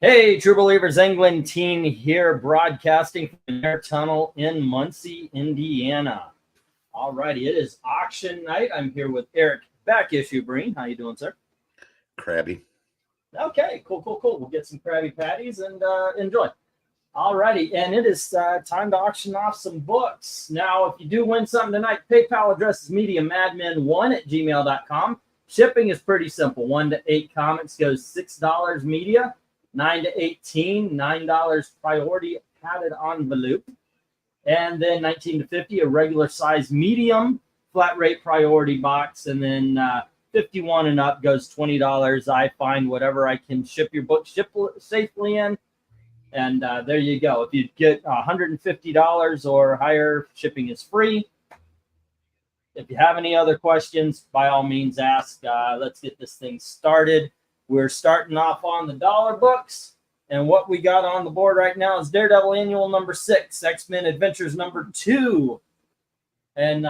Hey, True Believers, England Teen here, broadcasting from the Air Tunnel in Muncie, Indiana. Alrighty, it is auction night. I'm here with Eric, back issue Breen. How you doing, sir? Crabby. Okay, cool. We'll get some Krabby Patties and enjoy. Alrighty, and it is time to auction off some books. Now, if you do win something tonight, PayPal address is MediaMadmen1@gmail.com. Shipping is pretty simple. 1 to 8 comics goes $6 media. 9 to 18, $9 priority padded envelope. And then 19 to 50, a regular size medium flat rate priority box. And then 51 and up goes $20. I find whatever I can ship your book safely in. And there you go. If you get $150 or higher, shipping is free. If you have any other questions, by all means ask. Let's get this thing started. We're starting off on the dollar books. And what we got on the board right now is Daredevil Annual number 6, X-Men Adventures number 2. And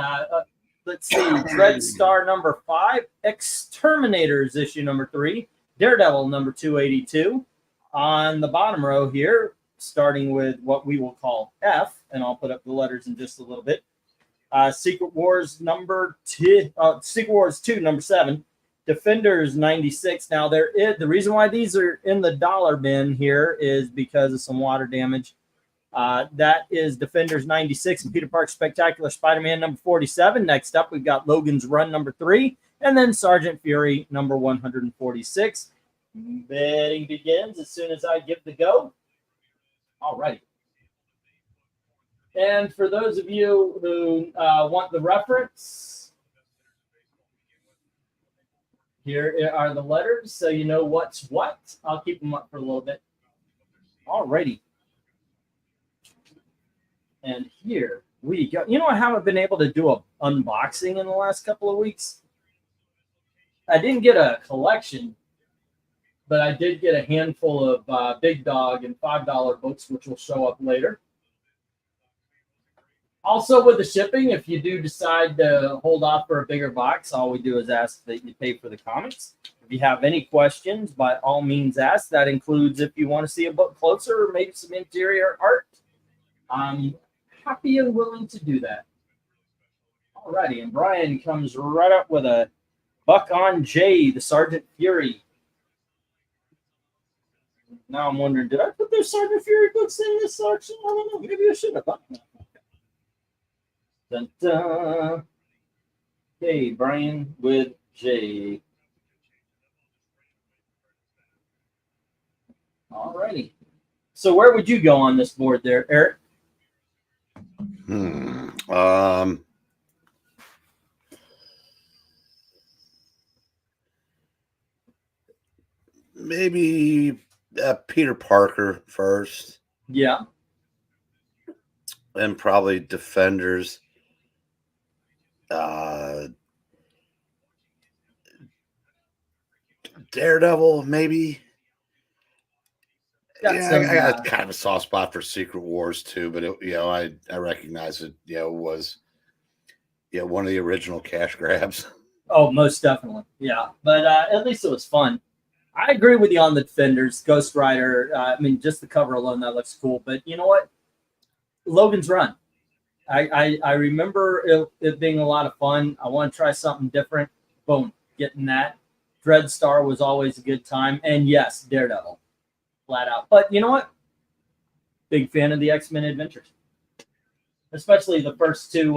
let's see, Dreadstar number 5, Exterminators issue number 3, Daredevil number 282. On the bottom row here, starting with what we will call F, and I'll put up the letters in just a little bit. Secret Wars number 2, Secret Wars 2 number 7. Defenders 96. Now the reason why these are in the dollar bin here is because of some water damage. That is Defenders 96 and Peter Parker's Spectacular Spider-Man number 47. Next up, we've got Logan's Run number 3, and then Sergeant Fury number 146. Betting begins as soon as I give the go. All right. And for those of you who want the reference, here are the letters, so you know what's what. I'll keep them up for a little bit. Alrighty. And here we go. You know, I haven't been able to do an unboxing in the last couple of weeks. I didn't get a collection, but I did get a handful of Big Dog and $5 books, which will show up later. Also, with the shipping, if you do decide to hold off for a bigger box, all we do is ask that you pay for the comics. If you have any questions, by all means ask. That includes if you want to see a book closer or maybe some interior art. I'm happy and willing to do that. Alrighty, and Brian comes right up with a Buck on Jay, the Sergeant Fury. Now I'm wondering, did I put those Sergeant Fury books in this section? I don't know. Maybe I should have. Dun, dun. Okay, Brian with J. Alrighty. So where would you go on this board there, Eric? Maybe Peter Parker first. Yeah. And probably Defenders. Daredevil, maybe. I got kind of a soft spot for Secret Wars too, but I recognize it. Was one of the original cash grabs. Oh, most definitely, yeah. But at least it was fun. I agree with you on the Defenders, Ghost Rider. I mean, just the cover alone, that looks cool. But you know what? Logan's Run. I remember it being a lot of fun. I want to try something different. Boom, getting that. Dreadstar was always a good time. And yes, Daredevil, flat out. But you know what? Big fan of the X-Men Adventures, especially the first two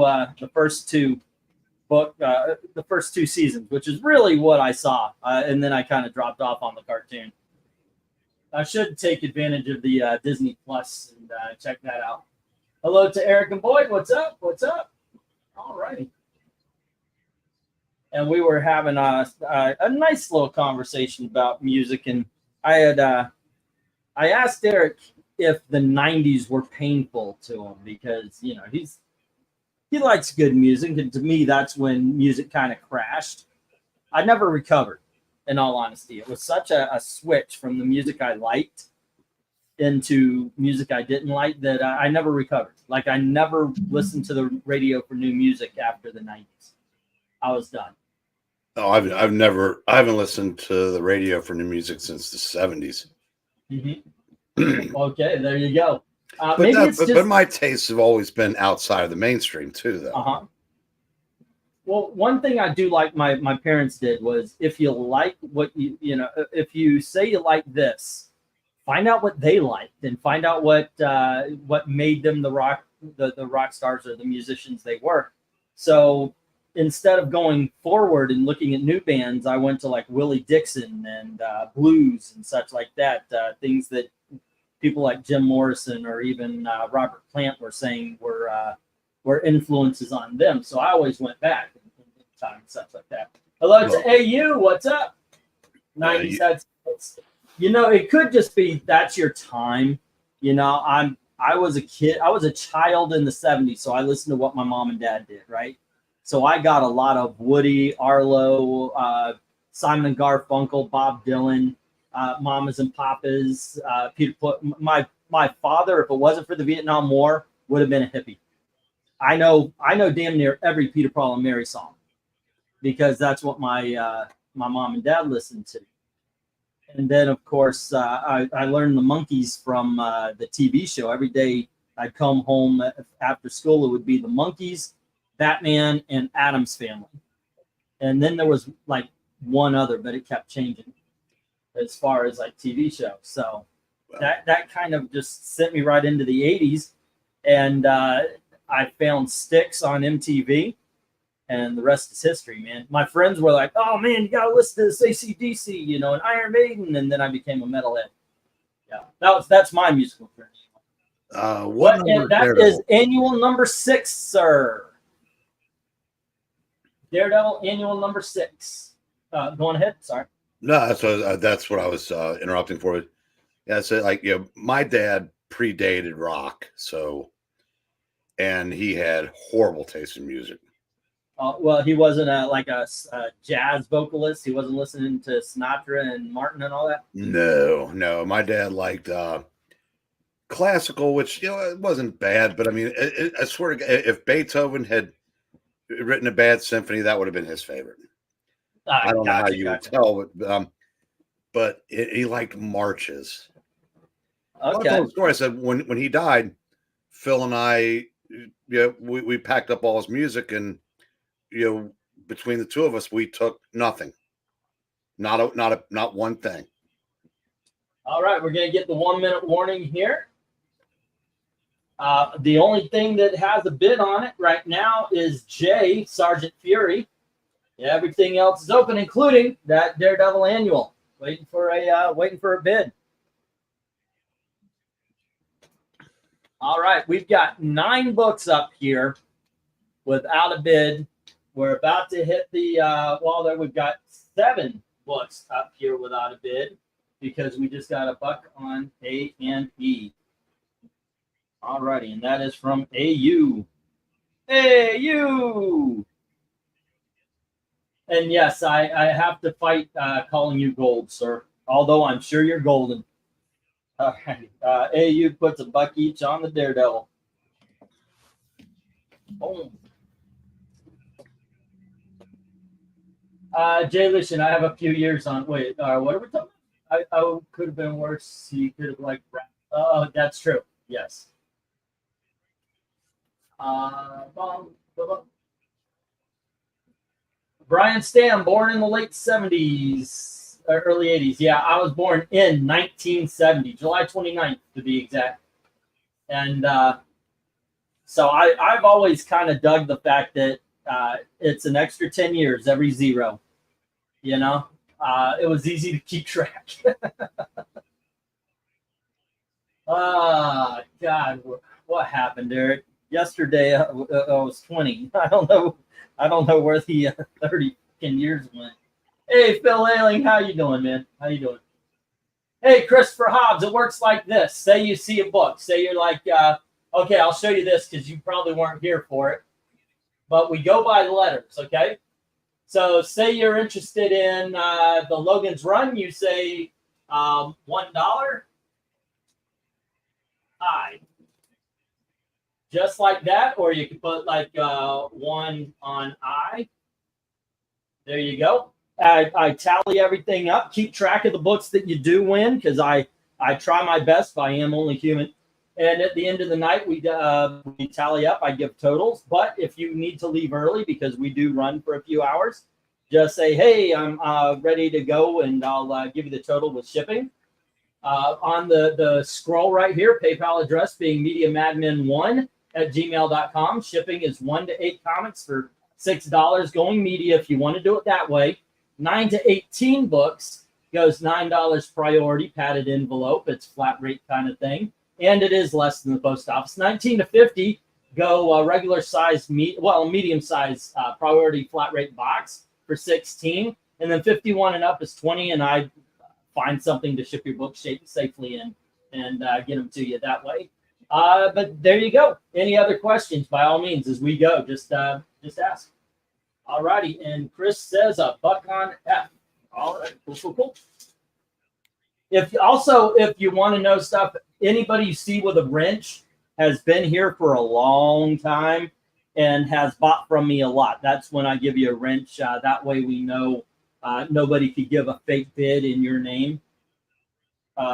seasons, which is really what I saw. And then I kind of dropped off on the cartoon. I should take advantage of the Disney Plus and check that out. Hello to Eric and Boyd. What's up? What's up? All righty. And we were having a nice little conversation about music, and I asked Eric if the 90s were painful to him because he likes good music, and to me that's when music kind of crashed. I never recovered, in all honesty. It was such a switch from the music I liked into music I didn't like that I never recovered. Like I never listened to the radio for new music after the 90s. I was done. Oh, I haven't listened to the radio for new music since the 70s. Okay, there you go. But, maybe it's just... but my tastes have always been outside of the mainstream too, though. Well, one thing I do like my parents did was, if you like what you know, if you say you like this, find out what they liked and find out what made them the rock stars or the musicians they were. So instead of going forward and looking at new bands, I went to like Willie Dixon and blues and such like that, things that people like Jim Morrison or even Robert Plant were saying were influences on them. So I always went back in time and such like that. Hello to AU, what's up? 90 cents. You know, it could just be that's your time. You know, I was a kid, I was a child in the 70s, so I listened to what my mom and dad did, right? So I got a lot of Woody, Arlo, Simon and Garfunkel, Bob Dylan, Mamas and Papas, Peter. My father, if it wasn't for the Vietnam War, would have been a hippie. I know damn near every Peter, Paul, and Mary song because that's what my mom and dad listened to. And then, of course, I learned the Monkees from the TV show. Every day I'd come home after school, it would be the Monkees, Batman, and Addams Family. And then there was like one other, but it kept changing as far as like TV shows. So that kind of just sent me right into the 80s. And I found Styx on MTV. And the rest is history, man. My friends were like, "Oh man, you gotta listen to this AC/DC, you know, and Iron Maiden," and then I became a metalhead. Yeah, that's my musical journey. That is annual number 6, sir. Daredevil annual number 6. Going ahead. Sorry. No, that's what I was interrupting for. Yeah, so like, you know, my dad predated rock, so, and he had horrible taste in music. Well, he wasn't a jazz vocalist. He wasn't listening to Sinatra and Martin and all that. No. My dad liked classical, which, you know, it wasn't bad, but I mean, I swear to God, if Beethoven had written a bad symphony, that would have been his favorite. I don't know how you would tell, but he liked marches. Okay. The story I said when he died, Phil and I, we packed up all his music, and you know, between the two of us, we took nothing, not one thing. All right, we're gonna get the 1-minute warning here. The only thing that has a bid on it right now is J Sergeant Fury. Yeah, everything else is open, including that Daredevil annual. Waiting for a bid. All right, we've got 9 books up here without a bid. We're about to hit the wall there. We've got 7 books up here without a bid because we just got a buck on A and E. All righty, and that is from AU. AU! And yes, I have to fight calling you gold, sir. Although I'm sure you're golden. All right. AU puts a buck each on the Daredevil. Boom. Jay Lishan, I have a few years on. Wait, what are we talking about? I could have been worse. He could have like. Oh, that's true. Yes. Brian Stam, born in the late 70s, early 80s. Yeah, I was born in 1970, July 29th to be exact. And so I've always kind of dug the fact that it's an extra 10 years every 0. You know, it was easy to keep track. God, what happened, Eric? Yesterday I was 20. I don't know where the 30 years went. Hey, Phil Ailing, how you doing, man? How you doing? Hey, Christopher Hobbs, it works like this. Say you see a book. Say you're like, okay, I'll show you this because you probably weren't here for it. But we go by the letters, okay? So say you're interested in the Logan's Run. You say $1. I. Just like that, or you can put like 1 on I. There you go. I tally everything up, keep track of the books that you do win, because I I try my best, but I am only human. And at the end of the night, we tally up. I give totals. But if you need to leave early, because we do run for a few hours, just say, hey, I'm ready to go, and I'll give you the total with shipping. On the scroll right here, PayPal address being MediaMadmen1@gmail.com. Shipping is 1 to 8 comics for $6 going media if you want to do it that way. 9 to 18 books goes $9 priority, padded envelope. It's flat rate kind of thing. And it is less than the post office. 19 to 50 go regular size, medium size priority flat rate box for $16. And then 51 and up is $20. And I find something to ship your book safely in and get them to you that way. But there you go. Any other questions, by all means, as we go, just ask. All righty. And Chris says a buck on F. All right. Cool. If you want to know stuff, anybody you see with a wrench has been here for a long time and has bought from me a lot. That's when I give you a wrench. That way we know nobody could give a fake bid in your name.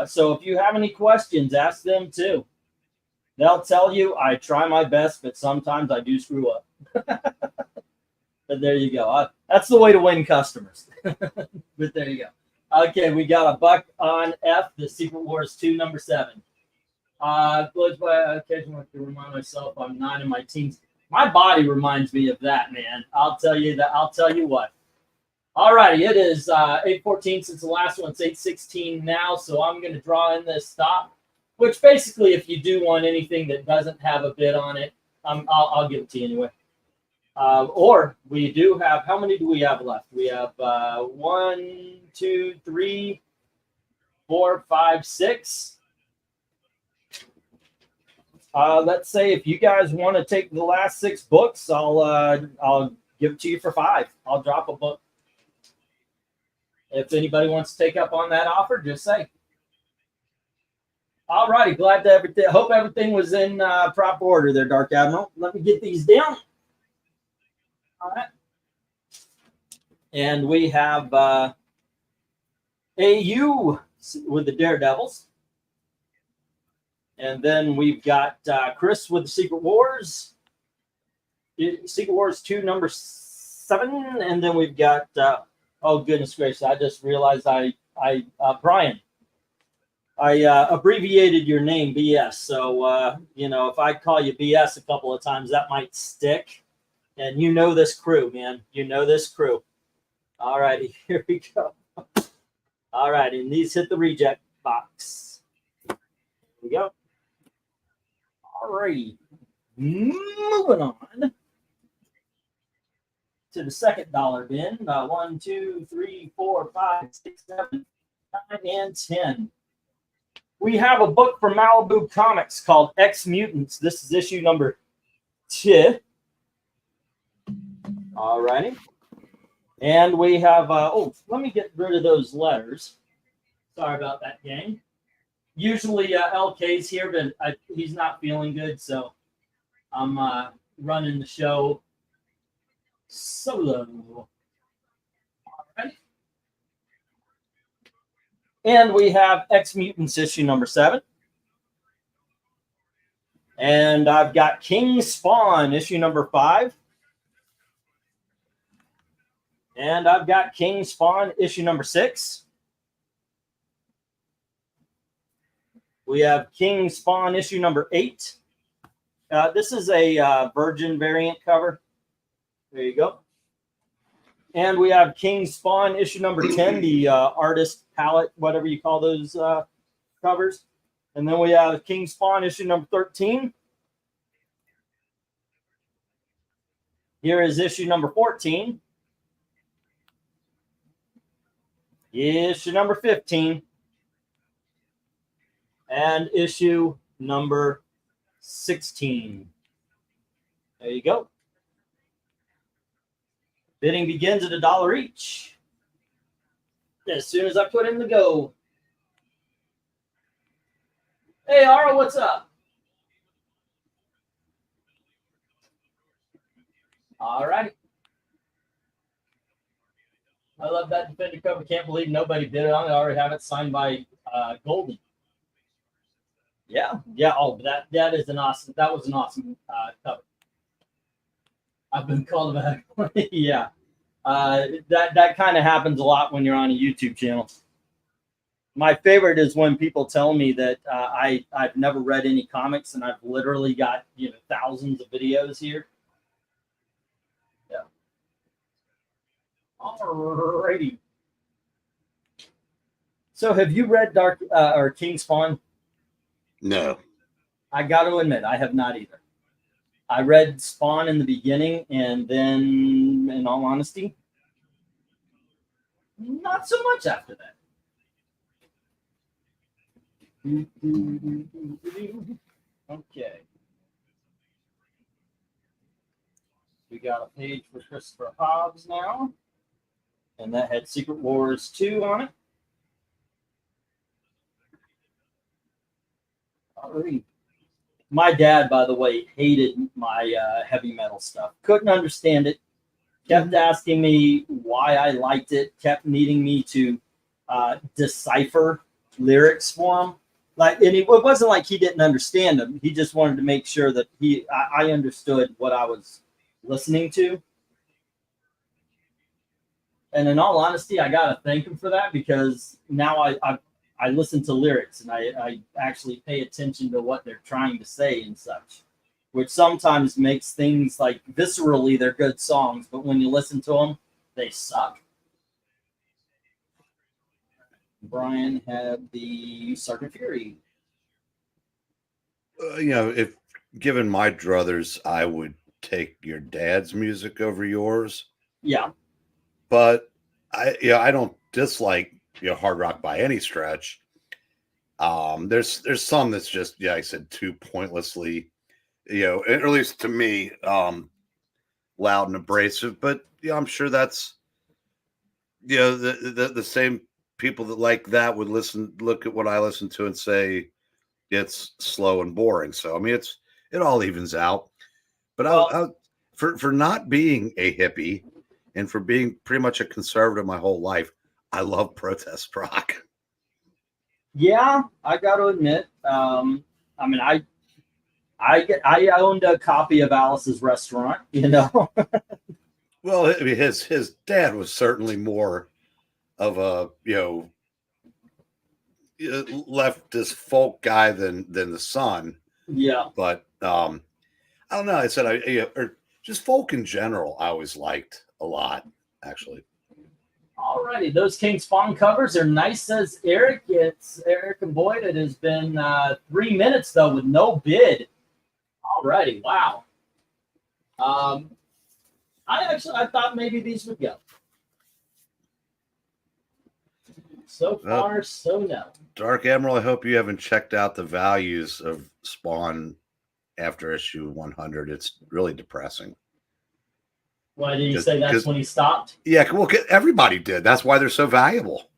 So if you have any questions, ask them too. They'll tell you I try my best, but sometimes I do screw up. But there you go. That's the way to win customers. But there you go. Okay, we got a buck on F, the Secret Wars 2, number 7. Occasionally I have to remind myself I'm not in my teens. My body reminds me of that, man. I'll tell you what. All righty, it is 8:14 since the last one. It's 8:16 now, so I'm going to draw in this stop, which basically, if you do want anything that doesn't have a bid on it, I'll give it to you anyway. Or we do have, how many do we have left? We have 1, 2, 3, 4, 5, 6. Let's say if you guys want to take the last 6 books, I'll give it to you for 5. I'll drop a book. If anybody wants to take up on that offer, just say. All righty, glad to hope everything was in proper order there, Dark Admiral. Let me get these down. All right. And we have AU with the Daredevils. And then we've got Chris with the Secret Wars. Secret Wars 2, number 7. And then we've got, oh, goodness gracious, I just realized Brian. I abbreviated your name, BS. So, if I call you BS a couple of times, that might stick. And you know this crew, man. You know this crew. All righty, here we go. All right, and these hit the reject box. Here we go. All righty. Moving on to the second dollar bin. 1, 2, 3, 4, 5, 6, 7, 9, and 10. We have a book from Malibu Comics called X Mutants. This is issue number 2. All righty. And we have, let me get rid of those letters. Sorry about that, gang. Usually LK's here, but he's not feeling good, so I'm running the show solo. All right. And we have X Mutants issue number 7. And I've got King Spawn issue number 5. And I've got King Spawn issue number 6. We have King Spawn issue number 8. This is a Virgin variant cover. There you go. And we have King Spawn issue number 10, the artist palette, whatever you call those covers. And then we have King Spawn issue number 13. Here is issue number 14. Issue number 15. And issue number 16. There you go. Bidding begins at $1 each. As soon as I put in the go. Hey, Ara, what's up? All right. I love that Defender cover. Can't believe nobody bid on it. I already have it signed by Golden. Yeah, yeah. Oh, that is an awesome. That was an awesome cover. I've been called back. Yeah, that kind of happens a lot when you're on a YouTube channel. My favorite is when people tell me that I've never read any comics and I've literally got thousands of videos here. Yeah. Alrighty. So have you read Dark or King Spawn? No. I got to admit, I have not either. I read Spawn in the beginning, and then, in all honesty, not so much after that. Okay. We got a page for Christopher Hobbs now, and that had Secret Wars 2 on it. My dad, by the way, hated my heavy metal stuff. Couldn't understand it. Kept asking me why I liked it. Kept needing me to decipher lyrics for him. And it wasn't like he didn't understand them. He just wanted to make sure that I understood what I was listening to. And in all honesty, I gotta thank him for that, because now I listen to lyrics and I actually pay attention to what they're trying to say and such, which sometimes makes things like viscerally they're good songs, but when you listen to them, they suck. Brian had the Sergeant Fury. If given my druthers, I would take your dad's music over yours. Yeah. But I don't dislike hard rock by any stretch. There's some that's just, I said, too pointlessly, at least to me, loud and abrasive. But I'm sure that's the same people that like that would look at what I listen to and say it's slow and boring. So I mean, it all evens out. But for not being a hippie and for being pretty much a conservative my whole life, I love protest rock. Yeah, I got to admit. I mean, I owned a copy of Alice's Restaurant. Well, I mean, his dad was certainly more of a leftist folk guy than the son. Yeah, but I don't know. I said or just folk in general. I always liked a lot, actually. Alrighty, those King Spawn covers are nice, says Eric. It's Eric and Boyd. It has been 3 minutes though with no bid. Alrighty, wow. I thought maybe these would go. So far, so no. Dark Emerald, I hope you haven't checked out the values of Spawn after issue 100. It's really depressing. Why did you say that's when he stopped? Yeah, well, everybody did. That's why they're so valuable.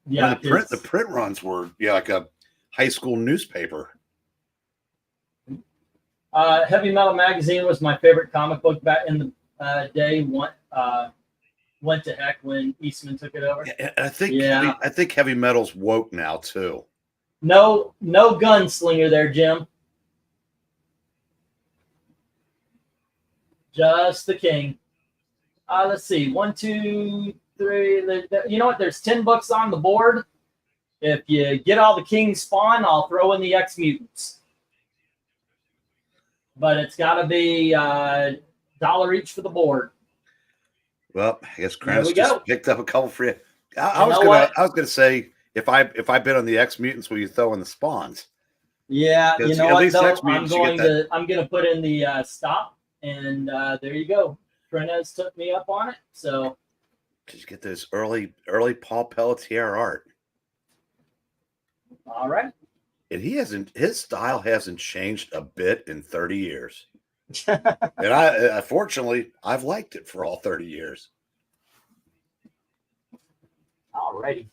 Yeah, the print runs were like a high school newspaper. Heavy Metal Magazine was my favorite comic book back in the day. Went to heck when Eastman took it over. Yeah, I think Heavy Metal's woke now too. No gunslinger there, Jim. Just the king. Let's see. 1, 2, 3. You know what? There's 10 books on the board. If you get all the King Spawn, I'll throw in the X Mutants. But it's got to be $1 each for the board. Well, I guess KRENIZ just picked up a couple for you. I was gonna say if I bid on the X Mutants, will you throw in the Spawns? Yeah, you know what? Though, I'm going to put in the stop, and there you go. KRENIZ took me up on it, so just get those early Paul Pelletier art. All right, and his style hasn't changed a bit in 30 years. And fortunately I've liked it for all 30 years. All righty.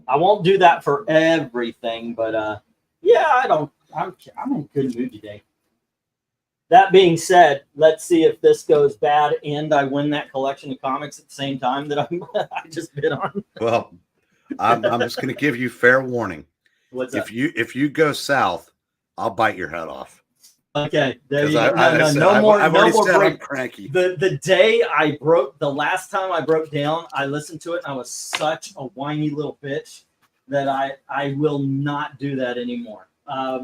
I won't do that for everything, but yeah, I'm in a good mood today. That being said, let's see if this goes bad and I win that collection of comics at the same time that I just bid on. Well, I'm just going to give you fair warning. What's that? If you go south, I'll bite your head off. Okay, there you go. No more. I've already said I'm cranky. The day I broke, the last time I broke down, I listened to it and I was such a whiny little bitch that I will not do that anymore.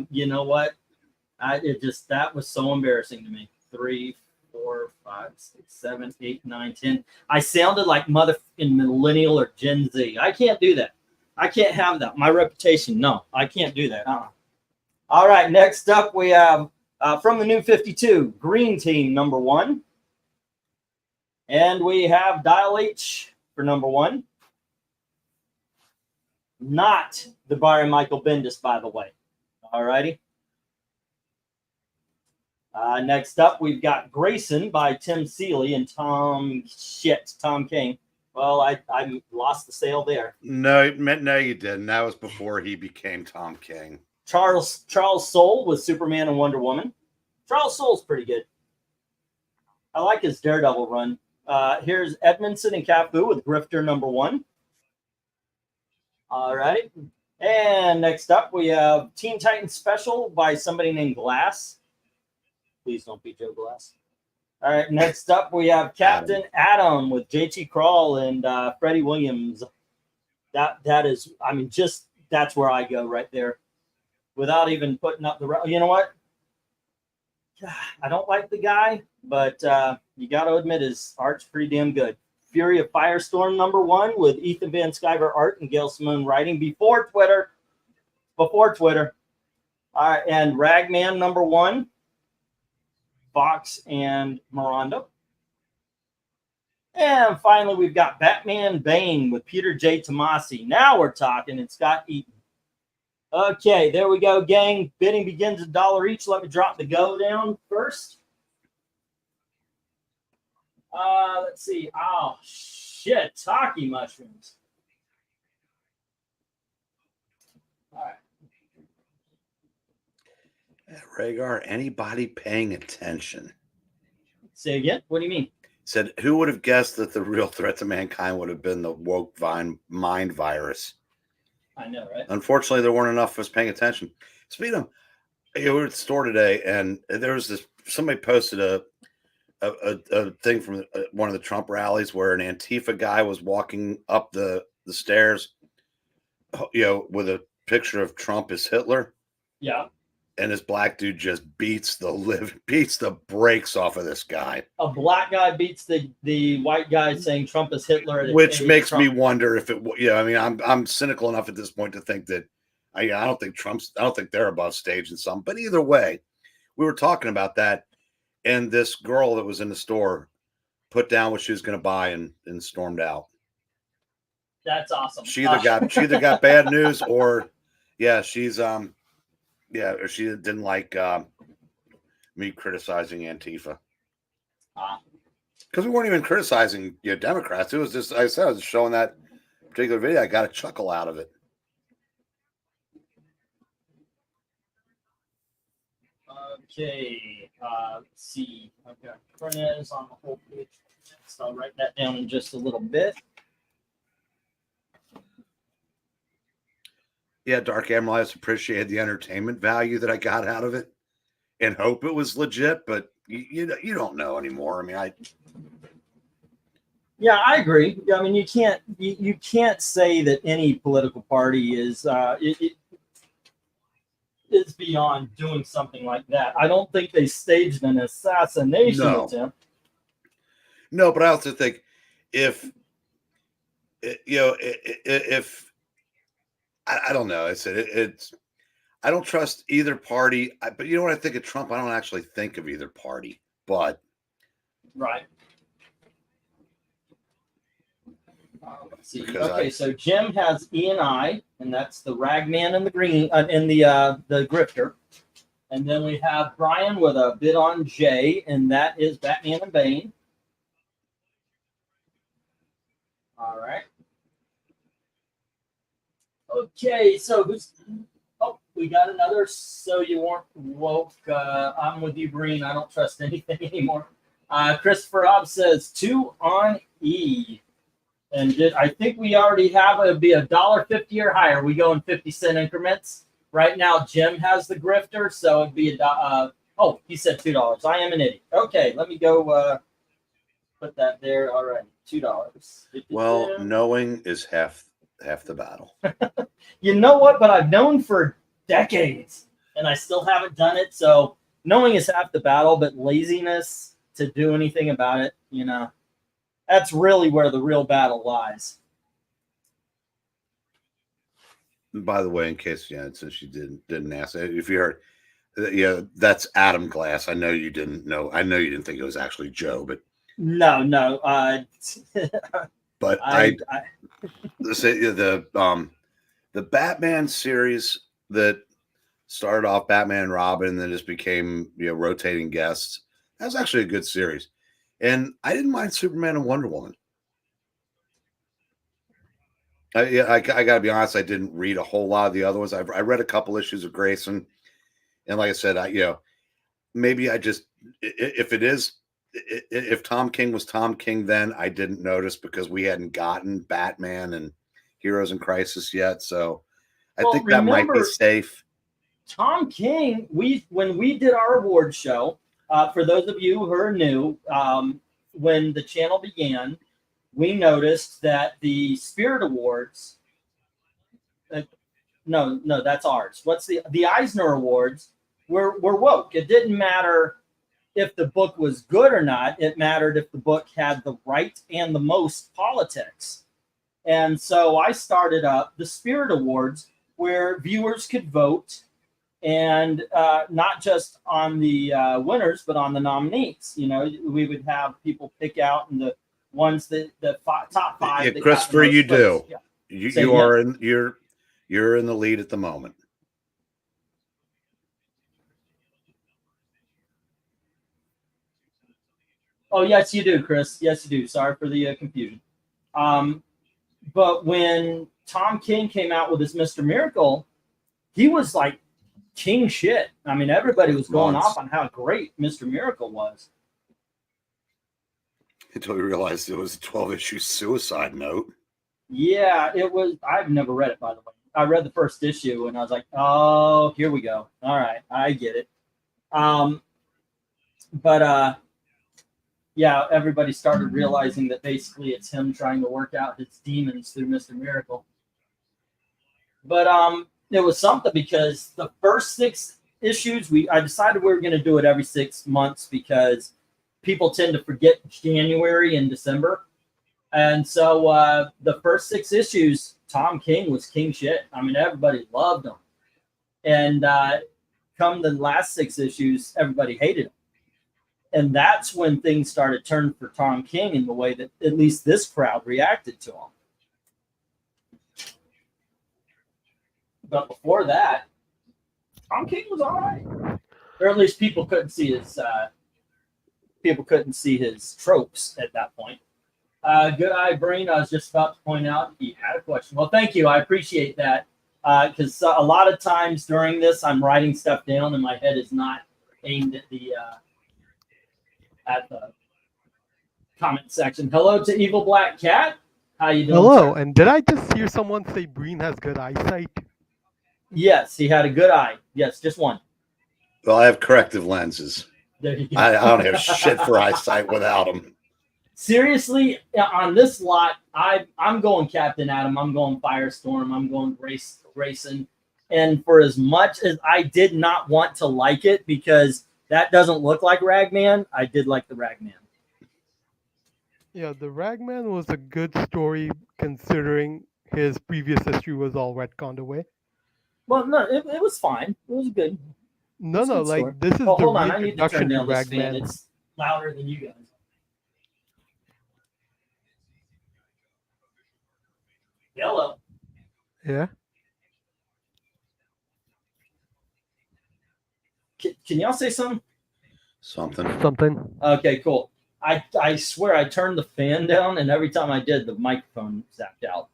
You know what? That was so embarrassing to me. 3, 4, 5, 6, 7, 8, 9, 10. I sounded like motherfucking millennial or Gen Z. I can't do that. I can't have that. My reputation. No, I can't do that. All right. Next up, we have from the new 52, Green Team number 1. And we have Dial H for number 1. Not the Byron Michael Bendis, by the way. All righty. Next up, we've got Grayson by Tim Seeley and Tom King. Well, I lost the sale there. No, you didn't. That was before he became Tom King. Charles Soule with Superman and Wonder Woman. Charles Soule's pretty good. I like his Daredevil run. Here's Edmondson and Cafu with Grifter number 1. All right. And next up, we have Teen Titans Special by somebody named Glass. Please don't be Joe Glass. All right. Next up, we have Captain Atom with JT Crawl and Freddie Williams. That is, I mean, just that's where I go right there, without even putting up the. You know what? I don't like the guy, but you got to admit his art's pretty damn good. Fury of Firestorm number 1 with Ethan Van Sciver art and Gail Simone writing before Twitter. All right, and Ragman number 1, Fox and Miranda. And finally, we've got Batman Bane with Peter J. Tomasi. Now we're talking, and Scott Eaton. Okay, there we go, gang. Bidding begins at $1 each. Let me drop the go down first. Let's see. Oh, shit. Taki mushrooms. All right. Rhaegar, anybody paying attention? Say again? What do you mean? Said, who would have guessed that the real threat to mankind would have been the woke mind virus? I know, right? Unfortunately, there weren't enough of us paying attention. Speaking of, we were at the store today, and there was this. Somebody posted a thing from one of the Trump rallies where an Antifa guy was walking up the stairs, with a picture of Trump as Hitler. Yeah. And this black dude just beats the brakes off of this guy. A black guy beats the white guy saying Trump is Hitler, which makes me wonder if it. I mean, I'm cynical enough at this point to think that I don't think they're above stage in some. But either way, we were talking about that, and this girl that was in the store put down what she was going to buy and stormed out. That's awesome. She either got bad news or she's or she didn't like me criticizing Antifa. Because we weren't even criticizing Democrats. It was just, I said, I was showing that particular video. I got a chuckle out of it. Okay. Let's see. I've got KRENIZ on the whole page. So I'll write that down in just a little bit. Yeah, Dark Emerald, I just appreciated the entertainment value that I got out of it and hope it was legit, but you don't know anymore. I mean, Yeah, I agree. I mean, you can't say that any political party is is beyond doing something like that. I don't think they staged an assassination attempt. No, but I also think if I don't know. I said it's. I don't trust either party. But you know what I think of Trump? I don't actually think of either party. But right. Let's see. Okay, so Jim has E&I, and that's the Ragman and the Green and the Grifter, and then we have Brian with a bid on J, and that is Batman and Bane. All right. Okay, so we got another. So you weren't woke. I'm with you, Breen. I don't trust anything anymore. Christopher Hobbs says 2 on E. And I think we already have it'd be $1.50 or higher. We go in 50-cent increments. Right now, Jim has the grifter, so it'd be oh, he said $2. I am an idiot. Okay, let me go put that there. All right, $2. Well, knowing is half the battle. You know what? But I've known for decades, and I still haven't done it. So knowing is half the battle, but laziness to do anything about it, you know, that's really where the real battle lies. By the way, in case since you didn't ask, if you heard, that's Adam Glass. I know you didn't know. I know you didn't think it was actually Joe, but no. But the Batman series that started off Batman and Robin, and then just became rotating guests. That was actually a good series, and I didn't mind Superman and Wonder Woman. I got to be honest, I didn't read a whole lot of the other ones. I read a couple issues of Grayson, and like I said, maybe I just if Tom King was Tom King then, I didn't notice because we hadn't gotten Batman and Heroes in Crisis yet, so I think that might be safe. Tom King, when we did our award show, for those of you who are new, when the channel began, we noticed that the Spirit Awards, no, that's ours. What's the Eisner Awards were woke. It didn't matter if the book was good or not. It mattered if the book had the right and the most politics. And so I started up the Spirit Awards where viewers could vote, and not just on the winners, but on the nominees. You know, we would have people pick out and the ones that top five. Yeah, Christopher, you do. Yeah. You're in the lead at the moment. Oh, yes, you do, Chris. Yes, you do. Sorry for the confusion. But when Tom King came out with his Mr. Miracle, he was like king shit. I mean, everybody was going off on how great Mr. Miracle was. Until we realized it was a 12-issue suicide note. Yeah, it was. I've never read it, by the way. I read the first issue, and I was like, oh, here we go. All right, I get it. Yeah, everybody started realizing that basically it's him trying to work out his demons through Mr. Miracle. But it was something because the first 6 issues, I decided we were going to do it every 6 months because people tend to forget January and December. And so the first 6 issues, Tom King was king shit. I mean, everybody loved him. And come the last 6 issues, everybody hated him. And that's when things started turning for Tom King in the way that at least this crowd reacted to him. But before that, Tom King was all right. Or at least people couldn't see his tropes at that point. Good eye, Breen. I was just about to point out he had a question. Well, thank you. I appreciate that. Because a lot of times during this, I'm writing stuff down and my head is not aimed at the comment section. Hello to Evil Black Cat. How you doing? Hello, sir? And did I just hear someone say Breen has good eyesight? Yes, he had a good eye. Yes, just one. Well, I have corrective lenses. There you go. I don't have shit for eyesight without them. Seriously, on this lot, I'm going Captain Atom. I'm going Firestorm. I'm going Grayson. And for as much as I did not want to like it because that doesn't look like Ragman, I did like the Ragman. Yeah, the Ragman was a good story considering his previous history was all retconned away. Well, no, it was fine. It was good. No, good like story. this is oh, the hold on. I need to turn reintroduction to down this fan. Ragman. It's louder than you guys. Hello. Yeah. Can y'all say something? Something. Okay, cool. I swear I turned the fan down, and every time I did, the microphone zapped out.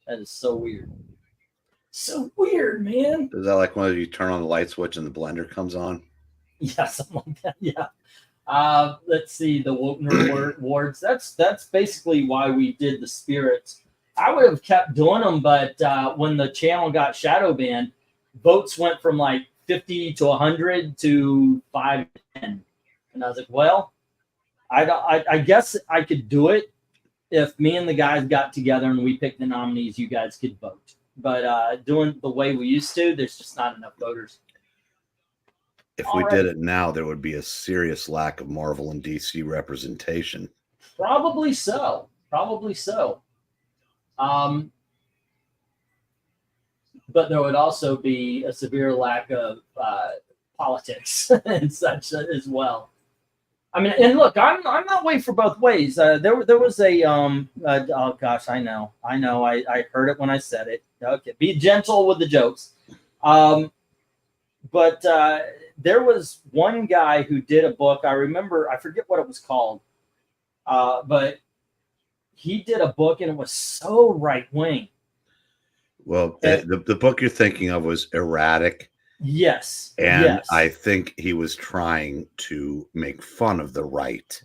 That is so weird. So weird, man. Is that like when you turn on the light switch and the blender comes on? Yeah, something like that. Yeah. Let's see, the Wotner Awards. That's basically why we did the spirits. I would have kept doing them, but when the channel got shadow banned, votes went from like 50 to 100 to 5 to 10. And I was like, well, I guess I could do it if me and the guys got together and we picked the nominees, you guys could vote. But doing the way we used to, there's just not enough voters. If we did it now, there would be a serious lack of Marvel and DC representation. Probably so. Probably so. But there would also be a severe lack of politics and such as well. I mean, and look, I'm not way for both ways. There was a oh gosh, I know, I heard it when I said it. Okay, be gentle with the jokes. But there was one guy who did a book. I remember, I forget what it was called, but he did a book and it was so right wing. Well, the book you're thinking of was Erratic. Yes. And yes. I think he was trying to make fun of the right.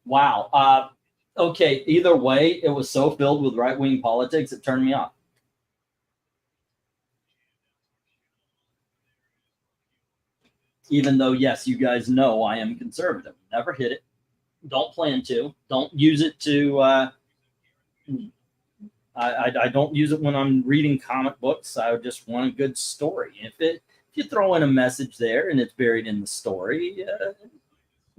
Wow. Okay. Either way, it was so filled with right-wing politics, it turned me off. Even though, yes, you guys know I am conservative. Never hit it. Don't plan to. Don't use it to... I don't use it when I'm reading comic books. I just want a good story. If you throw in a message there and it's buried in the story,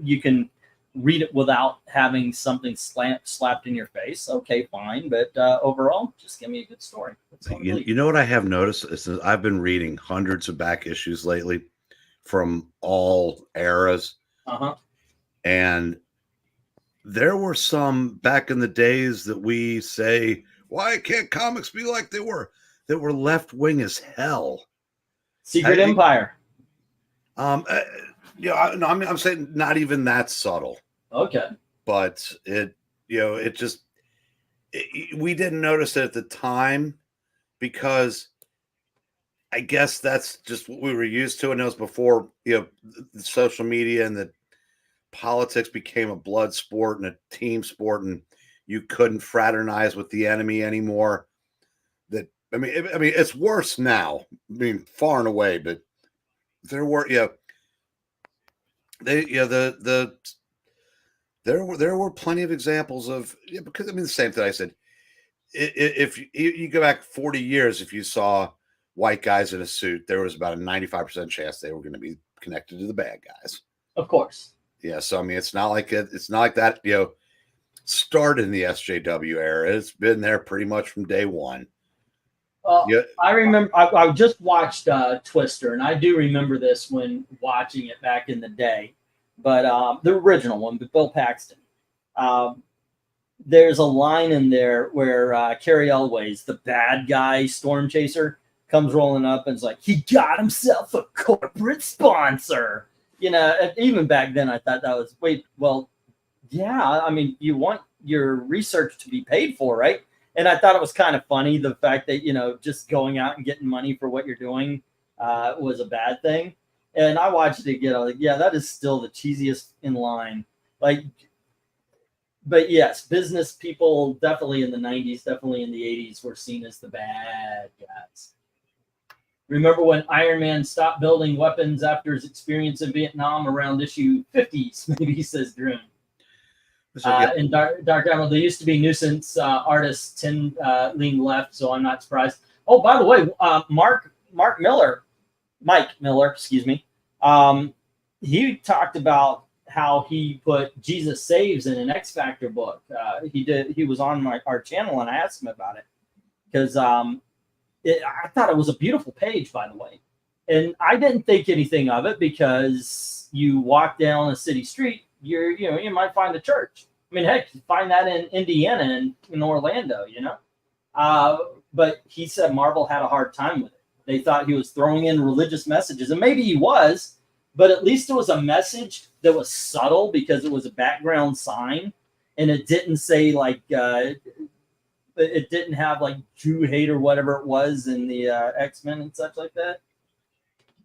you can read it without having something slapped in your face. Okay, fine. But overall, just give me a good story. You know what I have noticed is that I've been reading hundreds of back issues lately from all eras. And there were some back in the days that we say, why can't comics be like they were? That were left-wing as hell. Secret Empire. Yeah, no, I'm saying not even that subtle. Okay. But it, it just, we didn't notice it at the time because I guess that's just what we were used to. And it was before, the social media and the politics became a blood sport and a team sport, and you couldn't fraternize with the enemy anymore. I mean, it's worse now. I mean, far and away, but there were, there were plenty of examples of, because I mean, the same thing I said. If you go back 40 years, if you saw white guys in a suit, there was about a 95% chance they were going to be connected to the bad guys. Of course. Yeah. So, I mean, it's not like that, started in the SJW era. It's been there pretty much from day one. I remember I just watched Twister, and I do remember this when watching it back in the day. But the original one, with Bill Paxton. There's a line in there where Carrie Elways, the bad guy storm chaser, comes rolling up and is like, he got himself a corporate sponsor. Even back then I thought that was, yeah, I mean, you want your research to be paid for, right? And I thought it was kind of funny, the fact that, just going out and getting money for what you're doing was a bad thing. And I watched it again. I was like, yeah, that is still the cheesiest in line. But yes, business people definitely in the 90s, definitely in the 80s were seen as the bad guys. Remember when Iron Man stopped building weapons after his experience in Vietnam around issue 50s, maybe, says Droon. In Dark Emerald, there used to be nuisance artists 10 lean left, so I'm not surprised. Oh, by the way, Mike Miller, excuse me. He talked about how he put Jesus Saves in an X Factor book. He was on our channel, and I asked him about it because I thought it was a beautiful page, by the way. And I didn't think anything of it because you walk down a city street, you might find a church. I mean, heck, you find that in Indiana and in Orlando, But he said Marvel had a hard time with it. They thought he was throwing in religious messages, and maybe he was, but at least it was a message that was subtle because it was a background sign, and it didn't say it didn't have like Jew hate or whatever it was in the X-Men and such like that.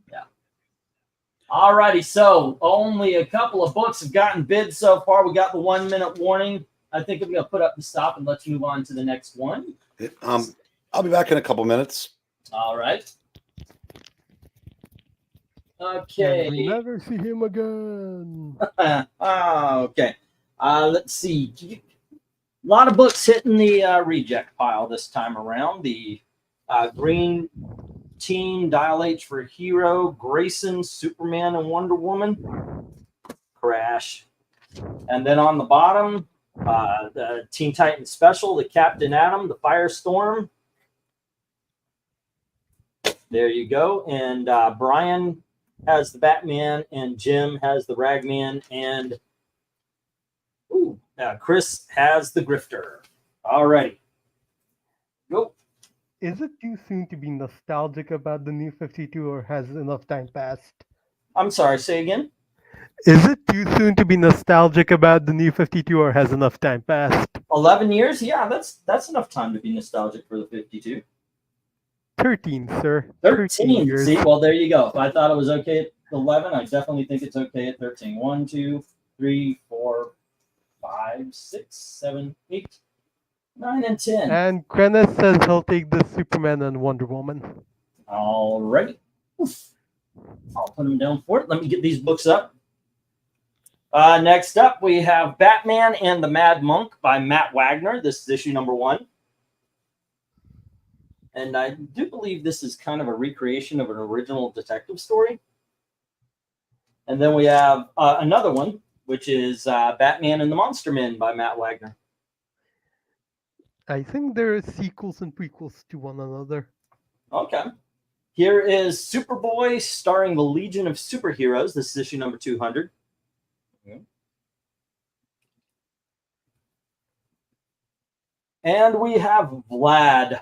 Yeah. Alrighty, so only a couple of books have gotten bid so far. We got the 1 minute warning. I think I'm going to put up the stop and let's move on to the next one. I'll be back in a couple minutes. All right. Okay. And we never see him again. Okay. Let's see. A lot of books hitting the reject pile this time around. The Green Team, Dial H for Hero, Grayson, Superman, and Wonder Woman. Crash. And then on the bottom, the Teen Titans Special, the Captain Atom, the Firestorm. There you go. And Brian has the Batman, and Jim has the Ragman, and Chris has the Grifter. Alrighty. Go. Is it too soon to be nostalgic about the New 52, or has enough time passed? I'm sorry, say again? Is it too soon to be nostalgic about the New 52, or has enough time passed? 11 years? Yeah, that's enough time to be nostalgic for the 52. 13, sir. 13 years. See, well, there you go. If I thought it was okay at 11, I definitely think it's okay at 13. 1, 2, 3, 4, 5, 6, 7, 8, 9, and 10. And KRENIZ says he'll take the Superman and Wonder Woman. All right. I'll put them down for it. Let me get these books up. Next up, we have Batman and the Mad Monk by Matt Wagner. This is issue number 1. And I do believe this is kind of a recreation of an original detective story. And then we have another one, which is Batman and the Monster Men by Matt Wagner. I think there are sequels and prequels to one another. Okay. Here is Superboy starring the Legion of Superheroes. This is issue number 200. And we have Vlad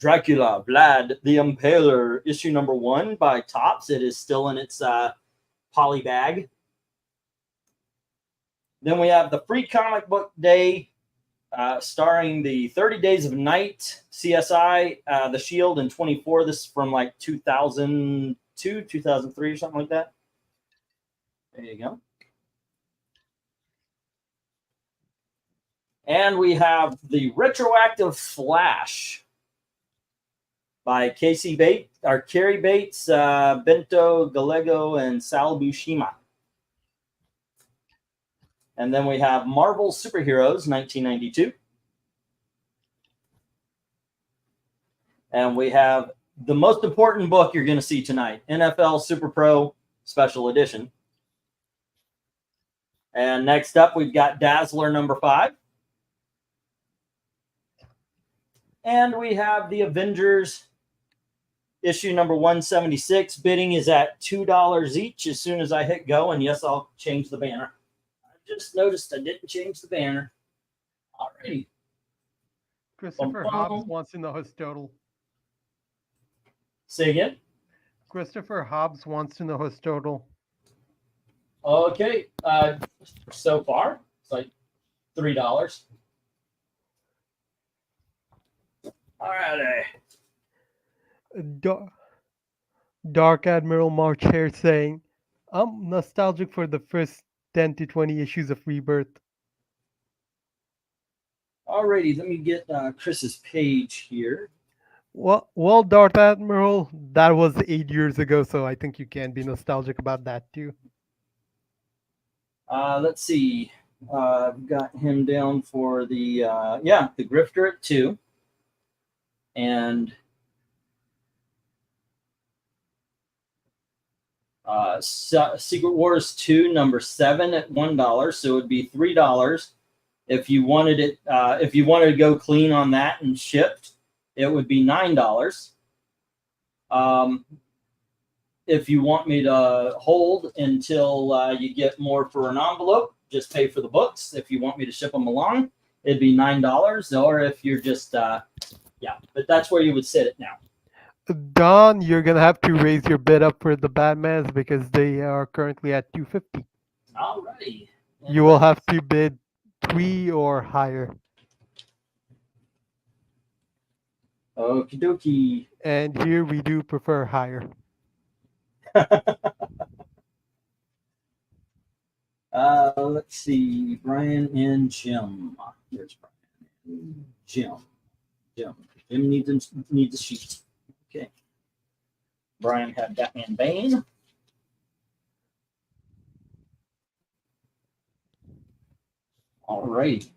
Dracula, Vlad the Impaler, issue number 1 by Topps. It is still in its poly bag. Then we have the Free Comic Book Day, starring the 30 Days of Night, CSI, The Shield, and 24. This is from like 2002, 2003, or something like that. There you go. And we have the Retroactive Flash by Carrie Bates, Bento Gallego, and Sal Buscema. And then we have Marvel Superheroes, 1992. And we have the most important book you're going to see tonight, NFL Super Pro Special Edition. And next up, we've got Dazzler number 5. And we have the Avengers issue number 176. Bidding is at $2 each as soon as I hit go. And yes, I'll change the banner. I just noticed I didn't change the banner. All righty. Christopher Hobbs wants to know his total. Say again? Christopher Hobbs wants to know his total. Okay. So far, it's like $3. All right. Dark Admiral March here saying, I'm nostalgic for the first 10 to 20 issues of Rebirth. Alrighty, let me get Chris's page here. Well, Dark Admiral, that was 8 years ago, so I think you can be nostalgic about that too. Let's see. I've got him down for the the Grifter at 2. And Secret Wars 2 number 7 at $1, so it would be $3. If you wanted it, if you wanted to go clean on that and shipped, it would be $9. If you want me to hold until you get more for an envelope, just pay for the books. If you want me to ship them along, it'd be $9. Or if you're just but that's where you would sit it now. Don, you're gonna have to raise your bid up for the Batmans because they are currently at $250. Alrighty. You will have to bid 3 or higher. Okie dokie. And here we do prefer higher. Let's see, Brian and Jim. There's Brian. Jim. Jim needs a sheet. Okay. Brian had Batman Bane. All right.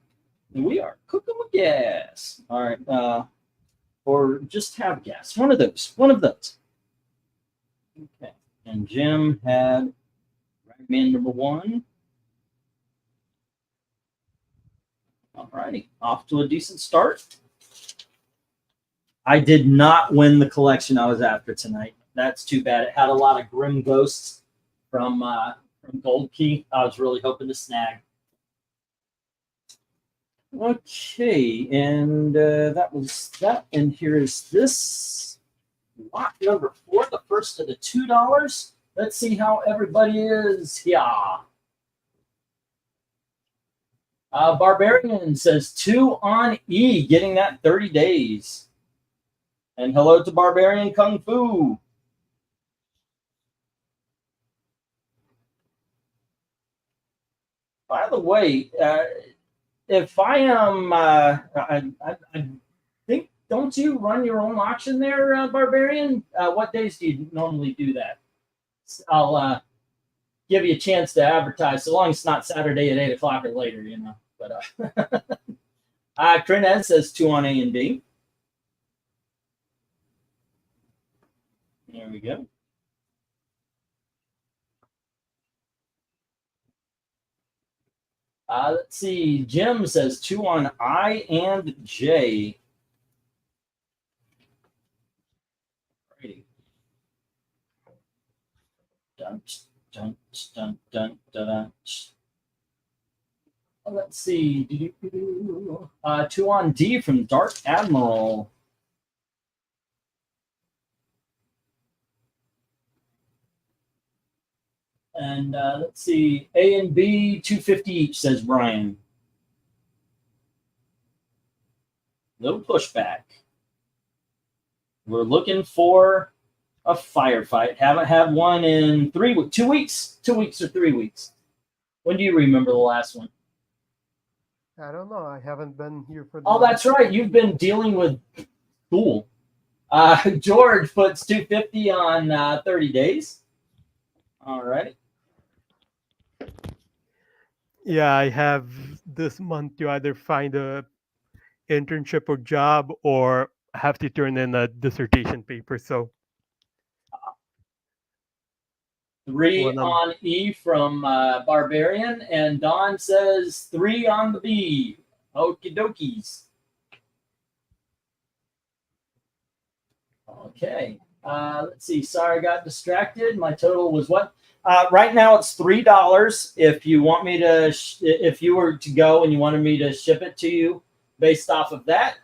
We are cooking with gas. All right. Or just have gas. One of those. One of those. Okay. And Jim had Ragman #1. All righty. Off to a decent start. I did not win the collection I was after tonight. That's too bad. It had a lot of Grim Ghosts from Gold Key. I was really hoping to snag. Okay, and that was that. And here is this lot number 4, the first of the $2. Let's see how everybody is here. Barbarian says 2 on E, getting that 30 days. And hello to Barbarian Kung Fu. By the way, if I am, I think, don't you run your own auction there, Barbarian? What days do you normally do that? I'll give you a chance to advertise, so long as it's not Saturday at 8 o'clock or later, you know. But KRENIZ says 2 on A and B. There we go. Let's see. Jim says 2 on I and J. Alrighty. Dun, dun, dun, dun, dun, dun. Let's see. 2 on D from Dark Admiral. And let's see, A and B, 250 each, says Brian. No pushback. We're looking for a firefight. Haven't had one in 2 weeks. 2 weeks or 3 weeks. When do you remember the last one? I don't know. I haven't been here for. Oh, that's right. You've been dealing with school. George puts 250 on 30 days. All right. Yeah, I have this month to either find a internship or job or have to turn in a dissertation paper. So 3 on E from Barbarian, and Don says 3 on the B. Okie dokies. Okay. Let's see. Sorry, I got distracted. My total was what? Right now it's $3. If you want me to, if you were to go and you wanted me to ship it to you, based off of that,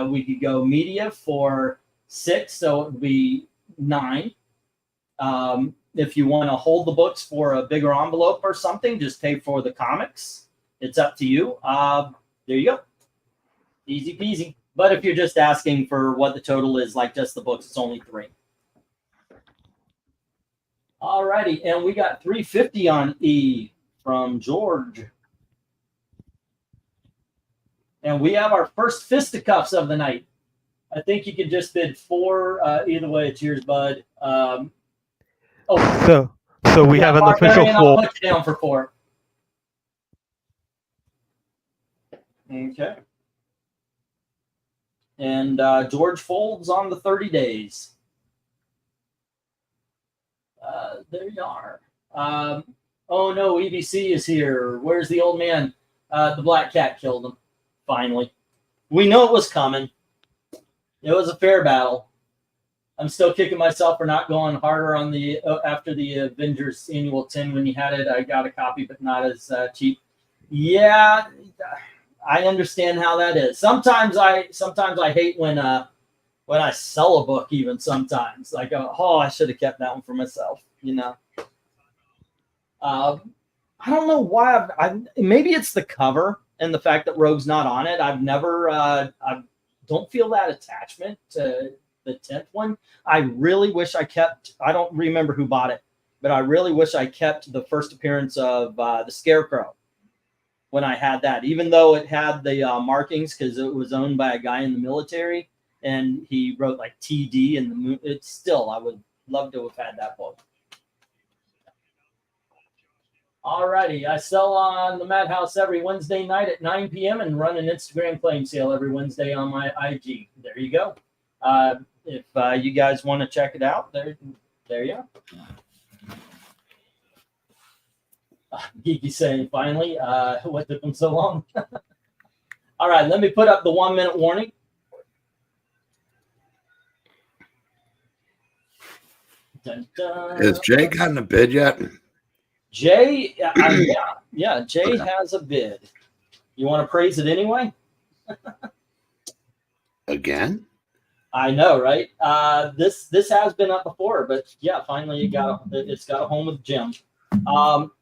we could go media for $6, so it would be $9. If you want to hold the books for a bigger envelope or something, just pay for the comics. It's up to you. There you go. Easy peasy. But if you're just asking for what the total is, like just the books, it's only $3. All righty, and we got 350 on E from George. And we have our first fisticuffs of the night. I think you can just bid 4. Either way, it's yours, bud. So we have an official 4. I'll put you down for 4. Okay. And George folds on the 30 days. There you are. Oh no, EBC is here. Where's the old man? The black cat killed him. Finally. We know it was coming. It was a fair battle. I'm still kicking myself for not going harder on the after the Avengers Annual 10 when you had it. I got a copy, but not as cheap. Yeah, I understand how that is. Sometimes I hate when I sell a book. Even sometimes, like, oh, I should have kept that one for myself. You know. I don't know why. Maybe it's the cover and the fact that Rogue's not on it. I've never. I don't feel that attachment to the 10th one. I really wish I kept. I don't remember who bought it. but I really wish I kept the first appearance of the Scarecrow when I had that, even though it had the markings because it was owned by a guy in the military and he wrote like TD and the moon. It's still, I would love to have had that book. Alrighty, I sell on the Madhouse every Wednesday night at 9 p.m. and run an Instagram claim sale every Wednesday on my IG. There you go. If you guys want to check it out, there you go. Geeky saying, finally, what took them so long? All right, let me put up the 1 minute warning. Dun, dun. Has Jay gotten a bid yet? Jay, yeah, Jay has a bid. You want to praise it anyway? Again? I know, right? This has been up before, but yeah, finally it's got a home with Jim.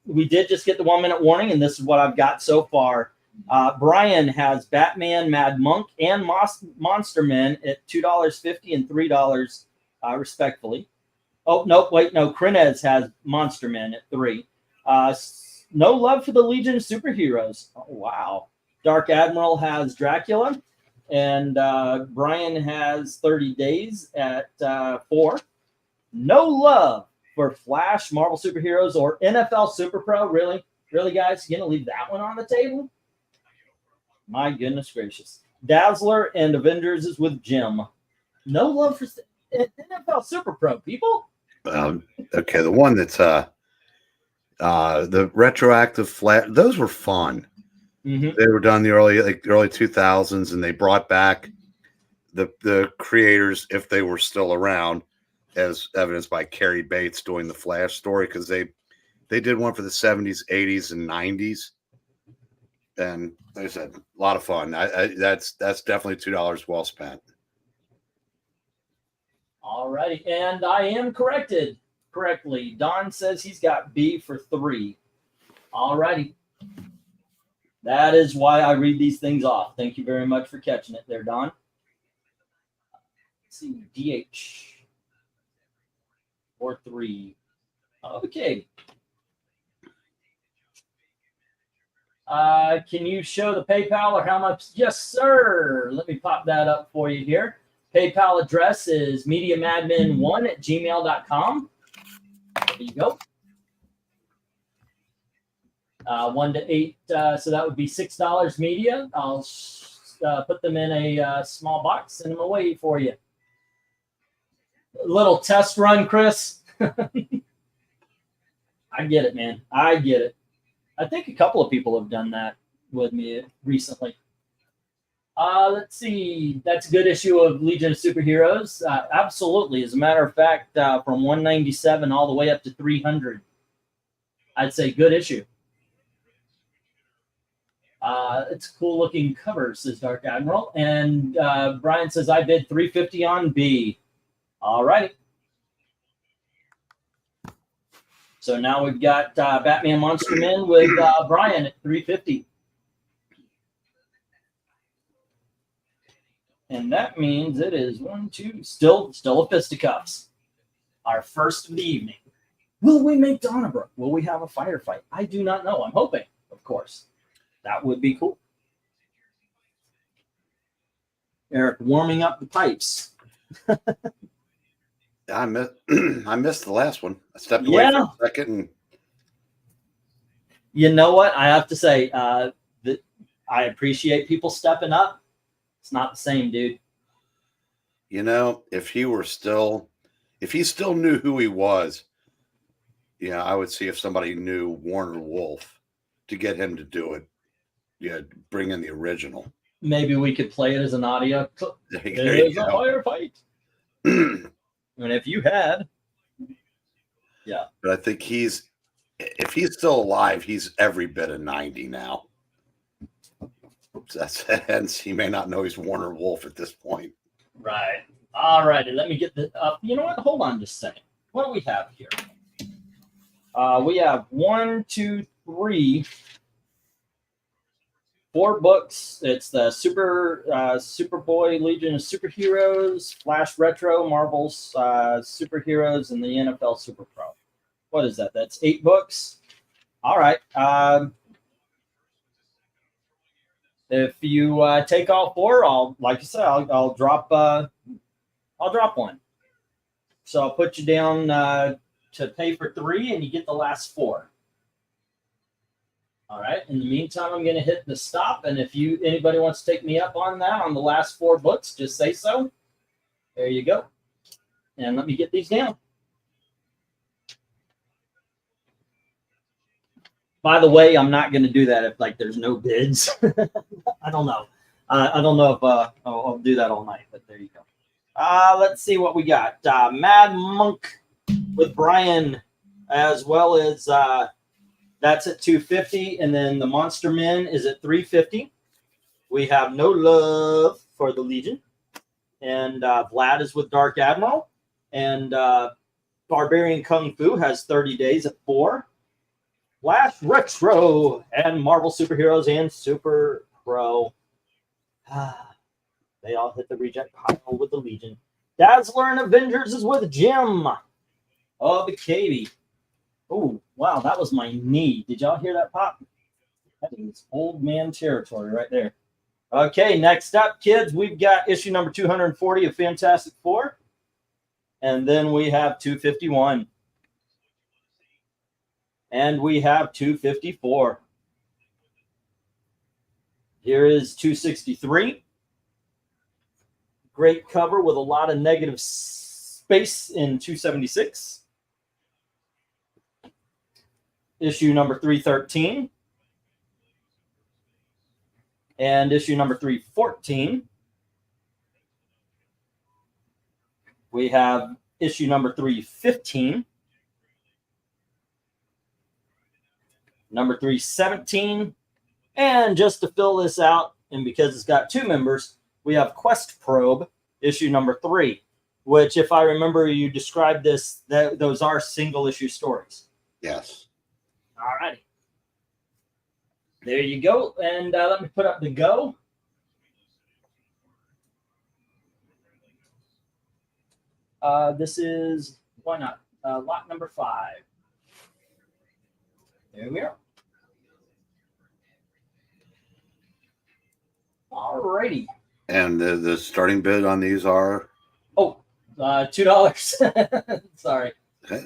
We did just get the 1 minute warning, and this is what I've got so far. Brian has Batman, Mad Monk, and Monster Men at $2.50 and $3, respectfully. Oh, no, wait, no. KRENIZ has Monster Men at $3. No Love for the Legion of Superheroes. Oh, wow. Dark Admiral has Dracula. And Brian has 30 Days at $4. No Love for Flash, Marvel Superheroes, or NFL Super Pro. Really? Really, guys? You going to leave that one on the table? My goodness gracious. Dazzler and Avengers is with Jim. No Love for NFL Super Pro, people? Okay, the one that's the retroactive Flash, those were fun. Mm-hmm. They were done in the early 2000s, and they brought back the creators, if they were still around, as evidenced by Carrie Bates doing the Flash story, because they did one for the 70s, 80s, and 90s, and they said a lot of fun. That's definitely $2 well spent. All righty, and I am correctly. Don says he's got B for $3. All righty. That is why I read these things off. Thank you very much for catching it there, Don. Let's see, DH or 3. Okay. Can you show the PayPal or how much? Yes, sir. Let me pop that up for you here. PayPal address is mediamadmin1@gmail.com. There you go. 1 to 8, so that would be $6 media. I'll put them in a small box, send them away for you. A little test run, Chris. I get it, man. I get it. I think a couple of people have done that with me recently. Let's see. That's a good issue of Legion of Superheroes. Absolutely. As a matter of fact, from 197 all the way up to 300, I'd say good issue. It's a cool looking cover, says Dark Admiral. And Brian says, I bid $350 on B. All righty. So now we've got Batman Monster Men with Brian at $350. And that means it is 1, 2, still a fisticuffs. Our first of the evening. Will we make Donnybrook? Will we have a firefight? I do not know. I'm hoping, of course. That would be cool. Eric warming up the pipes. I missed the last one. I stepped away for a second. And... You know what? I have to say that I appreciate people stepping up. It's not the same, dude. You know, if he still knew who he was, yeah, I would see if somebody knew Warner Wolf to get him to do it. Yeah, bring in the original. Maybe we could play it as an audio. There is a firefight. And if you had, yeah. But I think if he's still alive, he's every bit of 90 now. Hence, he may not know he's Warner Wolf at this point. Right. All righty. Let me get the. You know what? Hold on just a second. What do we have here? We have 1, 2, 3, 4 books. It's the Superboy Legion of Superheroes, Flash Retro, Marvel's Superheroes, and the NFL Super Pro. what is that? That's 8 books. All right. If you take all 4, like I said, I'll drop one. So I'll put you down to pay for 3, and you get the last 4. All right. In the meantime, I'm going to hit the stop, and if anybody wants to take me up on that on the last 4 books, just say so. There you go. And let me get these down. By the way, I'm not going to do that if there's no bids. I don't know. I don't know if I'll do that all night, but there you go. Let's see what we got. Mad Monk with Brian, as well as that's at $250, and then the Monster Men is at $350. We have No Love for the Legion, and Vlad is with Dark Admiral, and Barbarian Kung Fu has 30 Days at $4. Flash Retro and Marvel Superheroes and Super Pro. They all hit the reject pile with the Legion. Dazzler and Avengers is with Jim. Oh, the KB. Oh, wow, that was my knee. Did y'all hear that pop? That is old man territory right there. Okay, next up, kids, we've got issue number 240 of Fantastic Four. And then we have 251. And we have 254. Here is 263. Great cover with a lot of negative space in 276. Issue number 313. And issue number 314. We have issue number 315. Number 317. And just to fill this out, and because it's got 2 members, we have Quest Probe, issue number 3, which, if I remember, you described this, those are single issue stories. Yes. All righty. There you go. And let me put up the go. This is, why not, lot number 5. There we are. All righty. And the starting bid on these are $2. Sorry, okay.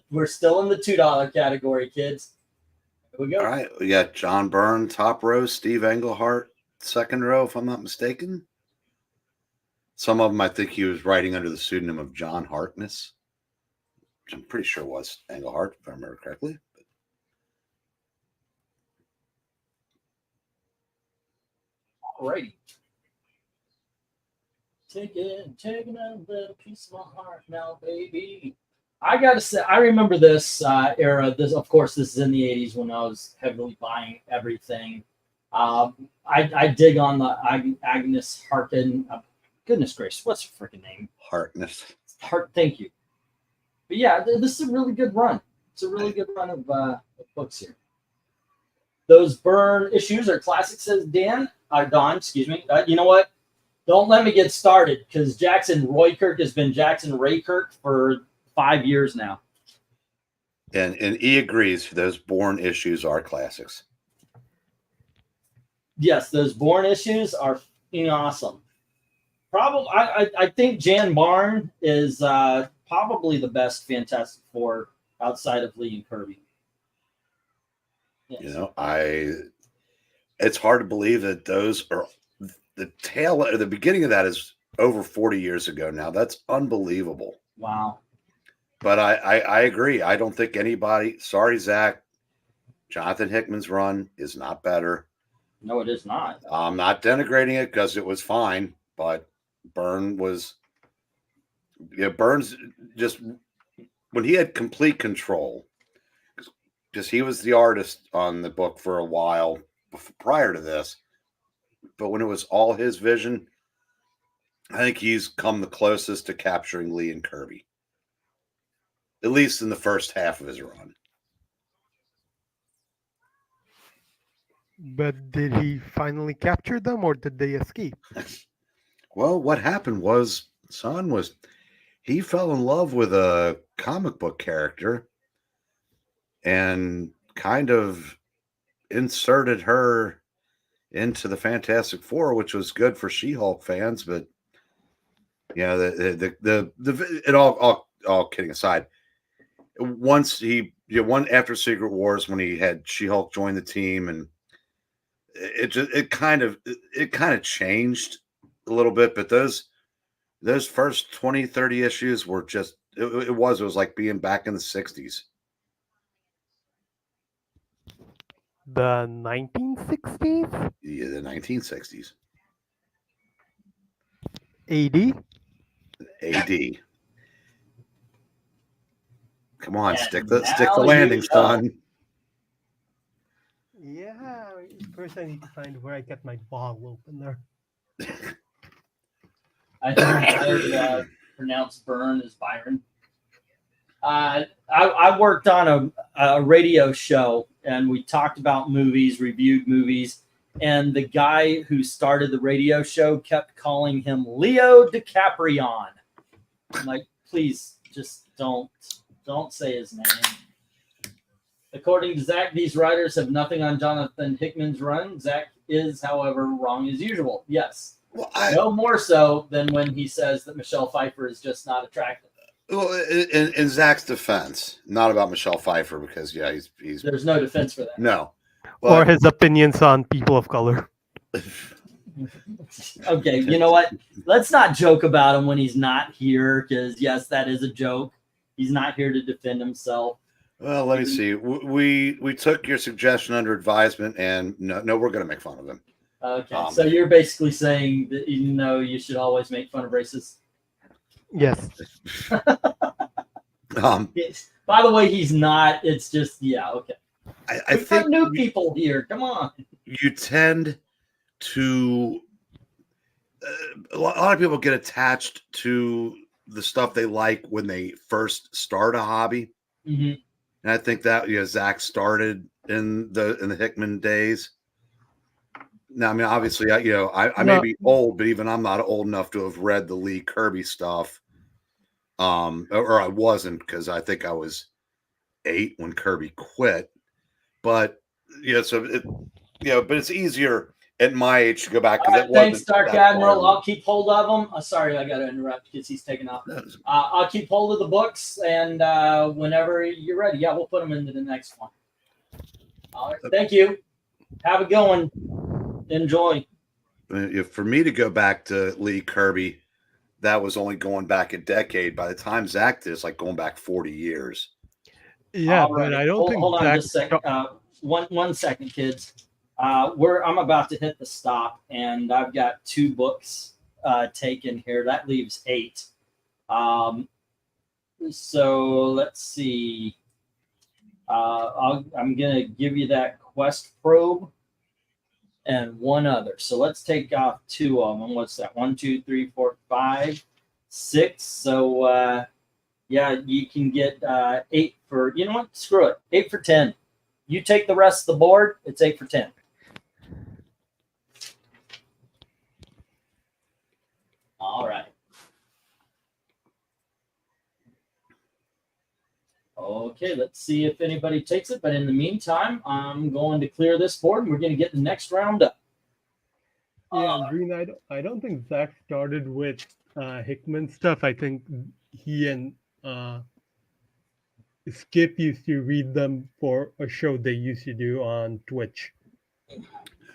we're still in the $2 category, kids. Here we go. All right, we got John Byrne top row, Steve Englehart second row, if I'm not mistaken. Some of them, I think he was writing under the pseudonym of John Harkness, which I'm pretty sure was Englehart, if I remember correctly. Alrighty. Taking a little piece of my heart now, baby. I gotta say, I remember this era. This, of course, this is in the '80s when I was heavily buying everything. I dig on the Agnes Harkin. Goodness gracious, what's her freaking name? Harkness. Thank you. But yeah, this is a really good run. It's a really good run of books here. Those Byrne issues are classic, says Dan. Don, excuse me. You know what? Don't let me get started, because Jackson Roykirk has been Jackson Raykirk for 5 years now. And he agrees. Those Bourne issues are classics. Yes, those Bourne issues are awesome. Probably, I think Jan Barn is probably the best Fantastic Four outside of Lee and Kirby. Yes. You know, it's hard to believe that those are the beginning of that is over 40 years ago now. That's unbelievable. Wow. But I agree. I don't think anybody, sorry, Zach, Jonathan Hickman's run is not better. No, it is not. I'm not denigrating it because it was fine, but Byrne's just, when he had complete control, because he was the artist on the book for a while prior to this, but when it was all his vision, I think he's come the closest to capturing Lee and Kirby, at least in the first half of his run. But did he finally capture them, or did they escape? Well, what happened was, he fell in love with a comic book character and kind of inserted her into the Fantastic Four, which was good for She-Hulk fans. But yeah, it all kidding aside, once after Secret Wars, when he had She-Hulk join the team, and it kind of changed a little bit. But those first 20, 30 issues were just it was like being back in the 60s. The 1960s? Yeah, the 1960s. AD. Come on, And stick the landing, son. Yeah, first I need to find where I kept my bottle opener. I think I pronounced Byrne as Byron. I worked on a radio show, and we talked about movies, reviewed movies, and the guy who started the radio show kept calling him Leo DiCaprio. I'm like, please, just don't say his name. According to Zach, these writers have nothing on Jonathan Hickman's run. Zach is, however, wrong as usual. Yes. Well, no more so than when he says that Michelle Pfeiffer is just not attractive. Well, in Zach's defense, not about Michelle Pfeiffer, because he's there's no defense for that. No. Or his opinions on people of color. Okay, you know what? Let's not joke about him when he's not here, because yes, that is a joke. He's not here to defend himself. Well, let me see. We took your suggestion under advisement, and no, we're going to make fun of him. Okay, so you're basically saying that you should always make fun of racists. Yes. By the way, he's not. It's just okay. I think new people here. Come on. You tend to a lot of people get attached to the stuff they like when they first start a hobby, and I think that Zach started in the Hickman days. Now, I mean, obviously, I may be old, but even I'm not old enough to have read the Lee Kirby stuff. Or I wasn't, because I think I was 8 when Kirby quit. But but it's easier at my age to go back. Thanks, Dark Admiral. I'll keep hold of them. Sorry, I got to interrupt because he's taking off. I'll keep hold of the books, and whenever you're ready, we'll put them into the next one. All right, thank you. Have a good one. Enjoy. For me to go back to Lee Kirby, that was only going back a decade. By the time Zach did, it's like going back 40 years. Yeah, but I don't think. Hold on just a second. One second, kids. I'm about to hit the stop, and I've got 2 books taken here. That leaves 8. So let's see. I'm gonna give you that Quest Probe and 1 other. So let's take off 2 of them. What's that? 1, 2, 3, 4, 5, 6. So you can get 8 for, you know what? Screw it. 8 for 10. You take the rest of the board, it's 8 for 10. All right. Okay, let's see if anybody takes it. But in the meantime, I'm going to clear this board, and we're going to get the next round up. Yeah, Green, I don't think Zach started with Hickman stuff. I think he and Skip used to read them for a show they used to do on Twitch.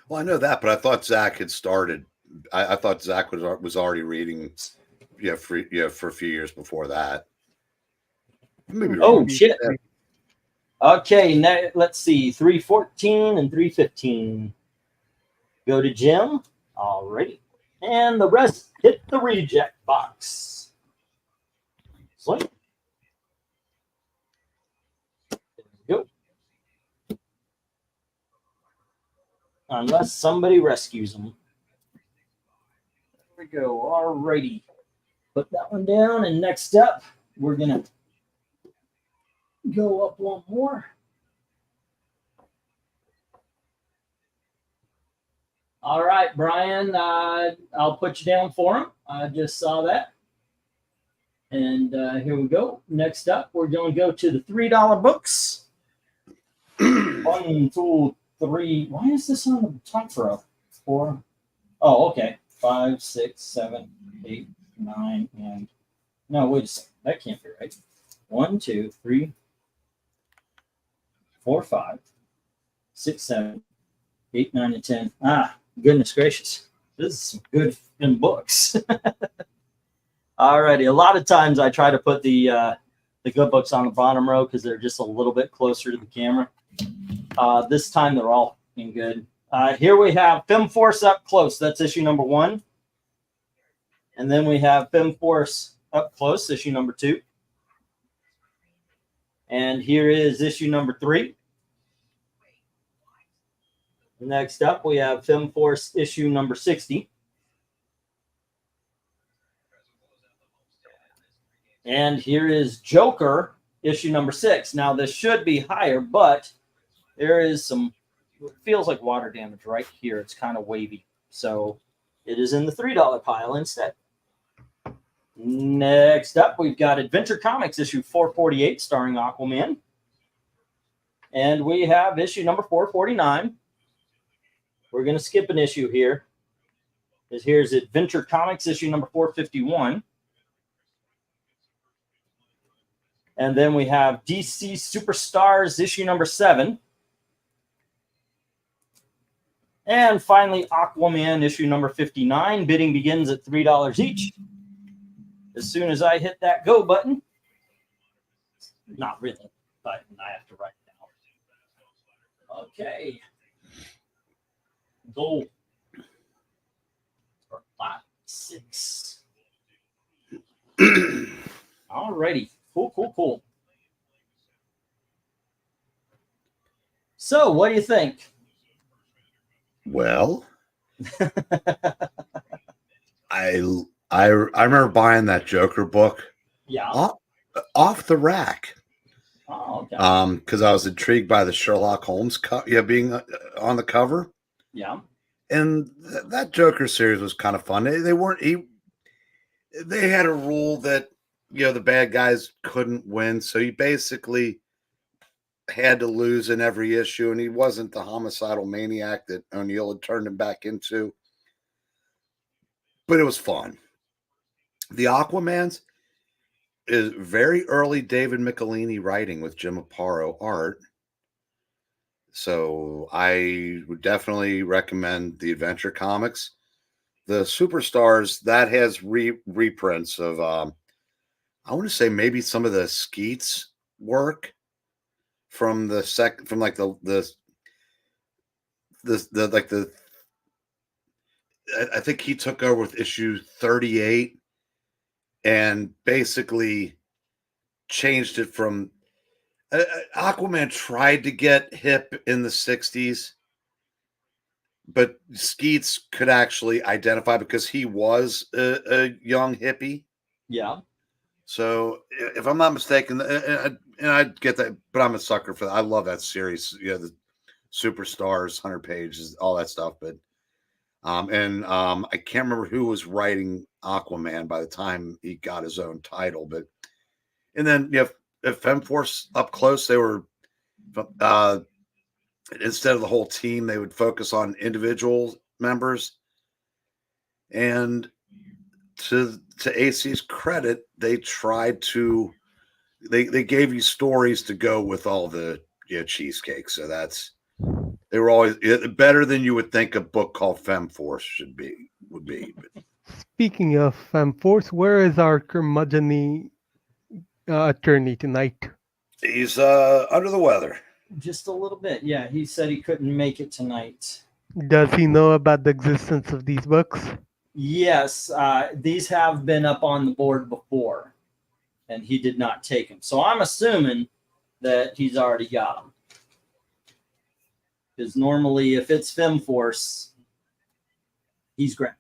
Well, I know that, but I thought Zach had started. I thought Zach was already reading, for a few years before that. Maybe shit. Okay, now let's see. 314 and 315. Go to Jim. Alrighty. And the rest hit the reject box. Sweet. There we go. Unless somebody rescues them. There we go. Alrighty. Put that one down, and next up, we're going to go up 1 more. All right, Brian, I'll put you down for him. I just saw that. And here we go. Next up, we're going to go to the $3 books. 1, 2, 3. Why is this on the top row? 4. Oh, okay. 5, 6, 7, 8, 9, and no, wait a second. That can't be right. 1, 2, 3, 4, 5, 6, 7, 8, 9, and 10. Ah, goodness gracious. This is some good books. Alrighty. A lot of times I try to put the good books on the bottom row because they're just a little bit closer to the camera. This time they're all in good. Here we have FemForce Up Close. That's issue number 1. And then we have FemForce Up Close, issue number 2. And here is issue number 3. Next up, we have FemForce issue number 60. And here is Joker issue number 6. Now, this should be higher, but there is some, it feels like water damage right here. It's kind of wavy. So it is in the $3 pile instead. Next up, we've got Adventure Comics issue 448 starring Aquaman. And we have issue number 449. We're going to skip an issue here. Here's Adventure Comics issue number 451. And then we have DC Superstars issue number 7. And finally, Aquaman issue number 59. Bidding begins at $3 each. As soon as I hit that go button, not really, but I have to write it down. Okay. Goal. For 5, 6. Alrighty. Cool. So, what do you think? Well, I remember buying that Joker book. Yeah. Off the rack. Oh, okay. Because I was intrigued by the Sherlock Holmes being on the cover. Yeah. And that Joker series was kind of fun. They had a rule that the bad guys couldn't win, so he basically had to lose in every issue, and he wasn't the homicidal maniac that O'Neill had turned him back into. But it was fun. The Aquamans is very early David Michelini writing with Jim Aparo art. So I would definitely recommend the Adventure Comics. The Superstars, that has reprints of I want to say maybe some of the Skeets work from the I think he took over with issue 38 and basically changed it from Aquaman tried to get hip in the 60s, but Skeets could actually identify because he was a young hippie. Yeah. So if I'm not mistaken, and I get that, but I'm a sucker for that. I love that series. The Superstars, 100 pages, all that stuff. But I can't remember who was writing Aquaman by the time he got his own title. But and then if FemForce Up Close, they were instead of the whole team, they would focus on individual members. And to AC's credit, they tried to they gave you stories to go with all the cheesecake. So they were always better than you would think a book called FemForce would be. Speaking of FemForce, where is our curmudgeonly attorney tonight? He's under the weather. Just a little bit. Yeah, he said he couldn't make it tonight. Does he know about the existence of these books? Yes, these have been up on the board before, and he did not take them. So I'm assuming that he's already got them. Because normally, if it's FemForce, he's grabbing.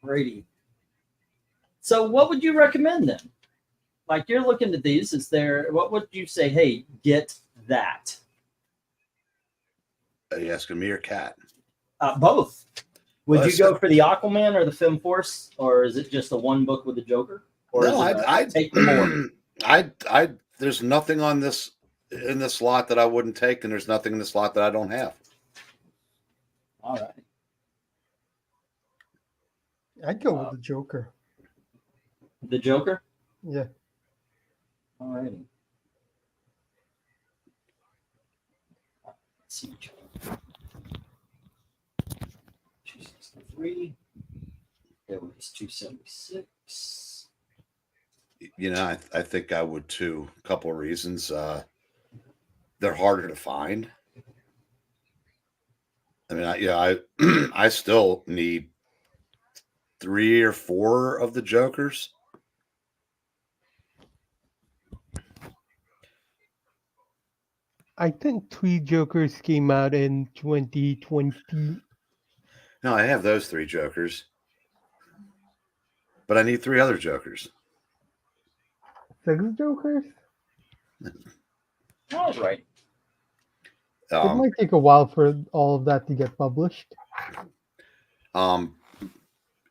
Brady. So what would you recommend then? Like, you're looking at these, what would you say, hey, get that? Are you asking me or Kat? Both. Would you go for the Aquaman or the FemForce, or is it just a one book with the Joker? Or no, I'd take the more? There's nothing on this in this slot that I wouldn't take, and there's nothing in the slot that I don't have. All right. I'd go with the Joker. The Joker? Yeah. All righty. Let's see. 263. There was 276. You know, I think I would too. A couple of reasons. They're harder to find. I mean, I still need 3 or 4 of the Jokers. I think 3 Jokers came out in 2020. No, I have those 3 Jokers. But I need 3 other Jokers. 6 Jokers? All right. It might take a while for all of that to get published. Can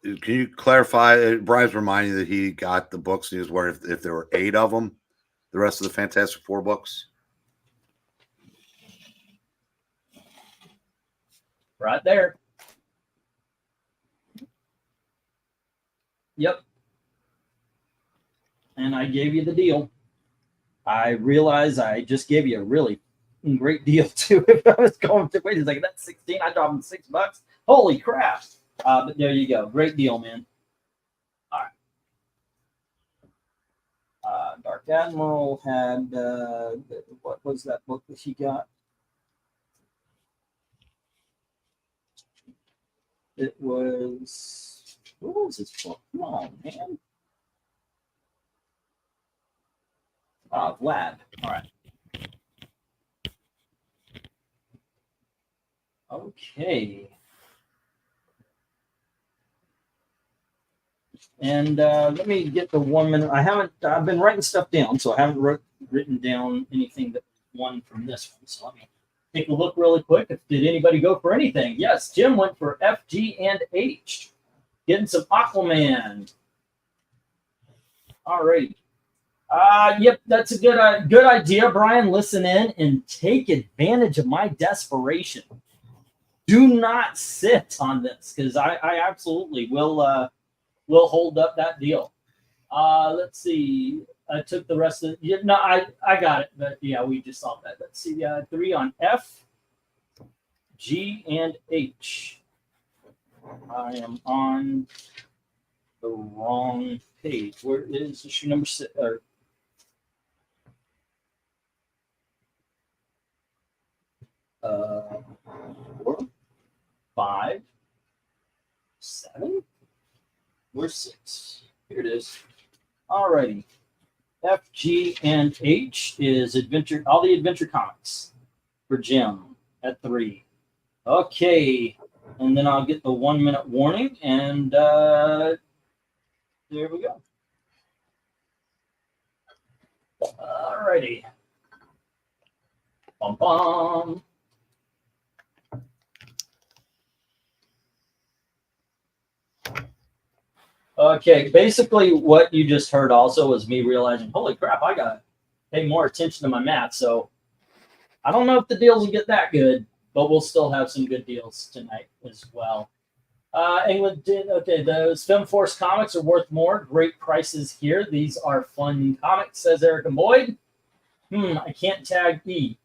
you clarify? Brian's reminding you that he got the books and he was wondering if there were 8 of them, the rest of the Fantastic Four books. Right there. Yep. And I gave you the deal. I realize I just gave you a really great deal too. If I was going to wait a second, that's 16. I dropped him $6. Holy crap! But there you go. Great deal, man. All right. Dark Admiral had what was that book that she got? It was, what was this book? Come on, man. Vlad. All right. Okay. And let me get the 1 minute. I've been writing stuff down, so I haven't written down anything that won from this one. So let me take a look really quick. Did anybody go for anything? Yes, Jim went for F, G, and H. Getting some Aquaman. All right. Yep, that's a good idea, Brian. Listen in and take advantage of my desperation. Do not sit on this because I absolutely will hold up that deal. Let's see. I took the rest of it. No, I got it. But yeah, we just saw that. Let's see. 3 on F, G, and H. I am on the wrong page. Where is issue number 6? 4, 5, 7. Where's 6? Here it is. Alrighty. F, G, and H is adventure. All the adventure comics for Jim at 3. Okay, and then I'll get the 1 minute warning, and there we go. Alrighty. Bum bum. Okay, basically what you just heard also was me realizing, holy crap, I got to pay more attention to my math. So I don't know if the deals will get that good, but we'll still have some good deals tonight as well. England did, okay, those Film Force comics are worth more. Great prices here. These are fun comics, says Eric and Boyd. I can't tag E.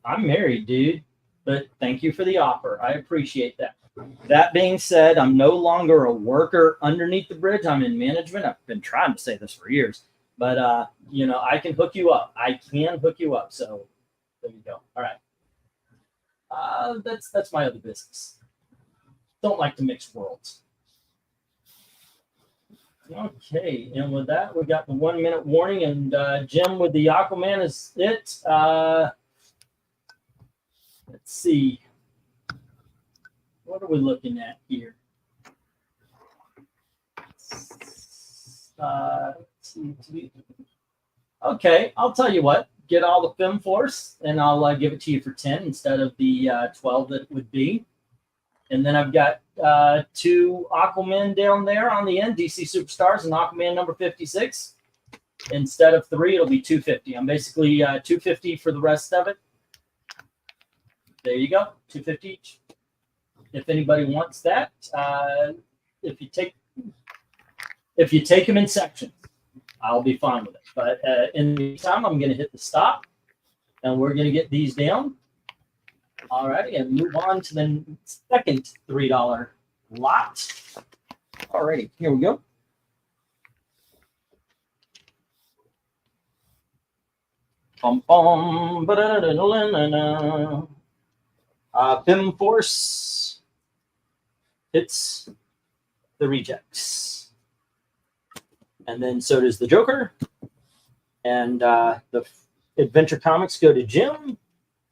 I'm married, dude, but thank you for the offer. I appreciate that. That being said, I'm no longer a worker underneath the bridge. I'm in management. I've been trying to say this for years, but you know, I can hook you up. I can hook you up. So there you go. All right. That's my other business. Don't like to mix worlds. Okay, and with that, we got the 1 minute warning, and Jim with the Aquaman is it. Let's see. What are we looking at here? Okay, I'll tell you what. Get all the Film Force, and I'll give it to you for 10 instead of the 12 that it would be. And then I've got two Aquaman down there on the end, DC Superstars and Aquaman number 56. Instead of 3, it'll be 250. I'm basically 250 for the rest of it. There you go, 250 each. If anybody wants that, if you take them in sections, I'll be fine with it. But in the meantime, I'm going to hit the stop, and we're going to get these down. All righty, and move on to the second $3 lot. All righty, here we go. Bum, bum, Bim Force hits the rejects. And then so does the Joker. And the Adventure Comics go to Jim.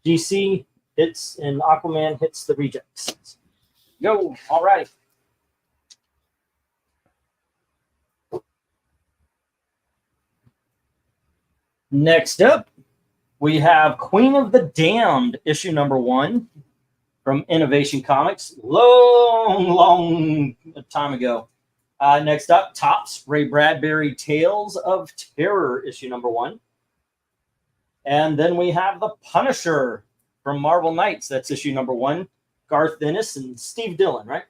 DC hits and Aquaman hits the rejects. Go. All right. Next up, we have Queen of the Damned, issue number 1 from Innovation Comics. Long time ago. Next up, Topps, Ray Bradbury, Tales of Terror, issue number 1. And then we have The Punisher from Marvel Knights. That's issue number 1. Garth Ennis and Steve Dillon, right?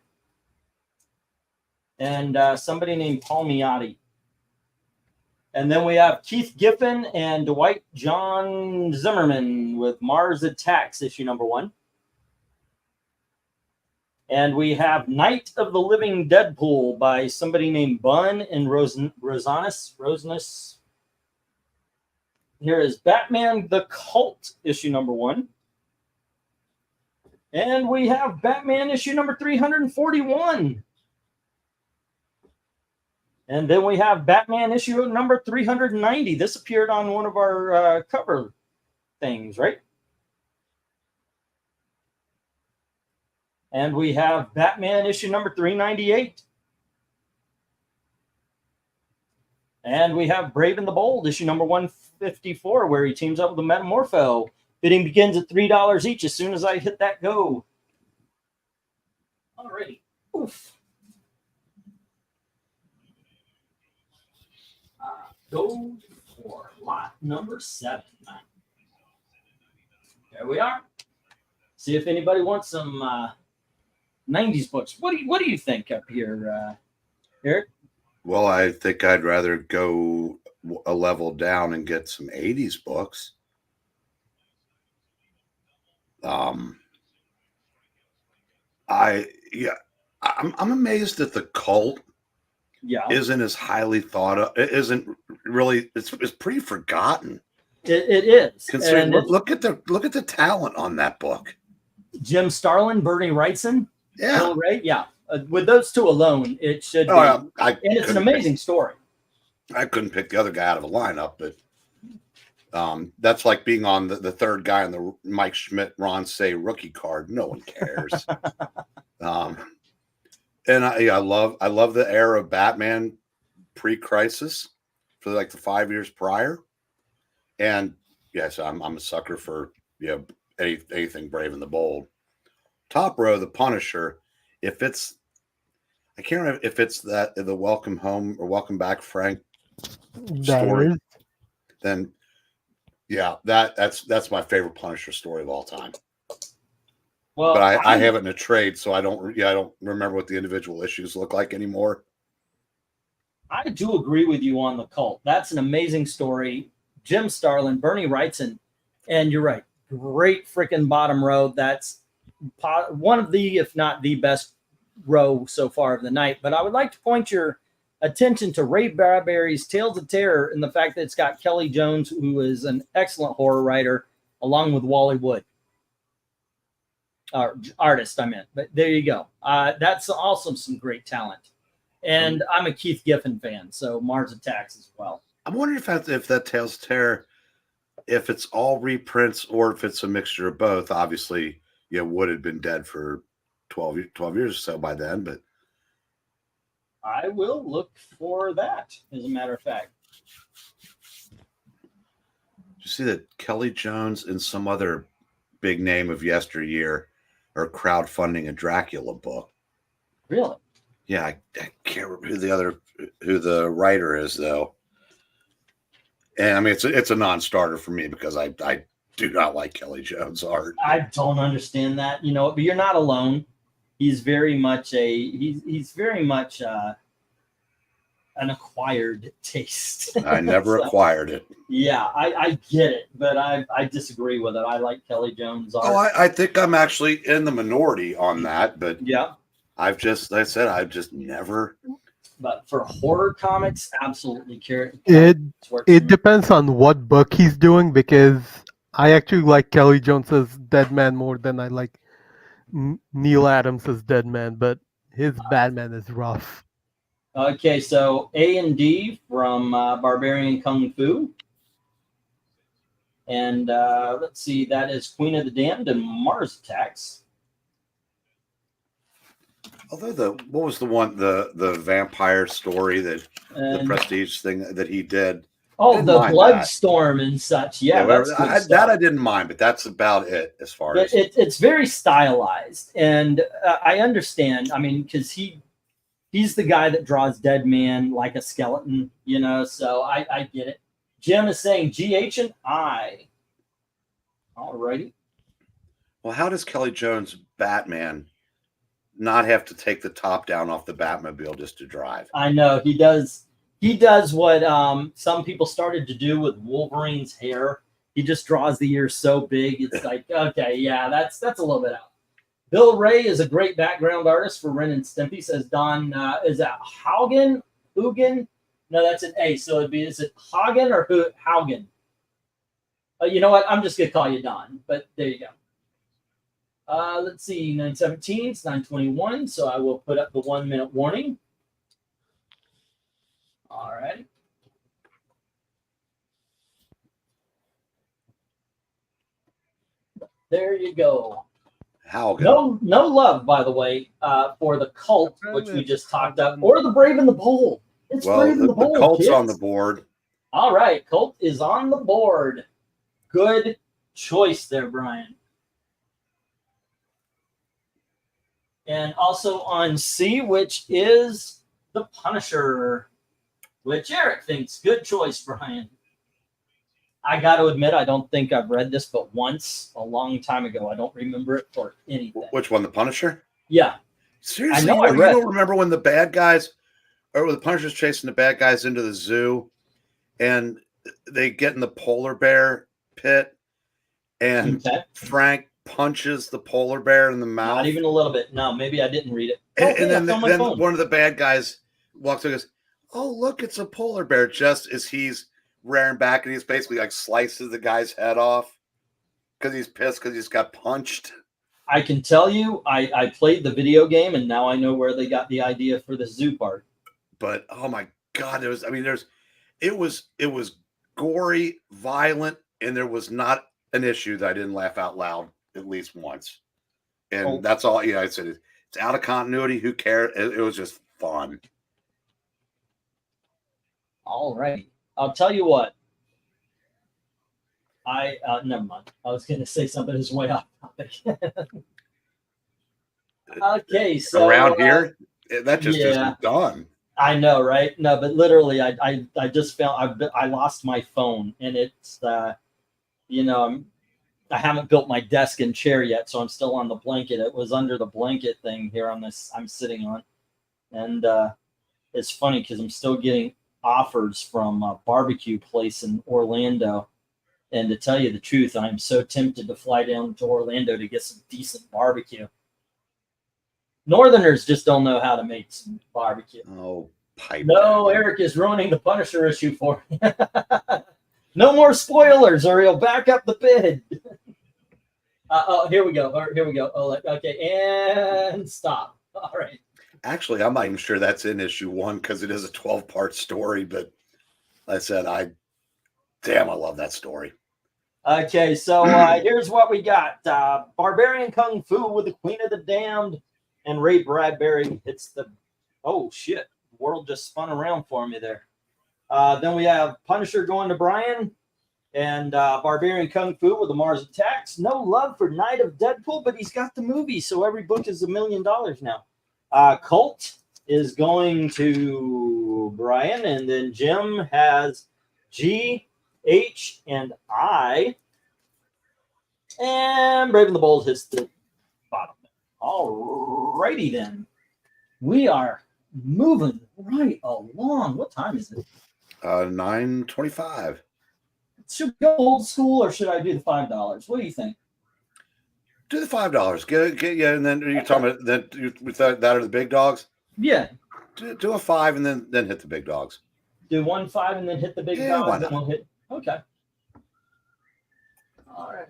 And somebody named Paul Miotti. And then we have Keith Giffen and Dwight John Zimmerman with Mars Attacks, issue number 1. And we have Night of the Living Deadpool by somebody named Bunn and Rosanus. Here is Batman the Cult, issue number 1. And we have Batman issue number 341. And then we have Batman issue number 390. This appeared on one of our cover things, right? And we have Batman issue number 398. And we have Brave and the Bold issue number 154, where he teams up with the Metamorpho. Bidding begins at $3 each as soon as I hit that go. Alrighty. Oof. Go for lot number 7. There we are. See if anybody wants some 90s books. What do you think up here, Eric? Well, I think I'd rather go a level down and get some 80s books. I'm amazed that the Cult isn't as highly thought of. It isn't really. It's pretty forgotten. It is. Considering, look at the talent on that book. Jim Starlin, Bernie Wrightson. Yeah. Bill Ray, yeah. With those two alone, it should be. And it's an amazing story. I couldn't pick the other guy out of a lineup, but that's like being on the third guy on the Mike Schmidt, Ron Say rookie card. No one cares. And I love the era of Batman pre-crisis for like the 5 years prior. And yes, I'm a sucker for anything Brave and the Bold. Top row, The Punisher. If it's, I can't remember if it's the Welcome Home or Welcome Back Frank story. Then yeah, that's my favorite Punisher story of all time. Well, but I have it in a trade, so I don't remember what the individual issues look like anymore. I do agree with you on the Cult. That's an amazing story. Jim Starlin, Bernie Wrightson, and you're right. Great freaking bottom row. That's one of the, if not the best row so far of the night. But I would like to point your attention to Ray Bradbury's Tales of Terror and the fact that it's got Kelly Jones, who is an excellent horror writer, along with Wally Wood. Artist, I meant. But there you go. That's also some great talent. And I'm a Keith Giffen fan, so Mars Attacks as well. I'm wondering if that Tales of Terror, if it's all reprints or if it's a mixture of both. Obviously, Wood had been dead for 12 years or so by then, but I will look for that, as a matter of fact. Did you see that Kelly Jones and some other big name of yesteryear are crowdfunding a Dracula book? Really? Yeah, I can't remember who the writer is though. And I mean, it's a non-starter for me because I do not like Kelly Jones' art. I don't understand that, you know, but you're not alone. He's very much he's very much an acquired taste. I never acquired it. Yeah, I get it, but I disagree with it. I like Kelly Jones' art. Oh, I think I'm actually in the minority on that, but yeah, I've just never. But for horror comics, absolutely it depends on what book he's doing, because I actually like Kelly Jones's Dead Man more than I like Neil Adams's Dead Man, but his Batman is rough. Okay, so A&D from Barbarian Kung Fu. And let's see, that is Queen of the Damned and Mars Attacks. Although what was the one, the vampire story, that the Prestige thing that he did? Oh, the Bloodstorm and such. Yeah, that I didn't mind, but that's about it as far as it's very stylized, and I understand. I mean, because he's the guy that draws Dead Man like a skeleton, you know. So I get it. Jim is saying GH and I. Alrighty. Well, how does Kelly Jones Batman not have to take the top down off the Batmobile just to drive? I know he does. He does what some people started to do with Wolverine's hair. He just draws the ears so big. It's like, okay, yeah, that's a little bit out. Bill Ray is a great background artist for Ren and Stimpy, says Don. Is that Haugen? Hugen? No, that's an A. So is it Hagen or Haugen? You know what? I'm just going to call you Don, but there you go. Let's see, 9:17, it's 9:21, so I will put up the 1 minute warning. All right. There you go. How good. No love, by the way, for the Cult, which we just talked about, or the Brave and the Bold. It's Brave and the Bold. The Cult's kids. On the board. All right, Cult is on the board. Good choice there, Brian. And also on C, which is the Punisher, which Eric thinks good choice, Brian. I got to admit, I don't think I've read this but once a long time ago. I don't remember it for anything. Which one, the Punisher? Yeah. Seriously, I know you don't remember when the bad guys, or when the Punisher's chasing the bad guys into the zoo, and they get in the polar bear pit, and Frank punches the polar bear in the mouth? Not even a little bit. No, maybe I didn't read it. And then one of the bad guys walks up and goes, "Oh, look, it's a polar bear," just as he's rearing back, and he's basically like slices the guy's head off because he's pissed because he's got punched. I can tell you, I played the video game, and now I know where they got the idea for the zoo part. But oh my god, it was gory, violent, and there was not an issue that I didn't laugh out loud at least once. And that's all. I said it's out of continuity. Who cares? It was just fun. All right. I'll tell you what. Never mind. I was going to say something that's way off topic. Okay, so around here, that just isn't done. I know, right? No, but literally, I just found I lost my phone, and it's I haven't built my desk and chair yet, so I'm still on the blanket. It was under the blanket thing here on this I'm sitting on, and it's funny because I'm still getting offers from a barbecue place in Orlando, and to tell you the truth, I'm so tempted to fly down to Orlando to get some decent barbecue. Northerners just don't know how to make some barbecue. Oh, pipe. No, Eric is ruining the Punisher issue for me. No more spoilers, or he'll back up the bid. Here we go. Here we go. Oh, okay, and stop. All right. Actually, I'm not even sure that's in issue 1 because it is a 12-part story. But like I said, I love that story. Okay, so here's what we got: Barbarian Kung Fu with the Queen of the Damned, and Ray Bradbury. It's the the world just spun around for me there. Then we have Punisher going to Brian, and Barbarian Kung Fu with the Mars Attacks. No love for Night of Deadpool, but he's got the movie, so every book is $1 million now. Colt is going to Brian, and then Jim has G, H, and I. And Brave and the Bold hits the bottom. All righty then. We are moving right along. What time is it? 9:25. Should we go old school or should I do the $5? What do you think? Do the $5. Get yeah, and then you're talking about that with that are the big dogs? Yeah. Do a 5 and then hit the big dogs. Do 1 5 and then hit the big dogs. Then we'll hit. Okay. All right.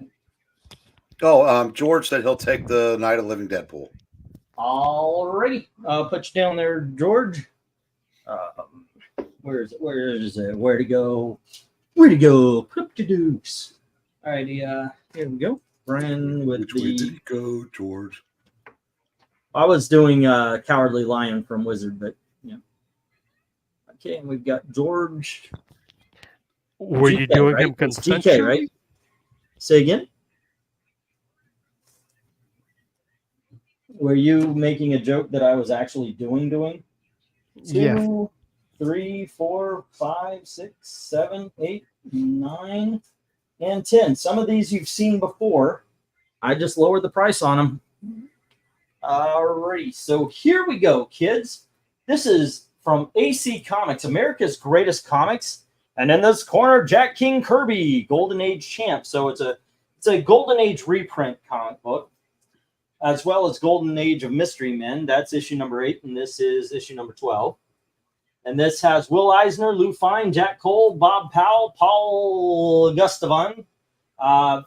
Oh, George said he'll take the Night of Living Deadpool. Alrighty. Put you down there, George. Where is it? Where is it? Where to go? Where to go? Cryptodukes. Alrighty. Here we go. Brian with Which way did he go, George? I was doing Cowardly Lion from Wizard, but yeah. Okay, and we've got George. Were you doing him consensually? GK, right? Say again? Were you making a joke that I was actually doing? 2, Yeah. 3, 4, 5, 6, 7, 8, 9, and 10. Some of these you've seen before. I just lowered the price on them. Alrighty, so here we go, kids. This is from AC Comics, America's Greatest Comics. And in this corner, Jack King Kirby, Golden Age champ. So it's a Golden Age reprint comic book, as well as Golden Age of Mystery Men. That's issue number 8, and this is issue number 12. And this has Will Eisner, Lou Fine, Jack Cole, Bob Powell, Paul Gustavon and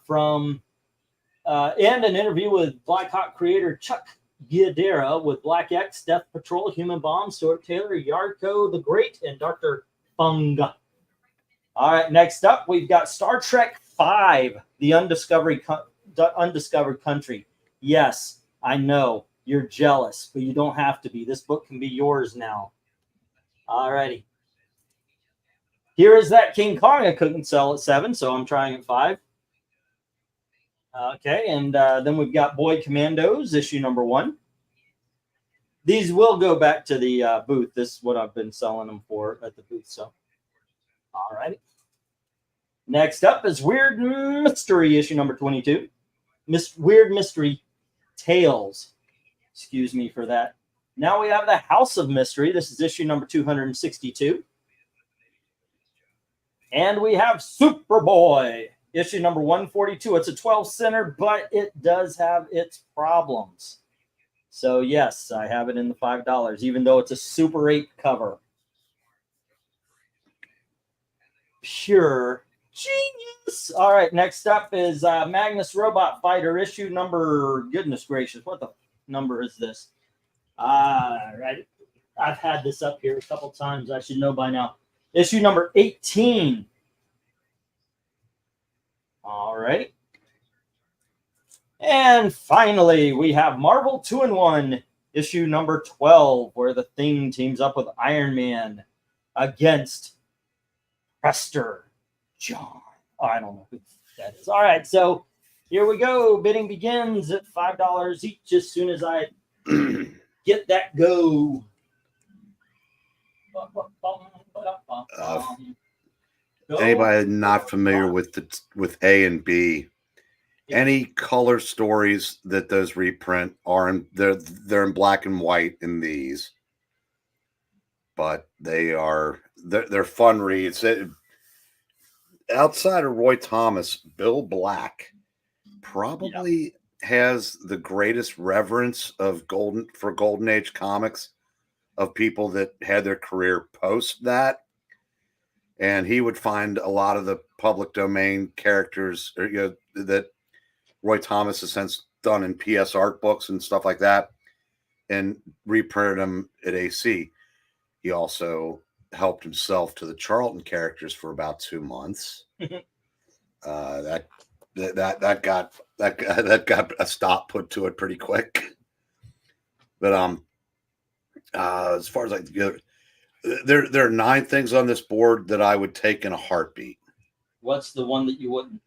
an interview with Black Hawk creator Chuck Giadera with Black X, Death Patrol, Human Bomb, Stuart Taylor, Yarko the Great, and Dr. Funga. All right, next up, we've got Star Trek V, The Undiscovered Country. Yes, I know, you're jealous, but you don't have to be. This book can be yours now. All righty. Here is that King Kong. I couldn't sell at 7, so I'm trying at 5. Okay, and then we've got Boy Commandos, issue number 1. These will go back to the booth. This is what I've been selling them for at the booth. So, all righty. Next up is Weird Mystery, issue number 22. Weird Mystery Tales. Excuse me for that. Now we have the House of Mystery. This is issue number 262. And we have Superboy, issue number 142. It's a 12 center, but it does have its problems. So yes, I have it in the $5, even though it's a Super 8 cover. Pure genius. All right, next up is Magnus Robot Fighter, issue number, goodness gracious, what the number is this? Right. I've had this up here a couple times. I should know by now. Issue number 18. All right. And finally, we have Marvel 2-in-1, issue number 12, where the Thing teams up with Iron Man against Prester John. Oh, I don't know who that is. All right, so here we go. Bidding begins at $5 each as soon as I get that go. Anybody not familiar with A and B, any color stories that those reprint are they're in black and white in these, but they're fun reads. Outside of Roy Thomas, Bill Black probably has the greatest reverence of Golden Age comics of people that had their career post that. And he would find a lot of the public domain characters that Roy Thomas has since done in PS art books and stuff like that and reprinted them at AC. He also helped himself to the Charlton characters for about 2 months. That got a stop put to it pretty quick. But as far as there are 9 things on this board that I would take in a heartbeat. What's the one that you wouldn't?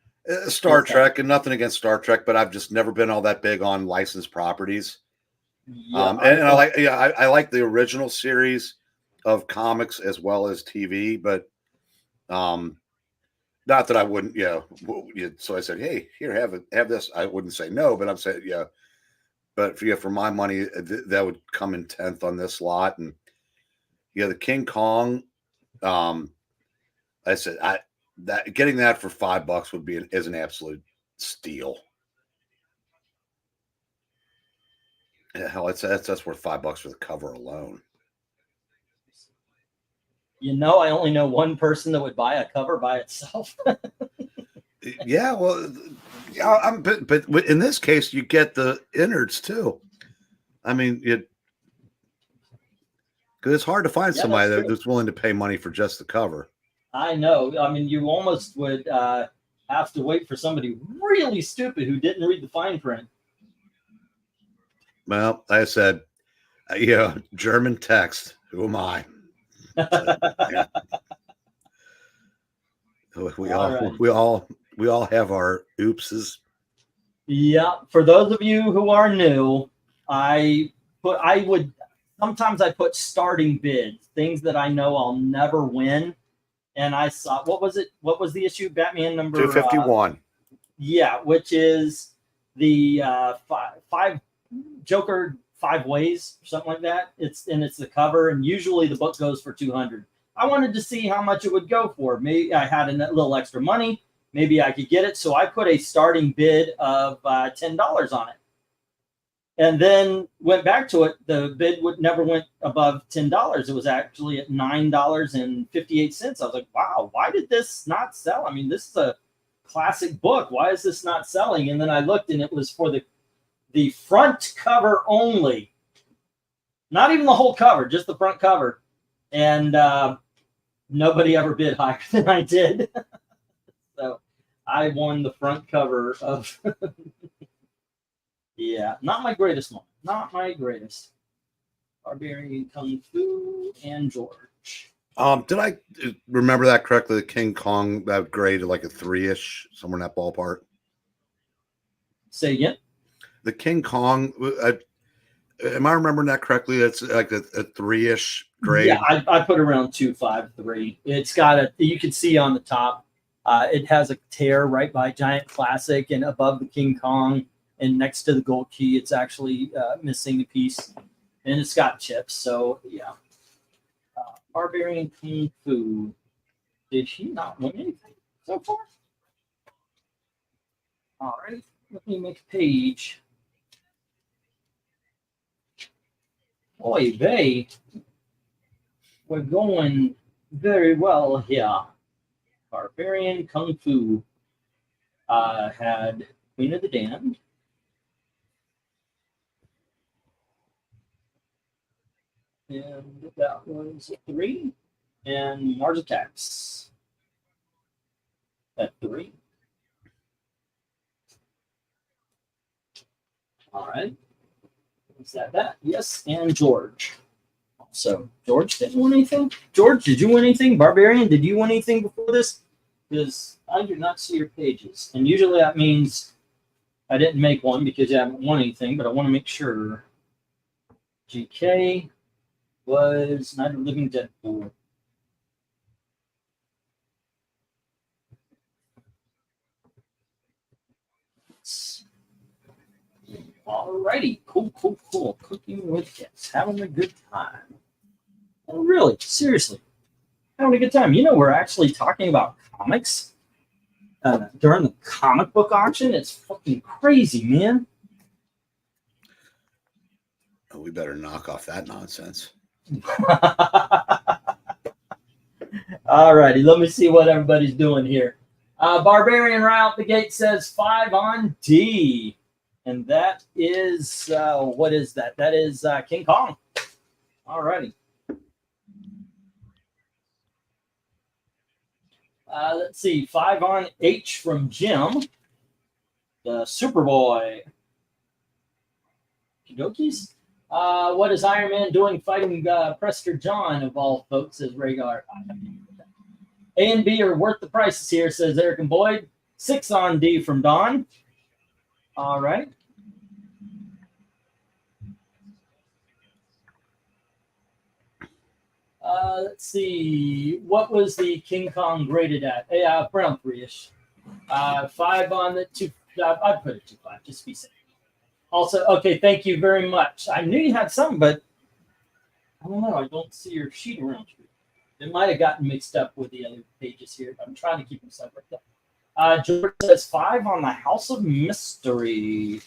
Star Trek, and nothing against Star Trek, but I've just never been all that big on licensed properties. Yeah, and I like, I like the original series of comics as well as TV, but not that I wouldn't, so I said, hey, here, have this. I wouldn't say no, but I'm saying, but for my money, that would come in 10th on this lot. And the King Kong, I said, that getting that for $5 would be is an absolute steal. Yeah, hell, that's worth $5 for the cover alone. I only know one person that would buy a cover by itself. Yeah, well, but in this case, you get the innards too. I mean, because it's hard to find somebody that's willing to pay money for just the cover. I know. I mean, you almost would have to wait for somebody really stupid who didn't read the fine print. Well, like I said, German text. Who am I? We all have our oopses. Yeah. For those of you who are new, sometimes I put starting bids, things that I know I'll never win. And I saw, what was it? What was the issue? Batman number 251. Which is the five Joker 5 ways, something like that. It's the cover, and usually the book goes for 200. I wanted to see how much it would go for. Maybe I had a little extra money. Maybe I could get it. So I put a starting bid of $10 on it. And then went back to it. The bid never went above $10. It was actually at $9.58. I was like, wow, why did this not sell? I mean, this is a classic book. Why is this not selling? And then I looked, and it was for the front cover only. Not even the whole cover, just the front cover. And nobody ever bid higher than I did. So I won the front cover of... Yeah, not my greatest one. Not my greatest. Barbarian, Kung Fu, and George. Did I remember that correctly? The King Kong, that graded like a 3-ish, somewhere in that ballpark. Say again? The King Kong, am I remembering that correctly? It's like a 3-ish grade. Yeah, I put around 2.53. It's got you can see on the top, it has a tear right by Giant Classic, and above the King Kong. And next to the gold key, it's actually missing a piece. And it's got chips. So, yeah. Barbarian Kung Fu. Did he not win anything so far? All right. Let me make a page. Boy, we're going very well here. Barbarian Kung Fu had Queen of the Damned. And that was 3. And Mars Attacks at 3. All right. Is that? Yes. And George. So George didn't win anything. George, did you win anything? Barbarian, did you win anything before this? Because I do not see your pages. And usually that means I didn't make one because you haven't won anything, but I want to make sure. GK was Night of Living Deadpool. Alrighty, cool. Cooking with kids, having a good time. Oh, really? Seriously, having a good time. We're actually talking about comics during the comic book auction. It's fucking crazy, man. Oh, we better knock off that nonsense. Alrighty, let me see what everybody's doing here. Barbarian right out the gate says 5 on D. And that is, what is that? That is King Kong. Alrighty. Let's see, 5 on H from Jim. The Superboy. Okey-dokies. What is Iron Man doing fighting Prester John of all folks, says Rhaegar. A and B are worth the prices here, says Eric and Boyd. 6 on D from Don. All right. Let's see. What was the King Kong graded at? Around 3-ish. 5 on the 2. I'd put it 2.5 just to be safe. Also, okay, thank you very much. I knew you had some, but I don't know. I don't see your sheet around you. It might have gotten mixed up with the other pages here. I'm trying to keep them separate. George says 5 on the House of Mystery.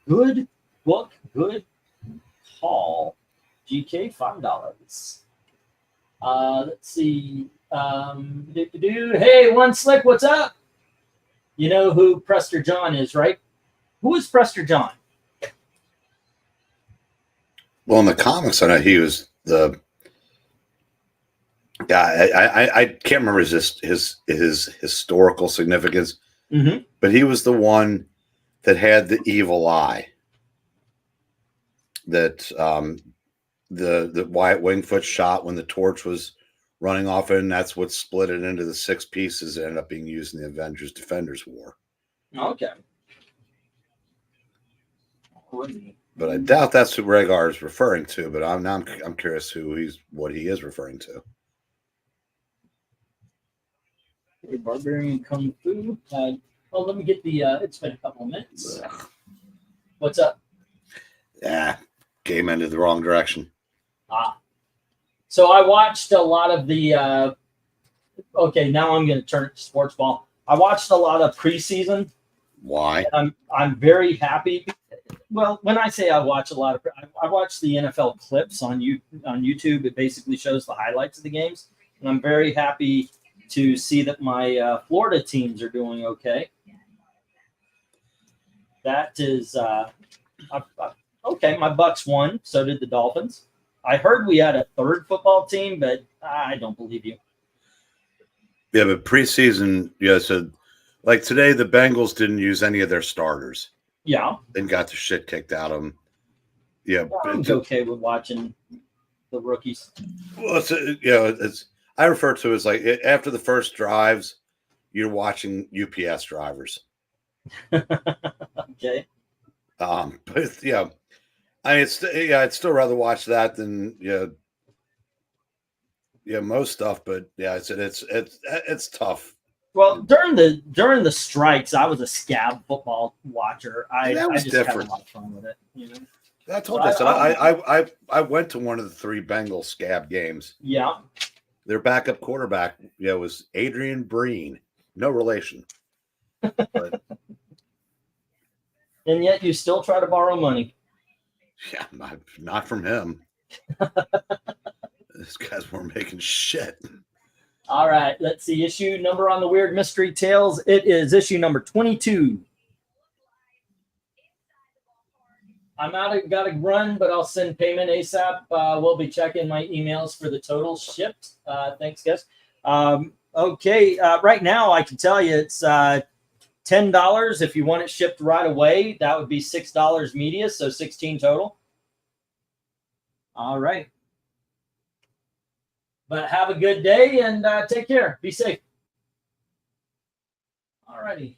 Good book, good call. GK $5. Let's see. Hey, One Slick, what's up? You know who Prester John is, right? Who is Prester John? Well, in the comics, I know he was the guy. I can't remember his historical significance, but he was the one that had the evil eye. That the Wyatt Wingfoot shot when the torch was running off it, and that's what split it into the 6 pieces that ended up being used in the Avengers Defenders War. Okay. But I doubt that's who Rhaegar is referring to. But I'm curious what he is referring to. Hey, Barbarian Kung Fu. Let me get the. It's been a couple of minutes. What's up? Yeah, game ended the wrong direction. So I watched a lot of the. Okay, now I'm going to turn it to sports ball. I watched a lot of preseason. Why? I'm very happy. Well, when I say I watch a lot of, I watch the NFL clips on YouTube. It basically shows the highlights of the games, and I'm very happy to see that my Florida teams are doing okay. That is okay. My Bucks won. So did the Dolphins. I heard we had a 3rd football team, but I don't believe you. Yeah, but preseason, yeah. So, like today, the Bengals didn't use any of their starters. Yeah, and got the shit kicked out of them. Yeah, well, I'm okay with watching the rookies. Well, it's I refer to it as like after the first drives, you're watching UPS drivers. Okay. But yeah, I'd still rather watch that than most stuff. But yeah, it's tough. Well, during the strikes, I was a scab football watcher. I just different. had a lot of fun with it. You know, I told you. I went to one of the 3 Bengals scab games. Yeah. Their backup quarterback, was Adrian Breen. No relation. But, and yet you still try to borrow money. Yeah, not from him. These guys weren't making shit. All right, let's see. Issue number on the Weird Mystery Tales. It is issue number 22. I'm got to run, but I'll send payment ASAP. We'll be checking my emails for the total shipped. Thanks, guys. Okay, right now I can tell you it's $10 if you want it shipped right away. That would be $6 media, so $16 total. All right. But have a good day and take care. Be safe. All righty.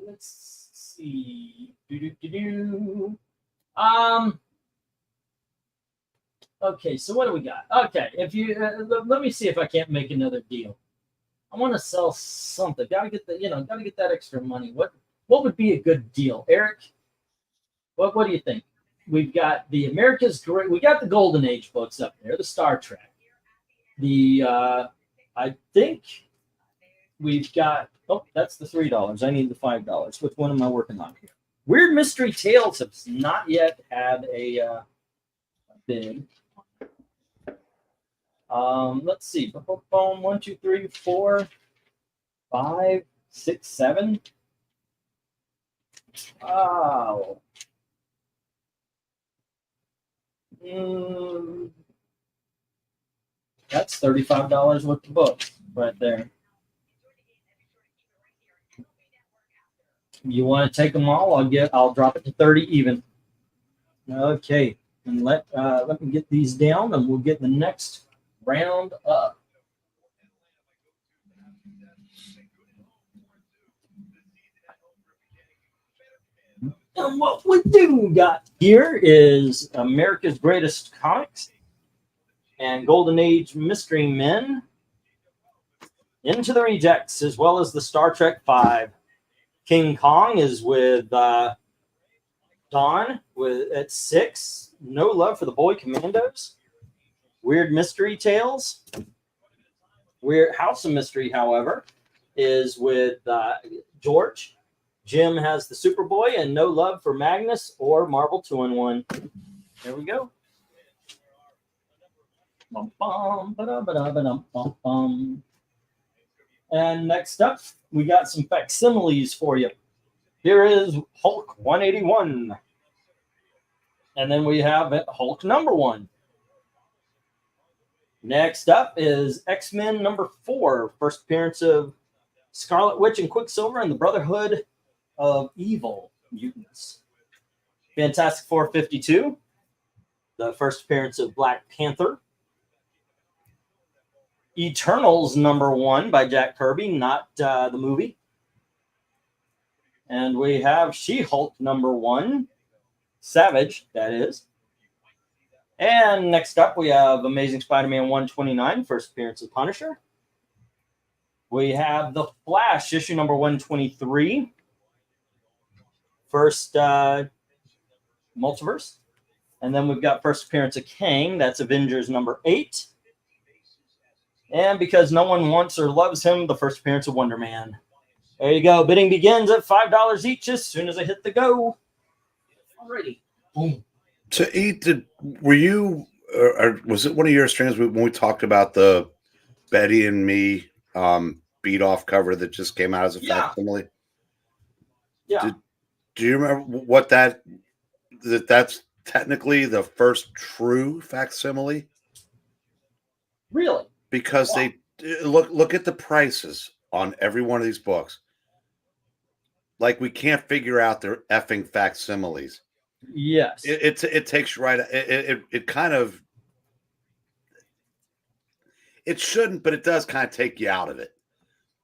Let's see. Okay, so what do we got? Okay, if you let me see if I can't make another deal. I want to sell something. Gotta get that extra money. What would be a good deal, Eric? What do you think? We've got the America's Great. We got the Golden Age books up there. The Star Trek. I think we've got. Oh, that's the $3. I need the $5. Which one am I working on here? Weird Mystery Tales has not yet had a bid. Let's see. 1, 2, 3, 4, 5, 6, 7. Oh. That's $35 worth of books right there. You want to take them all? I'll drop it to 30 even. Okay, and let me get these down, and we'll get the next round up. And what we do got here is America's Greatest Comics. and Golden Age Mystery Men. Into the rejects, as well as the Star Trek 5. King Kong is with Dawn at 6. No Love for the Boy Commandos. Weird Mystery Tales. Weird House of Mystery, however, is with George. Jim has the Superboy, and No Love for Magnus or Marvel 2-in-1. There we go. Bum, bum, ba-da-ba-da-ba-dum, bum, bum. And next up, we got some facsimiles for you. Here is Hulk 181. And then we have Hulk #1. Next up is X-Men #4. First appearance of Scarlet Witch and Quicksilver and the Brotherhood of Evil Mutants. Fantastic Four 52. The first appearance of Black Panther. Eternals #1 by Jack Kirby, not the movie. And we have She-Hulk #1, Savage, that is. And next up, we have Amazing Spider-Man 129, first appearance of Punisher. We have The Flash, issue #123, first multiverse. And then we've got first appearance of Kang, that's Avengers #8. And because no one wants or loves him, the first appearance of Wonder Man. There you go. Bidding begins at $5 each as soon as I hit the go. Alrighty. Boom. To eat, were you, or was it one of your streams when we talked about the Betty and Me beat off cover that just came out as a facsimile? Yeah. Do you remember what that's technically the first true facsimile? Really? Because they look at the prices on every one of these books. Like, we can't figure out their effing facsimiles. Yes. It takes you right. It kind of, it shouldn't, but it does kind of take you out of it.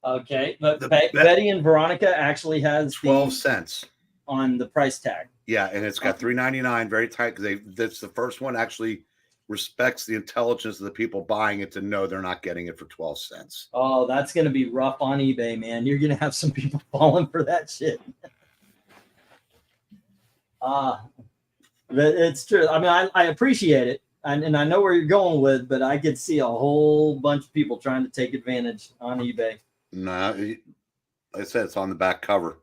Okay, but Betty and Veronica actually has 12 cents on the price tag. Yeah, and it's got $3.99, very tight, because that's the first one actually respects the intelligence of the people buying it to know they're not getting it for 12 cents. Oh, that's going to be rough on eBay, man. You're going to have some people falling for that shit. It's true. I mean, I appreciate it, and I know where you're going with, but I could see a whole bunch of people trying to take advantage on eBay. No, like I said, it's on the back cover.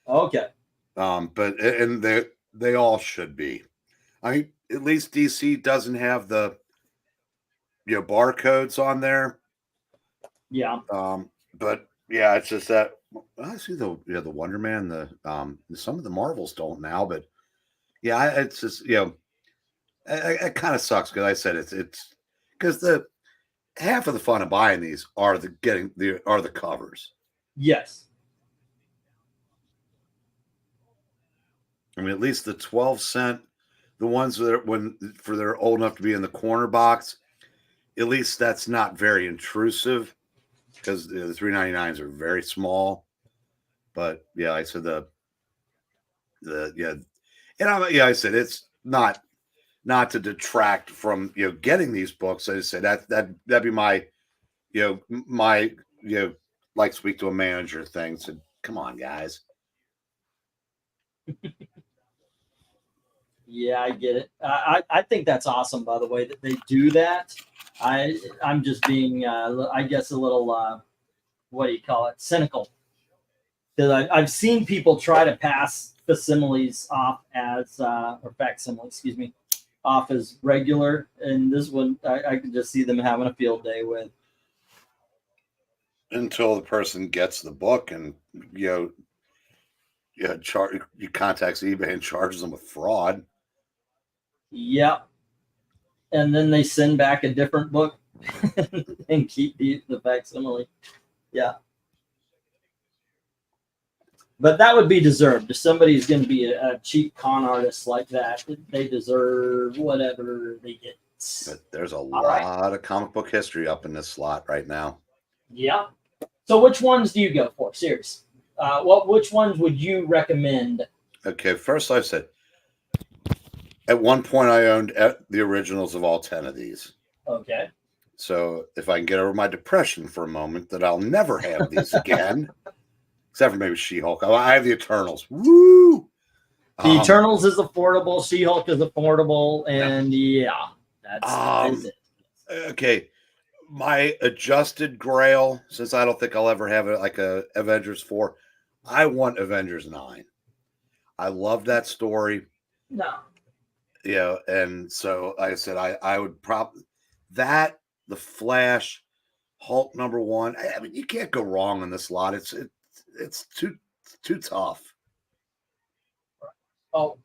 Okay. But and they all should be. I mean, at least DC doesn't have the barcodes on there. Yeah. But yeah, it's just that I see the Wonder Man, some of the Marvels don't now, but yeah, it's just it kind of sucks because I said it's because the half of the fun of buying these are the covers. Yes. I mean, at least the 12-cent, the ones that they're old enough to be in the corner box, at least that's not very intrusive because the $3.99s are very small. But yeah, I said I said it's not to detract from getting these books. I just said that'd be my like speak to a manager thing. Said, come on, guys. Yeah, I get it. I think that's awesome, by the way, that they do that. I'm just being, I guess, a little, what do you call it, cynical. Because I've seen people try to pass facsimiles off as, or facsimiles, excuse me, off as regular. And this one, I could just see them having a field day with. Until the person gets the book and, you contacts eBay and charges them with fraud. Yep. And then they send back a different book and keep the facsimile. Yeah. But that would be deserved. If somebody's going to be a cheap con artist like that, they deserve whatever they get. But there's a lot of comic book history up in this slot right now. Yeah. So which ones do you go for? Serious. Which ones would you recommend? Okay, first I said, at one point I owned the originals of all 10 of these. Okay. So if I can get over my depression for a moment, that I'll never have these again, except for maybe She-Hulk. I have the Eternals. Woo! The Eternals is affordable. She-Hulk is affordable, and that is it. Okay, my adjusted Grail, since I don't think I'll ever have it like a Avengers 4, I want Avengers 9. I love that story. No. Yeah, and so like I said, I would probably that, the Flash, Hulk #1. I mean, you can't go wrong in this lot. It's too tough. Oh,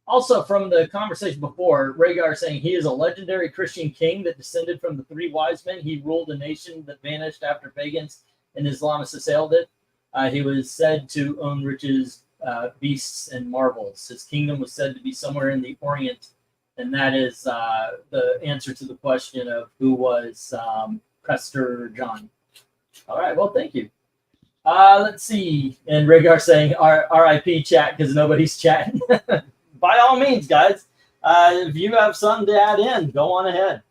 also from the conversation before, Rhaegar saying he is a legendary Christian king that descended from the 3 wise men. He ruled a nation that vanished after pagans and Islamists assailed it. He was said to own riches, beasts, and marvels. His kingdom was said to be somewhere in the Orient, and that is the answer to the question of who was Prester John. All right, well, thank you. Let's see. And Rhaegar saying RIP chat because nobody's chatting. By all means, guys, if you have something to add in, go on ahead.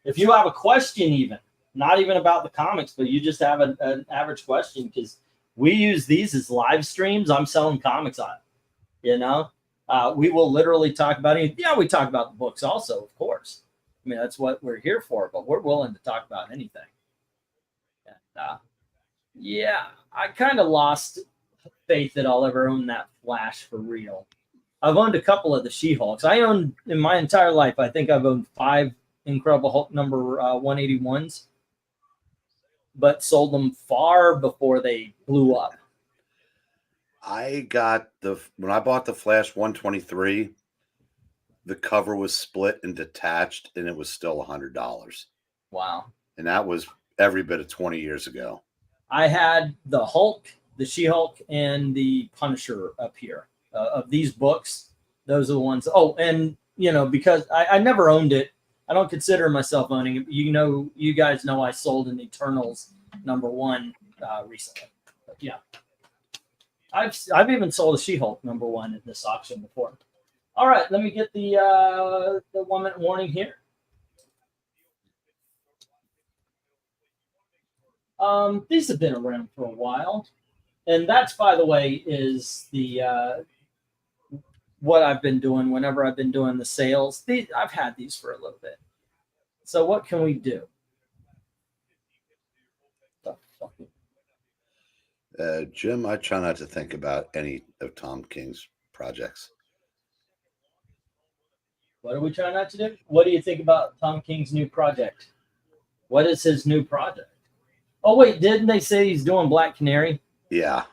If you have a question, even not even about the comics, but you just have an average question, because we use these as live streams. I'm selling comics on it. You know, we will literally talk about it. Yeah, we talk about the books also, of course. I mean, that's what we're here for, but we're willing to talk about anything. And, yeah, I kind of lost faith that I'll ever own that Flash for real. I've owned a couple of the She-Hulks. I owned, in my entire life, I think I've owned 5 Incredible Hulk number 181s, but sold them far before they blew up. I got when I bought the Flash 123, the cover was split and detached, and it was still $100. Wow. And that was every bit of 20 years ago. I had the Hulk, the She-Hulk, and the Punisher up here. Of these books, those are the ones. Oh, and, you know, because I never owned it. I don't consider myself owning it. You know, you guys know I sold an Eternals #1 recently. But yeah. I've even sold a She-Hulk #1 at this auction before. All right, let me get the 1 minute warning here. These have been around for a while, and that's, by the way, is the what I've been doing whenever I've been doing the sales. I've had these for a little bit. So what can we do? Jim, I try not to think about any of Tom King's projects. What are we trying not to do? What do you think about Tom King's new project? What is his new project? Oh, wait, didn't they say he's doing Black Canary? Yeah.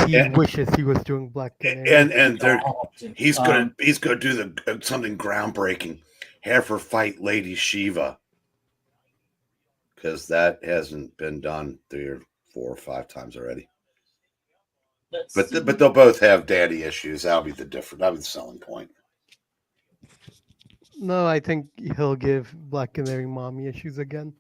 He wishes he was doing Black Canary. And he's gonna do something groundbreaking. Have her fight Lady Shiva, because that hasn't been done 3 or 4 or 5 times already. But they'll both have daddy issues. That'll be the selling point. No, I think he'll give Black Canary mommy issues again.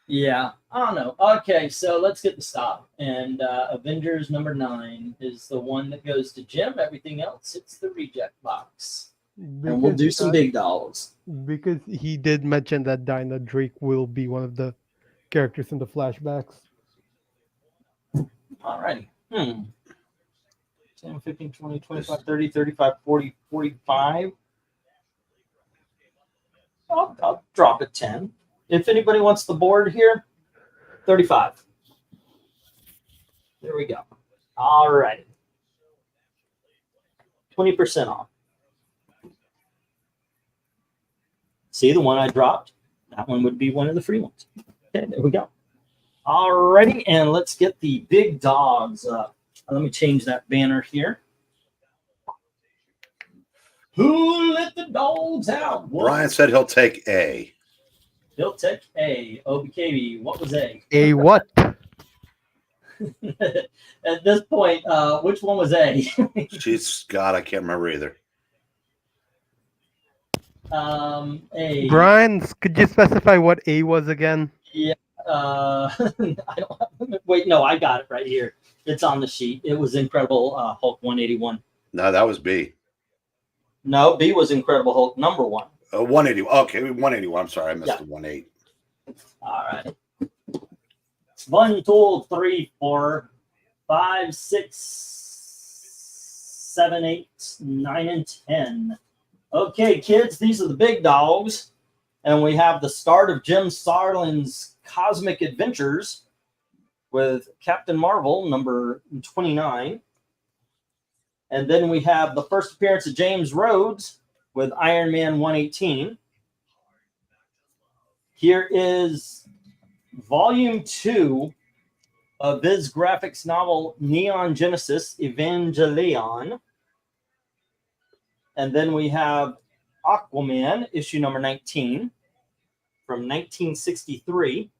Yeah, I don't know. Okay, so let's get the stop. And Avengers #9 is the one that goes to Jim. Everything else, it's the reject box. And we'll do some big dollars. Because he did mention that Dinah Drake will be one of the characters in the flashbacks. All righty. 10, 15, 20, 25, 30, 35, 40, 45. I'll drop it 10. If anybody wants the board here, 35. There we go. All right. 20% off. See the one I dropped? That one would be one of the free ones. Okay, there we go. All righty, and let's get the big dogs up. Let me change that banner here. Who let the dogs out? What? Brian said he'll take A. He'll take A. OBKB, what was A? A what? At this point, which one was A? She's God, I can't remember either. A. Brian, could you specify what A was again? Yeah. I don't. Wait, no, I got it right here. It's on the sheet. It was Incredible Hulk 181. No, that was B. No, B was Incredible Hulk number 1. 180. Okay, 181. I'm sorry, I missed the 18. All right. 1, 2, 3, 4, 5, 6, 7, 8, 9, and 10. Okay, kids, these are the big dogs. And we have the start of Jim Starlin's Cosmic Adventures with Captain Marvel, number 29. And then we have the first appearance of James Rhodes with Iron Man 118. Here is Volume 2 of Viz Graphics novel Neon Genesis Evangelion. And then we have Aquaman, issue number 19 from 1963.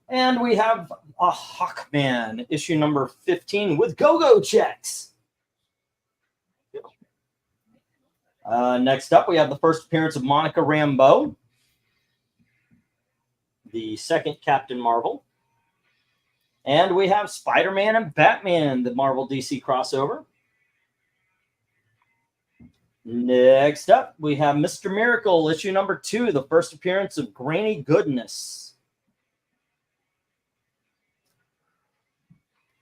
And we have a Hawkman, issue number 15 with go-go checks. Next up, we have the first appearance of Monica Rambeau, the second Captain Marvel. And we have Spider-Man and Batman, the Marvel DC crossover. Next up, we have Mr. Miracle, issue number 2, the first appearance of Granny Goodness.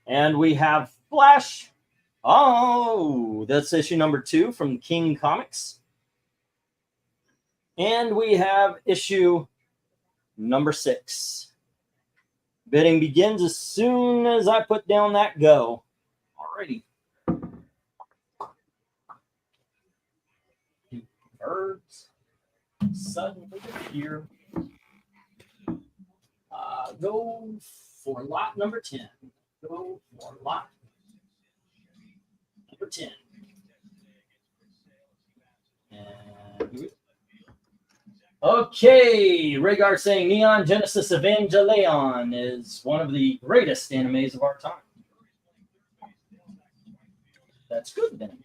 And we have Flash. Oh, that's issue number 2 from King Comics. And we have issue number 6. Bidding begins as soon as I put down that go. Alrighty. Birds suddenly appear. Go for lot number 10. Go for lot number 10. And okay, Rhaegar saying Neon Genesis Evangelion is one of the greatest animes of our time. That's good then.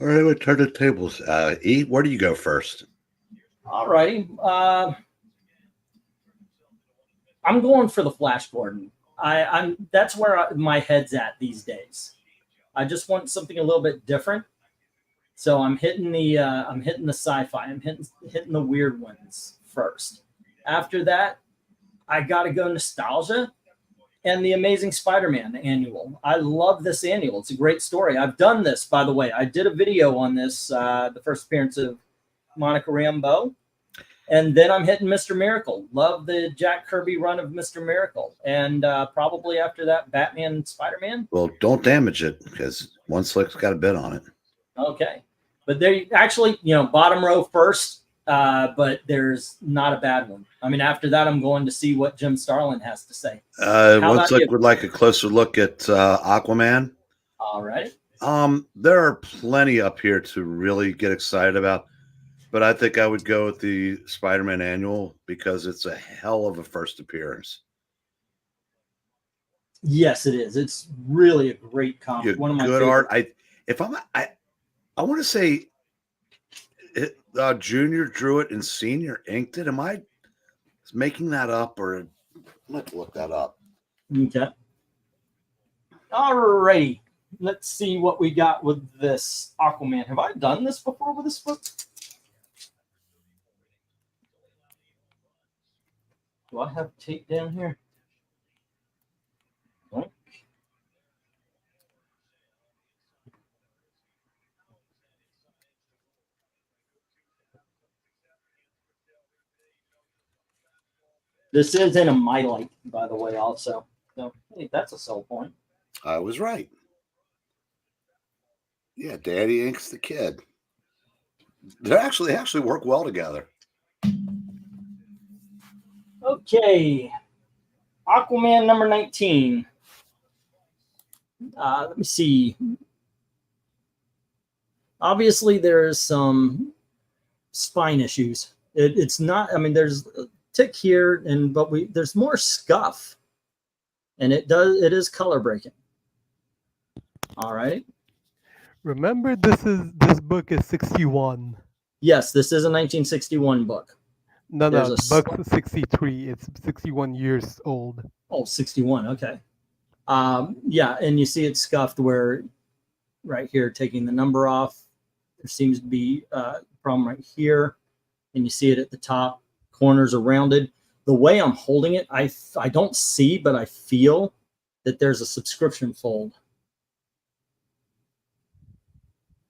All right, we'll turn the tables. E, where do you go first? All righty. I'm going for the Flash Gordon. That's where my head's at these days. I just want something a little bit different. So I'm hitting the sci-fi. I'm hitting the weird ones first. After that, I gotta go nostalgia and the Amazing Spider-Man annual. I love this annual. It's a great story. I've done this, by the way. I did a video on this, the first appearance of Monica Rambeau. And then I'm hitting Mr. Miracle. Love the Jack Kirby run of Mr. Miracle. And probably after that, Batman and Spider-Man. Well, don't damage it because One Slick's got a bid on it. Okay. But there actually, bottom row first, but there's not a bad one. I mean, after that, I'm going to see what Jim Starlin has to say. One Slick would like a closer look at Aquaman. All right. There are plenty up here to really get excited about. But I think I would go with the Spider-Man annual because it's a hell of a first appearance. Yes, it is. It's really a great comic. One of my good favorite. art. I want to say Junior drew it and Senior inked it. Am I making that up, or I'm gonna have to look that up? Okay. All righty. Let's see what we got with this Aquaman. Have I done this before with this book? Do I have tape down here? Blank. This is in a My Light, by the way, also. So, hey, that's a sell point. I was right. Yeah, Daddy inks the kid. They actually work well together. Okay. Aquaman number 19. Let me see. Obviously, there's some spine issues. It's not, I mean, there's a tick here, but there's more scuff. And it is color breaking. All right. Remember, this book is 61. Yes, this is a 1961 book. No, the book's 63. It's 61 years old. Oh, 61. Okay. Yeah, and you see it scuffed where right here, taking the number off. There seems to be a problem right here, and you see it at the top. Corners are rounded. The way I'm holding it, I don't see, but I feel that there's a subscription fold.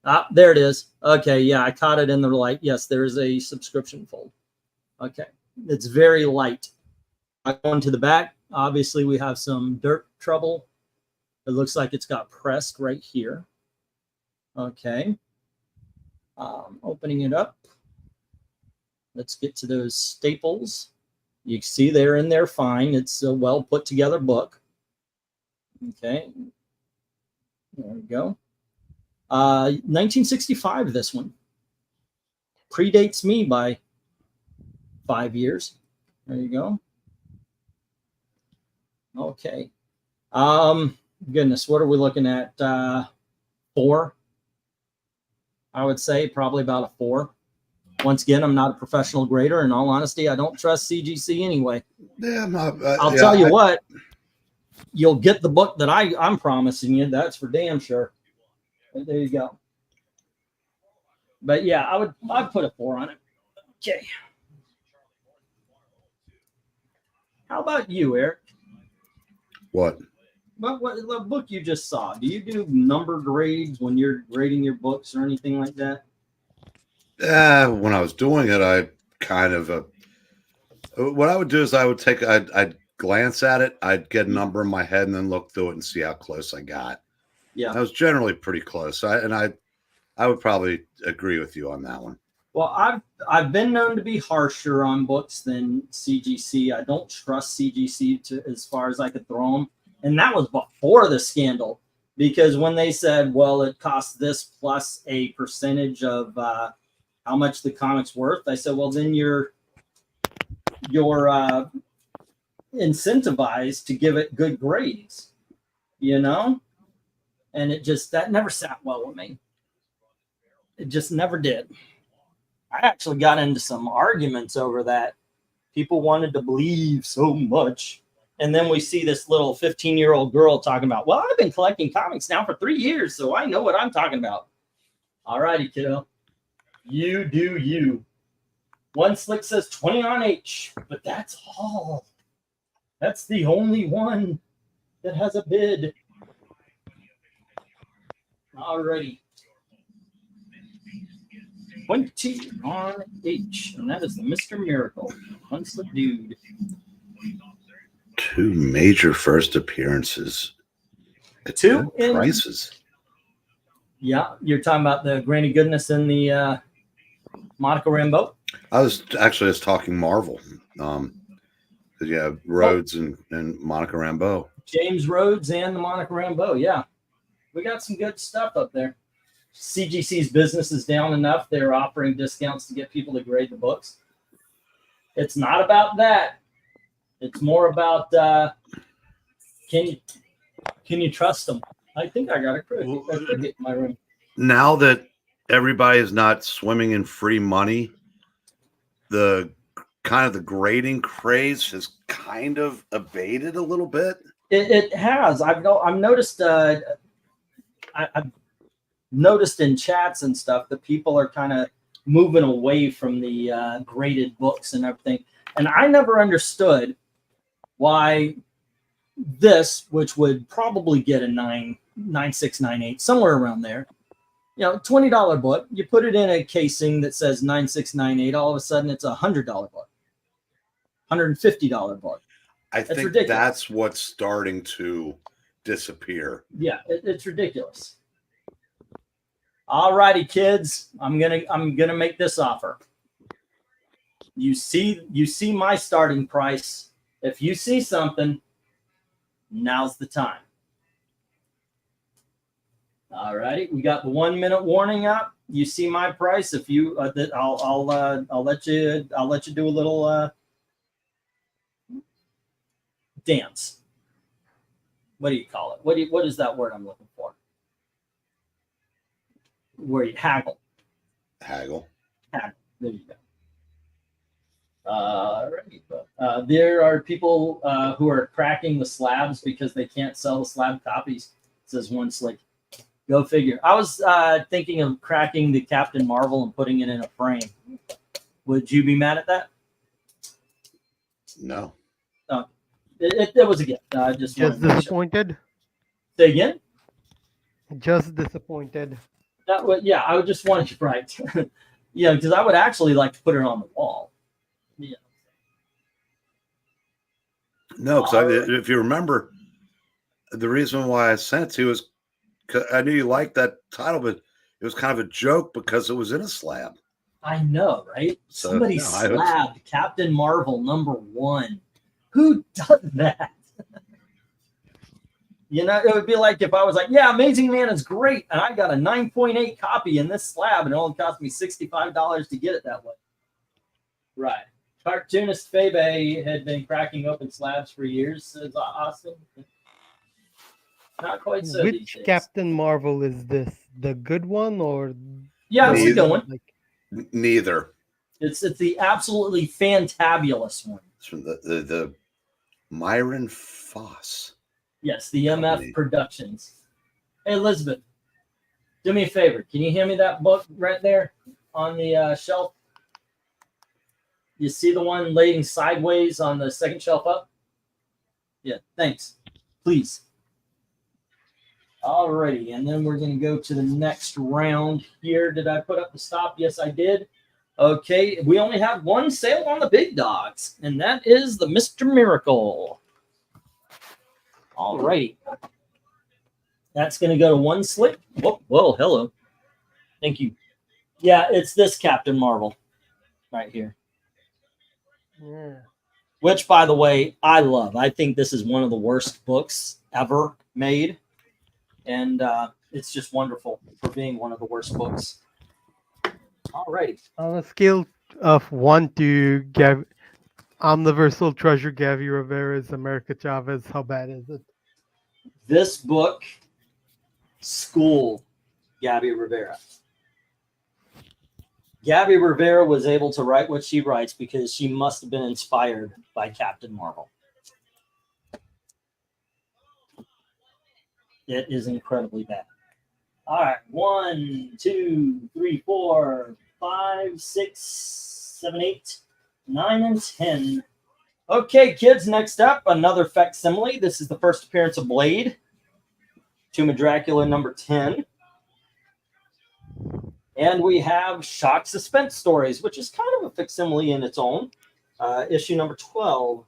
Ah, there it is. Okay, yeah, I caught it in the light. Yes, there is a subscription fold. Okay, it's very light. I go into the back. Obviously, we have some dirt trouble. It looks like it's got pressed right here. Okay. Opening it up. Let's get to those staples. You see they're in there fine. It's a well put together book. Okay. There we go. 1965, this one. Predates me by 5 years. There you go. Okay. Goodness, what are we looking at? 4. I would say probably about a 4. Once again, I'm not a professional grader. In all honesty, I don't trust CGC anyway. Yeah, I'll tell you what, you'll get the book that I'm promising you. That's for damn sure. But there you go. But yeah, I'd put a 4 on it. Okay. How about you, Eric? What? What book you just saw? Do you do number grades when you're grading your books or anything like that? When I was doing it, I kind of what I would do is I'd glance at it, I'd get a number in my head, and then look through it and see how close I got. Yeah, I was generally pretty close. I would probably agree with you on that one. Well, I've been known to be harsher on books than CGC. I don't trust CGC as far as I could throw them. And that was before the scandal, because when they said, well, it costs this plus a percentage of how much the comic's worth, I said, well, then you're incentivized to give it good grades, you know? And that never sat well with me. It just never did. I actually got into some arguments over that. People wanted to believe so much. And then we see this little 15-year-old girl talking about, well, I've been collecting comics now for 3 years, so I know what I'm talking about. All righty, kiddo. You do you. One slick says 20 on H, but that's all. That's the only one that has a bid. All righty. 20 on H, and that is the Mr. Miracle. One slick dude. 2 major first appearances. At 2 prices. Yeah, you're talking about the Granny Goodness and the Monica Rambeau. I was actually just talking Marvel. You have Rhodes and Monica Rambeau. James Rhodes and the Monica Rambeau. Yeah, we got some good stuff up there. CGC's business is down enough. They're offering discounts to get people to grade the books. It's not about that. It's more about can you trust them? I think I got a cricket in my room. Now that everybody is not swimming in free money, the grading craze has kind of abated a little bit. It has. I've noticed. I've noticed in chats and stuff that people are kind of moving away from the graded books and everything. And I never understood why this, which would probably get a 9.6, 9.8, somewhere around there, $20 book, you put it in a casing that says 9.6, 9.8, all of a sudden it's $100 book, $150 book. I think ridiculous. That's what's starting to disappear. Yeah, it's ridiculous. All righty, kids, I'm gonna make this offer. You see my starting price. If you see something, now's the time. All righty, we got the 1 minute warning up. You see my price. If you, I'll let you do a little dance. What do you call it? What is that word I'm looking for? Where you haggle. Haggle. There you go. Right. There are people who are cracking the slabs because they can't sell the slab copies, says one slick. Go figure. I was thinking of cracking the Captain Marvel and putting it in a frame. Would you be mad at that? No. It was a gift. I just disappointed. Say again. Just disappointed. Yeah, I would just want it right. Yeah, because I would actually like to put it on the wall. Yeah. No, because if you remember, the reason why I sent it to you is because I knew you liked that title, but it was kind of a joke because it was in a slab. I know, right? So, Somebody slabbed Captain Marvel #1. Who does that? You know, it would be like if I was like, yeah, Amazing Man is great, and I got a 9.8 copy in this slab, and it only cost me $65 to get it that way. Right. Cartoonist Febe had been cracking open slabs for years, says Austin. Not quite so. Which Captain Marvel is this? The good one or? Yeah, it's a good one. Neither. It's the absolutely fantabulous one. It's from the Myron Foss. Yes, the MF Productions. Hey, Elizabeth, do me a favor. Can you hand me that book right there on the shelf? You see the one laying sideways on the second shelf up? Yeah, thanks. Please. Alrighty, and then we're going to go to the next round here. Did I put up the stop? Yes, I did. Okay, we only have one sale on the big dogs, and that is the Mr. Miracle. Alrighty. That's going to go to one slip. Whoa, hello. Thank you. Yeah, it's this Captain Marvel right here. Yeah. Which, by the way, I love. I think this is one of the worst books ever made. And it's just wonderful for being one of the worst books. Alrighty. On a scale of 1 to Omniversal Treasure, Gavi Rivera's America Chavez, how bad is it? This book schooled Gabby Rivera. Gabby Rivera was able to write what she writes because she must have been inspired by Captain Marvel. It is incredibly bad. All right. 1, 2, 3, 4, 5, 6, 7, 8, 9, and 10. Okay, kids, next up, another facsimile. This is the first appearance of Blade. Tomb of Dracula #10. And we have Shock Suspense Stories, which is kind of a facsimile in its own. Issue #12.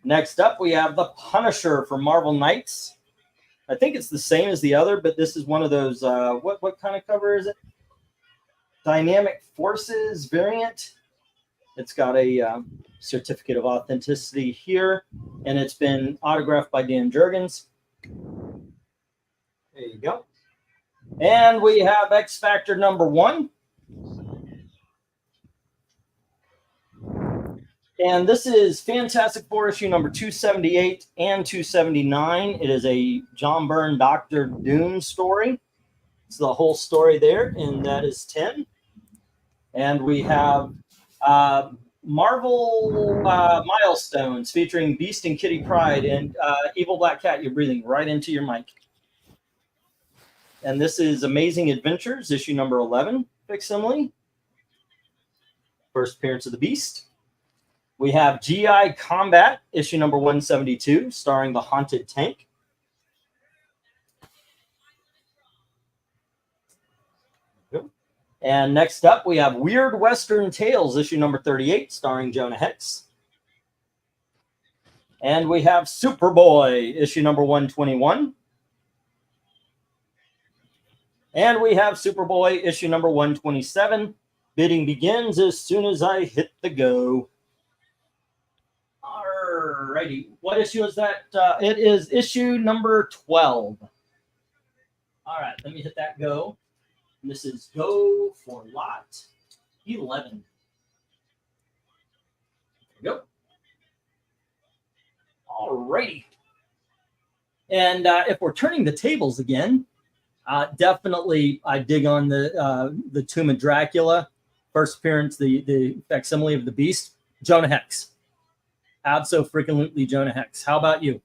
Next up, we have The Punisher for Marvel Knights. I think it's the same as the other, but this is one of those, what kind of cover is it? Dynamic Forces variant. It's got a certificate of authenticity here, and it's been autographed by Dan Jurgens. There you go. And we have X Factor #1. And this is Fantastic Four issue #278 and 279. It is a John Byrne Doctor Doom story. It's the whole story there, and that is 10. And we have Marvel Milestones featuring Beast and Kitty Pryde and Evil Black Cat. You're breathing right into your mic. And this is Amazing Adventures, issue #11, facsimile. First appearance of the Beast. We have GI Combat, issue #172, starring the Haunted Tank. And next up, we have Weird Western Tales, issue #38, starring Jonah Hex. And we have Superboy, issue #121. And we have Superboy, issue #127. Bidding begins as soon as I hit the go. Alrighty. What issue is that? It is issue #12. All right, let me hit that go. And this is go for lot 11. There we go. Alrighty. And if we're turning the tables again, definitely I dig on the Tomb of Dracula. First appearance, the facsimile of the Beast, Jonah Hex. Abso-freaking-lutely Jonah Hex. How about you?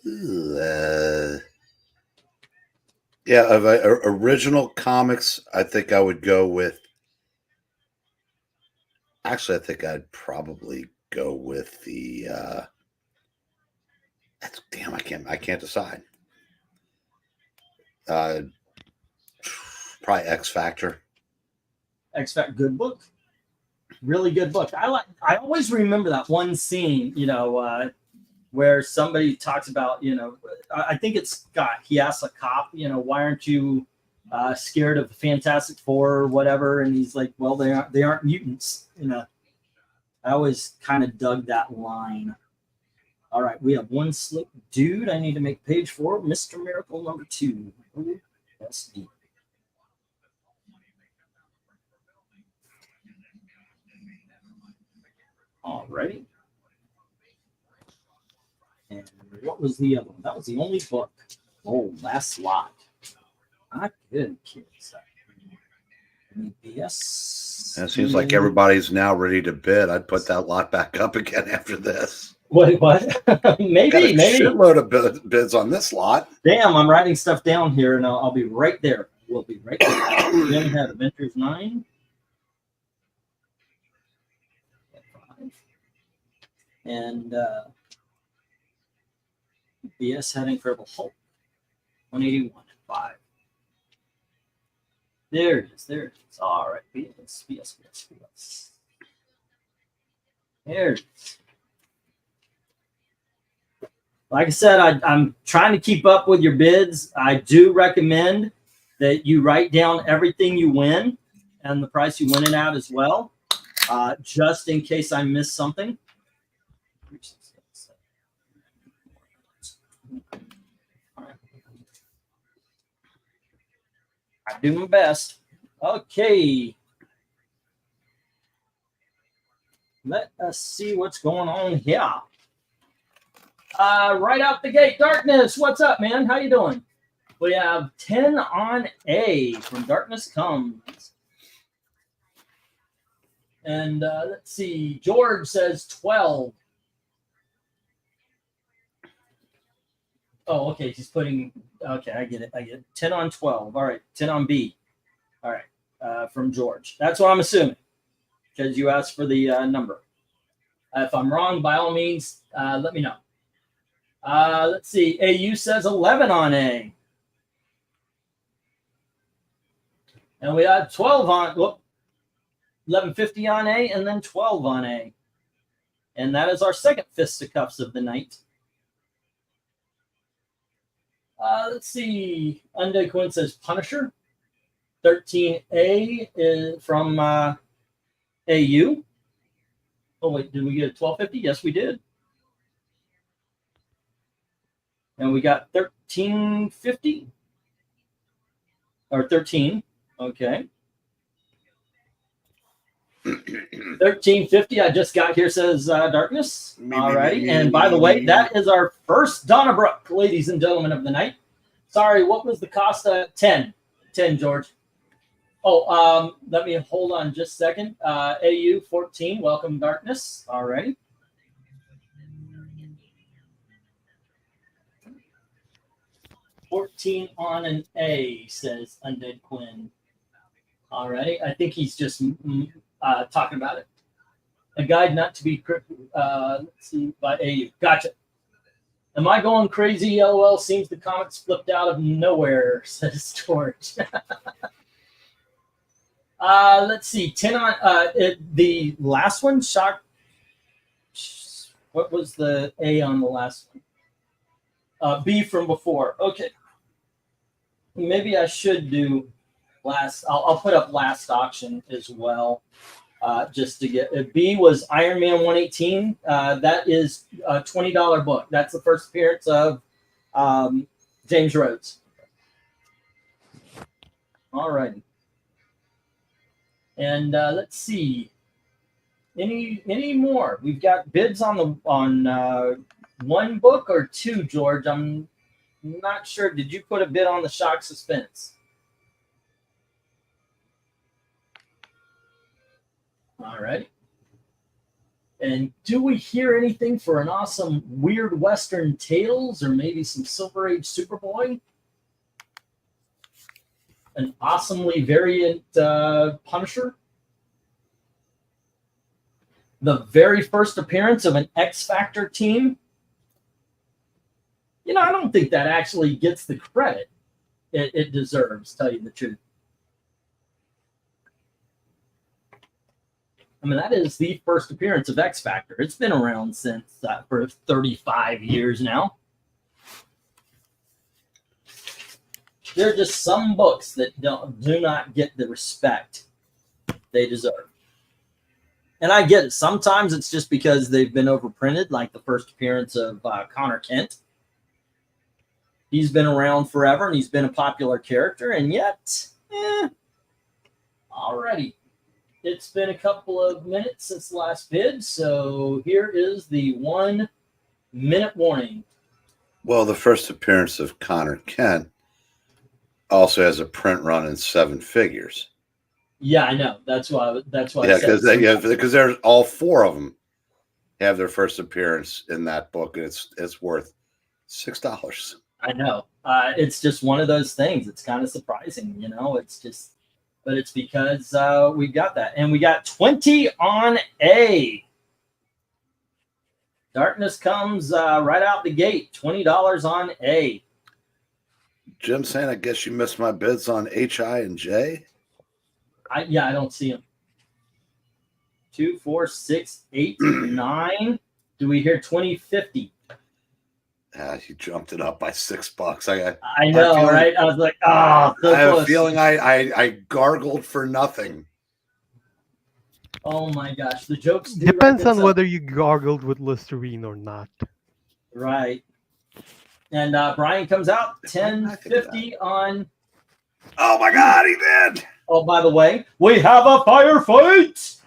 Yeah, of original comics, I think I would go with. Actually, I think I'd probably go with the. That's damn. I can't decide. Probably X Factor. X Factor, good book. Really good book. I always remember that one scene, you know, where somebody talks about, you know, I think it's Scott. He asks a cop, you know, why aren't you scared of the Fantastic Four or whatever? And he's like, well, they aren't mutants, you know. I always kind of dug that line. All right, we have one slick dude. I need to make page 4, Mr. Miracle number 2. Ooh, that's deep. All right. And what was the other one? That was the only book. Oh, last lot. Not good, kids. Yes. It seems like everybody's now ready to bid. I'd put that lot back up again after this. What? maybe. Shitload of bids on this lot. Damn, I'm writing stuff down here, and I'll be right there. We'll be right there. Then we had Adventures 9. 5. And BS had Incredible Hulk. 181 and 5. There it is. There it is. All right. BS. There it is. Like I said, I'm trying to keep up with your bids. I do recommend that you write down everything you win and the price you win it at as well, just in case I miss something. I do my best. Okay. Let us see what's going on here. Right out the gate, Darkness. What's up, man? How you doing? We have 10 on A from Darkness Comes. And let's see. George says 12. Oh, okay. He's putting. Okay, I get it. 10 on 12. All right. 10 on B. All right. From George. That's what I'm assuming because you asked for the number. If I'm wrong, by all means, let me know. Let's see. AU says 11 on A. And we have 12 on, 1150 on A and then 12 on A. And that is our second fisticuffs of the night. Let's see. Undead Quinn says Punisher. 13A is from AU. Oh, wait. Did we get a 1250? Yes, we did. And we got 1350 or 13. Okay. 1350. I just got here, says Darkness. All righty. And by the way, that is our first Donna Brooke, ladies and gentlemen of the night. Sorry, what was the cost? 10. 10, George. Oh, let me hold on just a second. AU 14. Welcome, Darkness. All righty. $14 on an A, says Undead Quinn. All right. I think he's just talking about it. A guide not to be, let's see, by AU. Gotcha. Am I going crazy? LOL, seems the comics flipped out of nowhere, says George. Let's see. 10 on the last one, Shock. What was the A on the last one? B from before. Okay. Maybe I should do last. I'll put up last auction as well, just to get. B was Iron Man 118. That is a $20 book. That's the first appearance of James Rhodes. All right. And let's see. Any more? We've got bids on one book or two, George. I'm not sure. Did you put a bid on the Shock Suspense? All right. And do we hear anything for an awesome Weird Western Tales or maybe some Silver Age Superboy? An awesomely variant Punisher? The very first appearance of an X Factor team? You know, I don't think that actually gets the credit it deserves, tell you the truth. I mean, that is the first appearance of X Factor. It's been around since for 35 years now. There are just some books that do not get the respect they deserve. And I get it. Sometimes it's just because they've been overprinted, like the first appearance of Connor Kent. He's been around forever, and he's been a popular character, and yet, alrighty. It's been a couple of minutes since the last vid, so here is the 1 minute warning. Well, the first appearance of Connor Kent also has a print run in 7 figures. Yeah, I know. That's why. Yeah, because there's all 4 of them have their first appearance in that book, and it's worth $6. I know. It's just one of those things. It's kind of surprising, you know. It's just, but it's because we got that, and we got 20 on A. Darkness comes right out the gate. $20 on A. Jim saying, I guess you missed my bids on HI and J. I don't see them. 2, 4, 6, 8, 9. Do we hear 2050? You jumped it up by $6. I know, right? I was like, so I have close. a feeling I gargled for nothing. Oh my gosh, the jokes depends on whether you gargled with Listerine or not. Right. And Brian comes out 1050 on. Oh my God, he did. Oh, by the way, we have a firefight.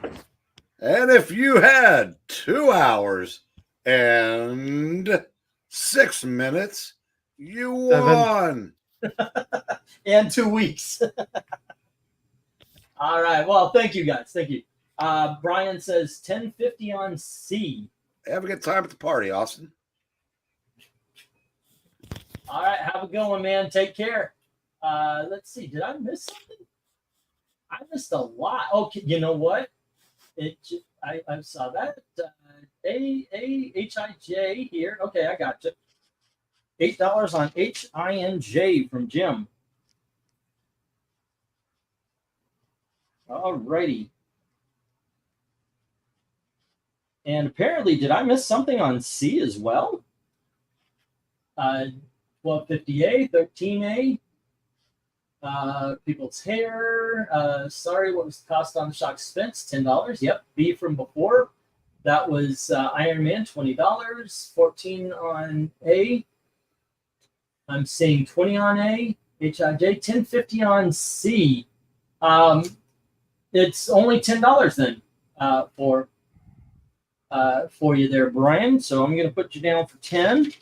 And if you had 2 hours and 6 minutes, you won. And 2 weeks. All right. Well, thank you guys. Thank you. Brian says 1050 on C. Have a good time at the party, Austin. All right. Have a good one, man. Take care. Let's see. Did I miss something? I missed a lot. Okay. You know what? I saw that. HIJ here. Okay, I got you. $8 on HINJ from Jim. All righty. And apparently, did I miss something on C as well? 1250A, 13A. People's Hair. Sorry, what was the cost on the Shock Suspense? $10. Yep. B from before. That was Iron Man, $20. 14 on A. I'm seeing 20 on A. HIJ, 1050 on C. It's only $10 then for you there, Brian. So I'm going to put you down for 10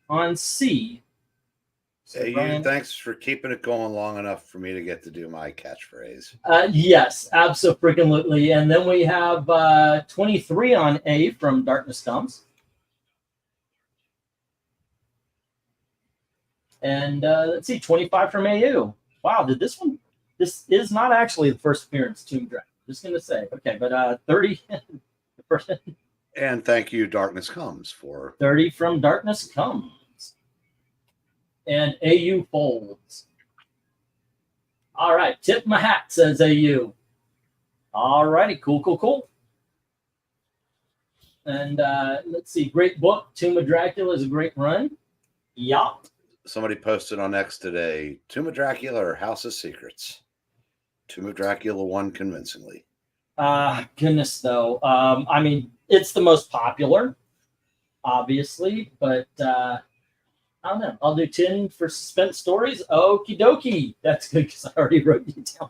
on C. So hey, Brian, thanks for keeping it going long enough for me to get to do my catchphrase. Yes, absolutely. And then we have 23 on A from Darkness Comes. And let's see, 25 from AU. Wow, did this one? This is not actually the first appearance of Tomb Dragon. Just going to say. Okay, but 30. And thank you, Darkness Comes, for 30 from Darkness Comes. And AU folds. All right, tip my hat, says AU. All righty, cool. And let's see, great book. Tomb of Dracula is a great run. Yup. Somebody posted on X today, Tomb of Dracula or House of Secrets? Tomb of Dracula won convincingly. Goodness, though. I mean, it's the most popular, obviously, but I don't know. I'll do 10 for suspense stories. Okie dokie. That's good because I already wrote you down.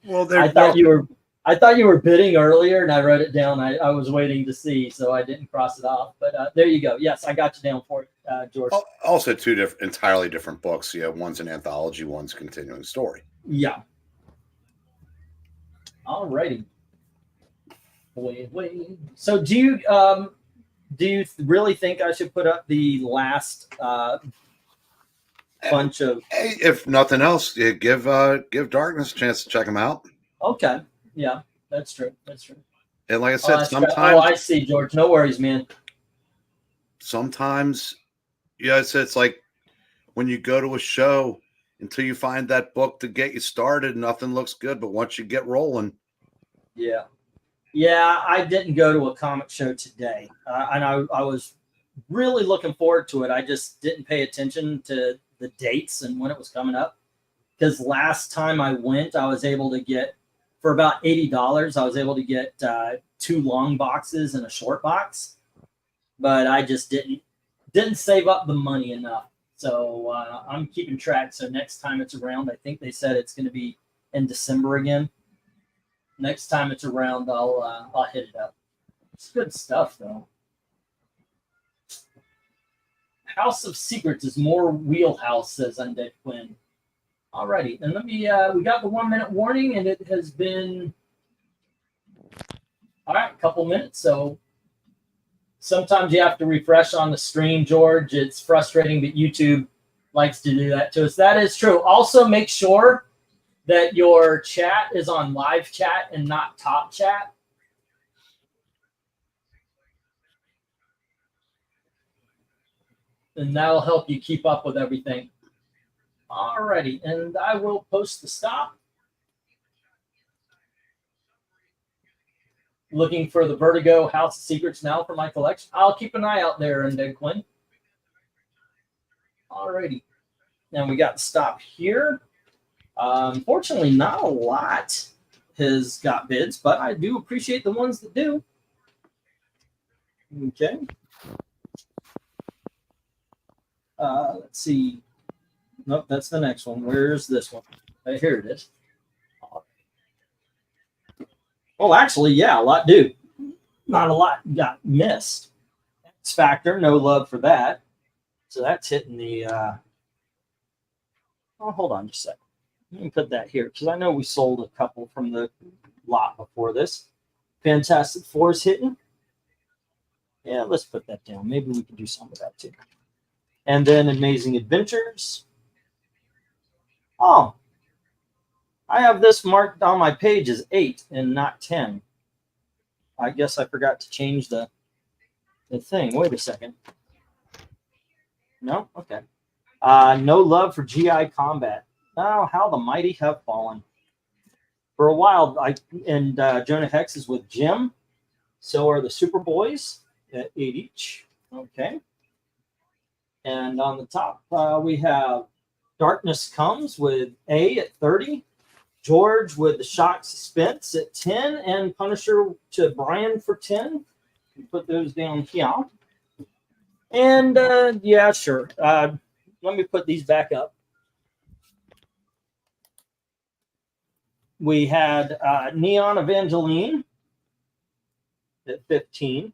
Well, I thought you were bidding earlier, and I wrote it down. I was waiting to see, so I didn't cross it off. But there you go. Yes, I got you down for it, George. Also, 2 entirely different books. Yeah, one's an anthology, one's continuing story. Yeah. All righty. So do you really think I should put up the last bunch of? Hey, if nothing else, give Darkness a chance to check them out. Okay, yeah, that's true. That's true. And like I said, sometimes. Oh, I see, George. No worries, man. Sometimes, yeah, it's like when you go to a show, until you find that book to get you started, nothing looks good. But once you get rolling, yeah. I didn't go to a comic show today, and I was really looking forward to it. I just didn't pay attention to the dates and when it was coming up, because last time I went, I was able to get, for about $80, I was able to get 2 long boxes and a short box, but I just didn't save up the money enough. So I'm keeping track. So next time it's around, I think they said it's going to be in December again. Next time it's around, I'll hit it up. It's good stuff, though. House of Secrets is more wheelhouse, says Undead Quinn. Alrighty, and let me. We got the 1-minute warning, and it has been all right, a couple minutes. So sometimes you have to refresh on the stream, George. It's frustrating, but YouTube likes to do that to us. That is true. Also, make sure that your chat is on live chat and not top chat. And that'll help you keep up with everything. Alrighty, and I will post the stop. Looking for the Vertigo House of Secrets now for my collection. I'll keep an eye out there, and then Quinn. Alrighty. Now we got the stop here. Unfortunately, not a lot has got bids, but I do appreciate the ones that do. Okay. Let's see. Nope, that's the next one. Where's this one? Here it is. Well, actually, yeah, a lot do. Not a lot got missed. X Factor, no love for that. So that's hitting the... Oh, hold on just a second. Let me put that here, because I know we sold a couple from the lot before this. Fantastic Four's hitting. Yeah, let's put that down. Maybe we can do some of that too. And then Amazing Adventures. Oh, I have this marked on my page as 8 and not 10. I guess I forgot to change the thing. Wait a second. No? Okay. No love for GI Combat. Oh, how the mighty have fallen. For a while, Jonah Hex is with Jim. So are the Superboys at 8 each. Okay. And on the top, we have Darkness Comes with A at 30. George with the Shock Suspense at 10. And Punisher to Brian for 10. Put those down here. And, yeah, sure. Let me put these back up. We had Neon Evangeline at 15.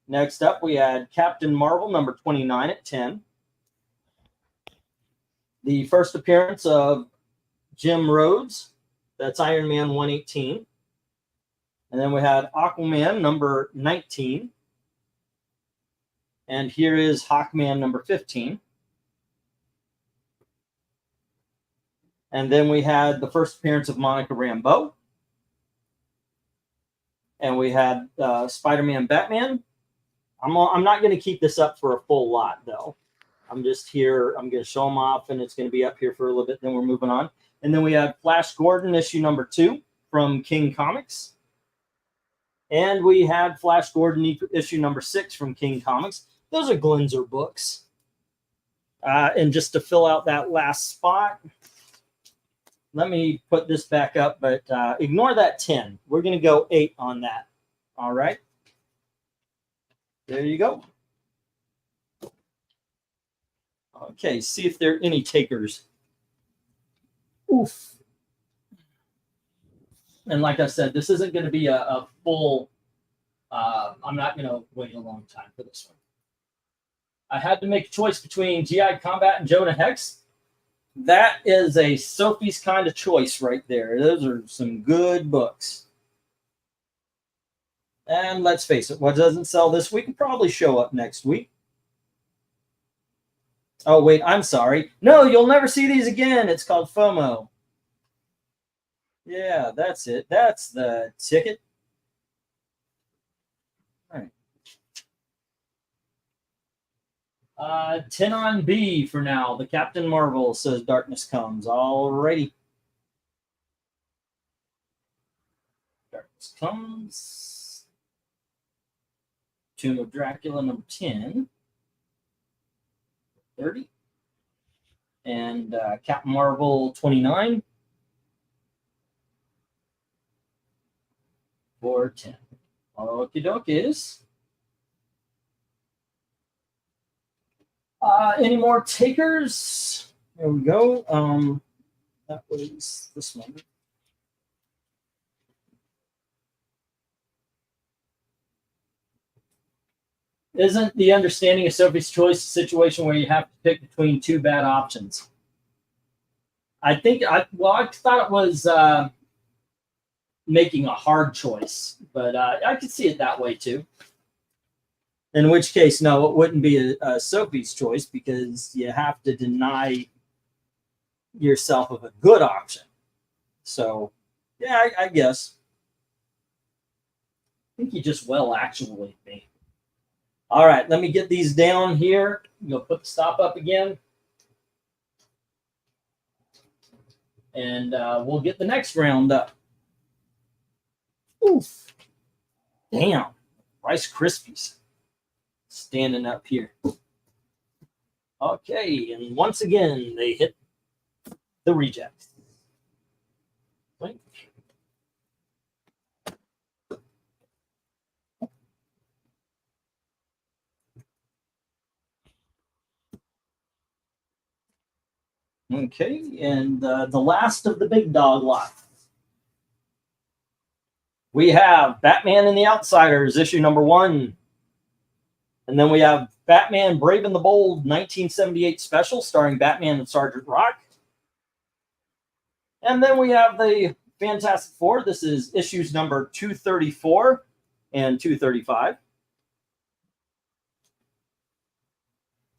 Next up, we had Captain Marvel, number 29 at 10. The first appearance of Jim Rhodes, that's Iron Man 118. And then we had Aquaman, number 19. And here is Hawkman, number 15. And then we had the first appearance of Monica Rambeau. And we had Spider-Man Batman. I'm not going to keep this up for a full lot, though. I'm just here. I'm going to show them off, and it's going to be up here for a little bit. Then we're moving on. And then we had Flash Gordon, issue number 2 from King Comics. And we had Flash Gordon, issue number 6 from King Comics. Those are Glenzer books. And just to fill out that last spot, let me put this back up, but ignore that 10. We're going to go 8 on that. All right. There you go. Okay, see if there are any takers. Oof. And like I said, this isn't going to be a full, I'm not going to wait a long time for this one. I had to make a choice between GI Combat and Jonah Hex. That is a Sophie's kind of choice right there. Those are some good books. And let's face it, what doesn't sell this week will probably show up next week. Oh, wait, I'm sorry. No, you'll never see these again. It's called FOMO. Yeah, that's it. That's the ticket. All right. 10 on B for now. The Captain Marvel says Darkness Comes. Alrighty. Darkness Comes. Tomb of Dracula number 10. 30. And Captain Marvel 29. For 10. Okie dokies. Any more takers? There we go. That was this one. Isn't the understanding of Sophie's Choice a situation where you have to pick between two bad options? I think, I thought it was making a hard choice, but I could see it that way too. In which case, no, it wouldn't be a Sophie's Choice because you have to deny yourself of a good option. So, yeah, I guess. I think you just actually me. All right, let me get these down here. You'll put the stop up again. And we'll get the next round up. Oof. Damn. Rice Krispies. Standing up here. Okay, and once again, they hit the reject. Blink. Okay, and the last of the big dog lot. We have Batman and the Outsiders, issue number 1. And then we have Batman Brave and the Bold 1978 special starring Batman and Sergeant Rock. And then we have the Fantastic Four. This is issues number 234 and 235.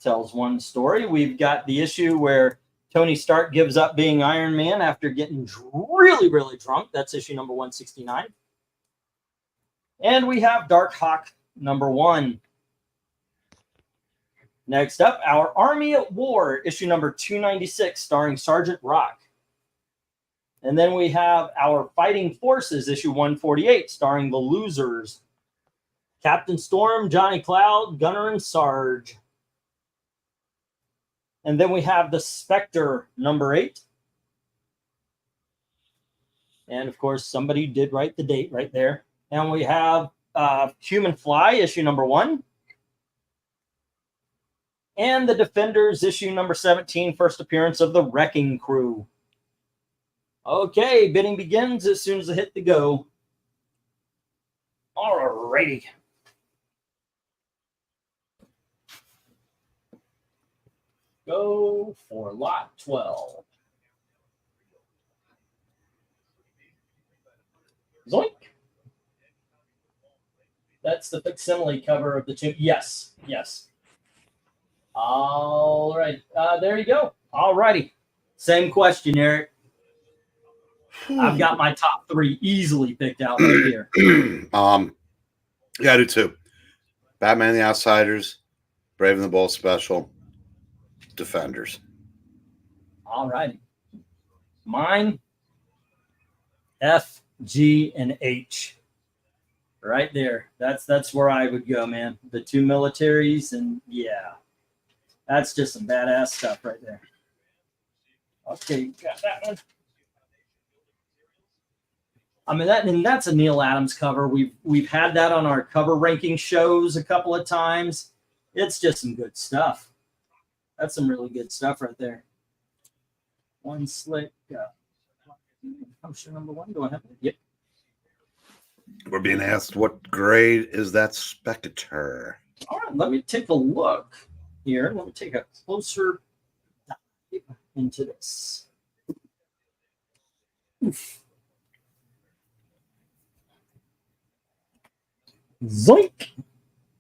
Tells one story. We've got the issue where Tony Stark gives up being Iron Man after getting really, really drunk. That's issue number 169. And we have Dark Hawk number 1. Next up, Our Army at War, issue number 296, starring Sergeant Rock. And then we have Our Fighting Forces, issue 148, starring the Losers. Captain Storm, Johnny Cloud, Gunner, and Sarge. And then we have The Spectre, number 8. And, of course, somebody did write the date right there. And we have Human Fly, issue number 1. And The Defenders, issue number 17, first appearance of the Wrecking Crew. Okay, bidding begins as soon as I hit the go. All righty. Go for lot 12. Zoink. That's the facsimile cover of the two. Yes, yes. All right. There you go. All righty. Same question, Eric. I've got my top 3 easily picked out right here. Yeah, I do too. Batman and the Outsiders, Brave and the Bold special, Defenders. All righty. Mine, F, G, and H. Right there. That's where I would go, man. The 2 militaries, and yeah. That's just some badass stuff right there. Okay, got that one. I mean, that's a Neil Adams cover. We've had that on our cover ranking shows a couple of times. It's just some good stuff. That's some really good stuff right there. One slick. Puncture number 1. Do I have it? Yep. We're being asked what grade is that Spectre? All right, let me take a look here. Let me take a closer dive into this. Oof. Zoink.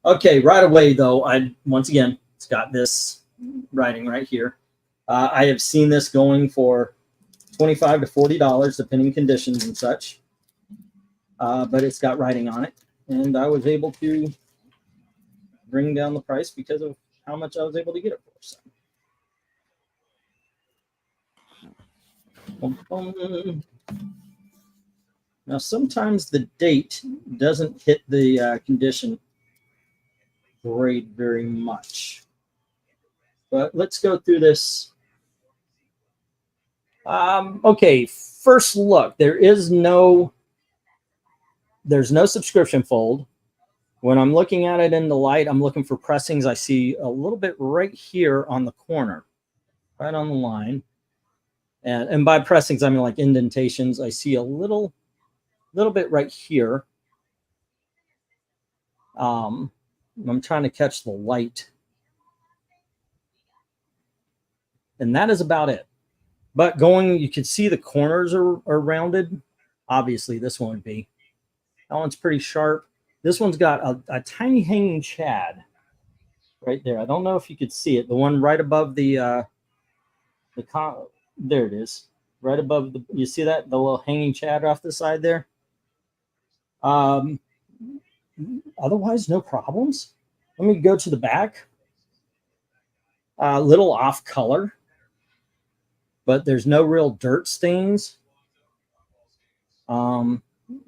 Okay, right away though, once again, it's got this writing right here. I have seen this going for $25 to $40, depending conditions and such. But it's got writing on it, and I was able to bring down the price because of how much I was able to get it for. So. Now, sometimes the date doesn't hit the condition grade very much. But let's go through this. Okay, first look. There's no subscription fold. When I'm looking at it in the light, I'm looking for pressings. I see a little bit right here on the corner, right on the line. And by pressings, I mean like indentations. I see a little bit right here. I'm trying to catch the light. And that is about it. But you can see the corners are rounded. Obviously, this one would be. That one's pretty sharp. This one's got a tiny hanging chad right there. I don't know if you could see it. The one right above there it is. Right above you see that? The little hanging chad off the side there. Otherwise, no problems. Let me go to the back. Little off color, but there's no real dirt stains. I'm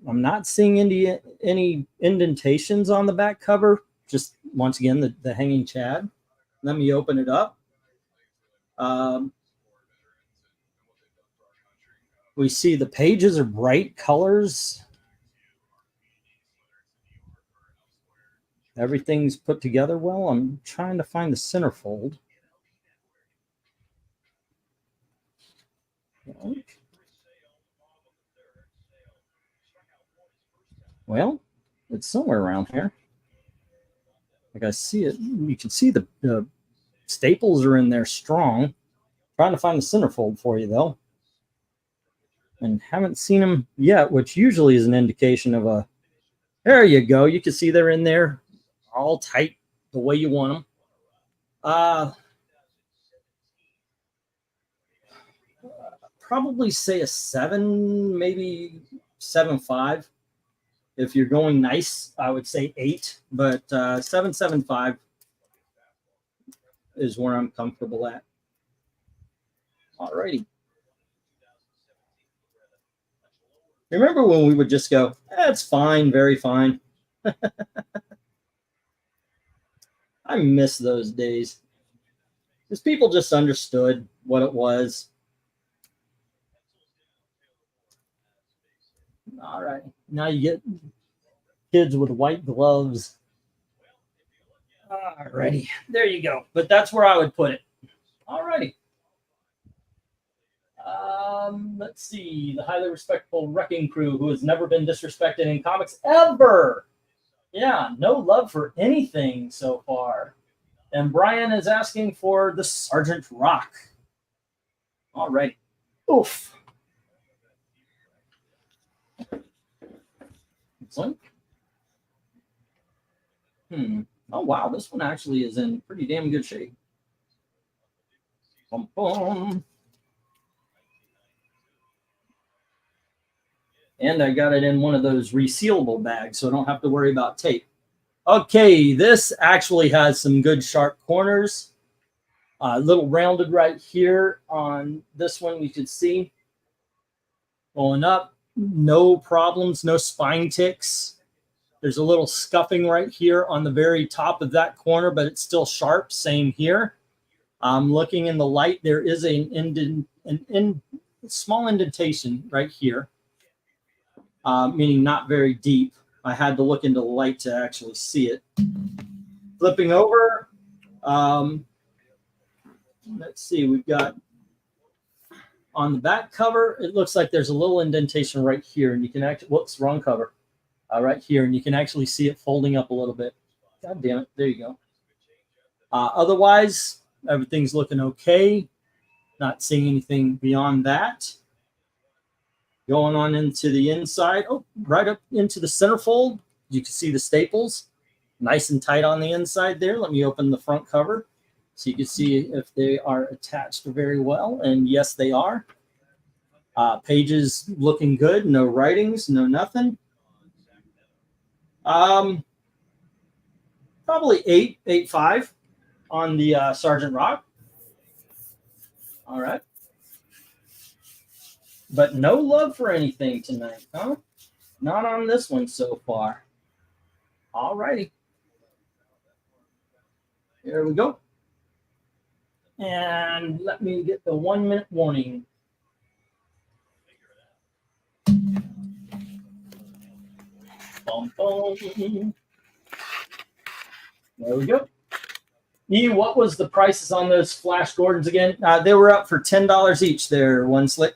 not seeing any indentations on the back cover. Just once again, the hanging chad. Let me open it up. We see the pages are bright colors. Everything's put together well. I'm trying to find the centerfold. Well, it's somewhere around here. Like I see it. You can see the staples are in there strong. Trying to find the centerfold for you, though. And haven't seen them yet, which usually is an indication of a... There you go. You can see they're in there all tight the way you want them. Probably say a 7, maybe 7.5. If you're going nice, I would say 8, but 7.75 is where I'm comfortable at. Alrighty. Remember when we would just go, that's fine, very fine. I miss those days. Because people just understood what it was. All right. Now you get kids with white gloves. All righty. There you go. But that's where I would put it. All righty. Let's see. The highly respectful wrecking crew who has never been disrespected in comics ever. Yeah, no love for anything so far. And Brian is asking for the Sergeant Rock. All right. Oof. Oh, wow. This one actually is in pretty damn good shape. Boom, boom. And I got it in one of those resealable bags, so I don't have to worry about tape. Okay, this actually has some good sharp corners. A little rounded right here on this one, you can see. Going up, no problems, no spine ticks. There's a little scuffing right here on the very top of that corner, but it's still sharp. Same here. I'm looking in the light. There is a small indentation right here. Meaning not very deep. I had to look into the light to actually see it. Flipping over, let's see, we've got on the back cover, it looks like there's a little indentation right here, and you can actually, whoops, wrong cover, right here, and you can actually see it folding up a little bit. God damn it, there you go. Otherwise, everything's looking okay. Not seeing anything beyond that. Going on into the inside, oh, right up into the centerfold. You can see the staples nice and tight on the inside there. Let me open the front cover so you can see if they are attached very well. And yes, they are. Pages looking good. No writings, no nothing. Probably 8.5 on the Sergeant Rock. All right. But no love for anything tonight, huh? Not on this one so far. All righty. Here we go. And let me get the 1 minute warning. Boom, boom. There we go. E, what was the prices on those Flash Gordons again? They were up for $10 each there, One Slick.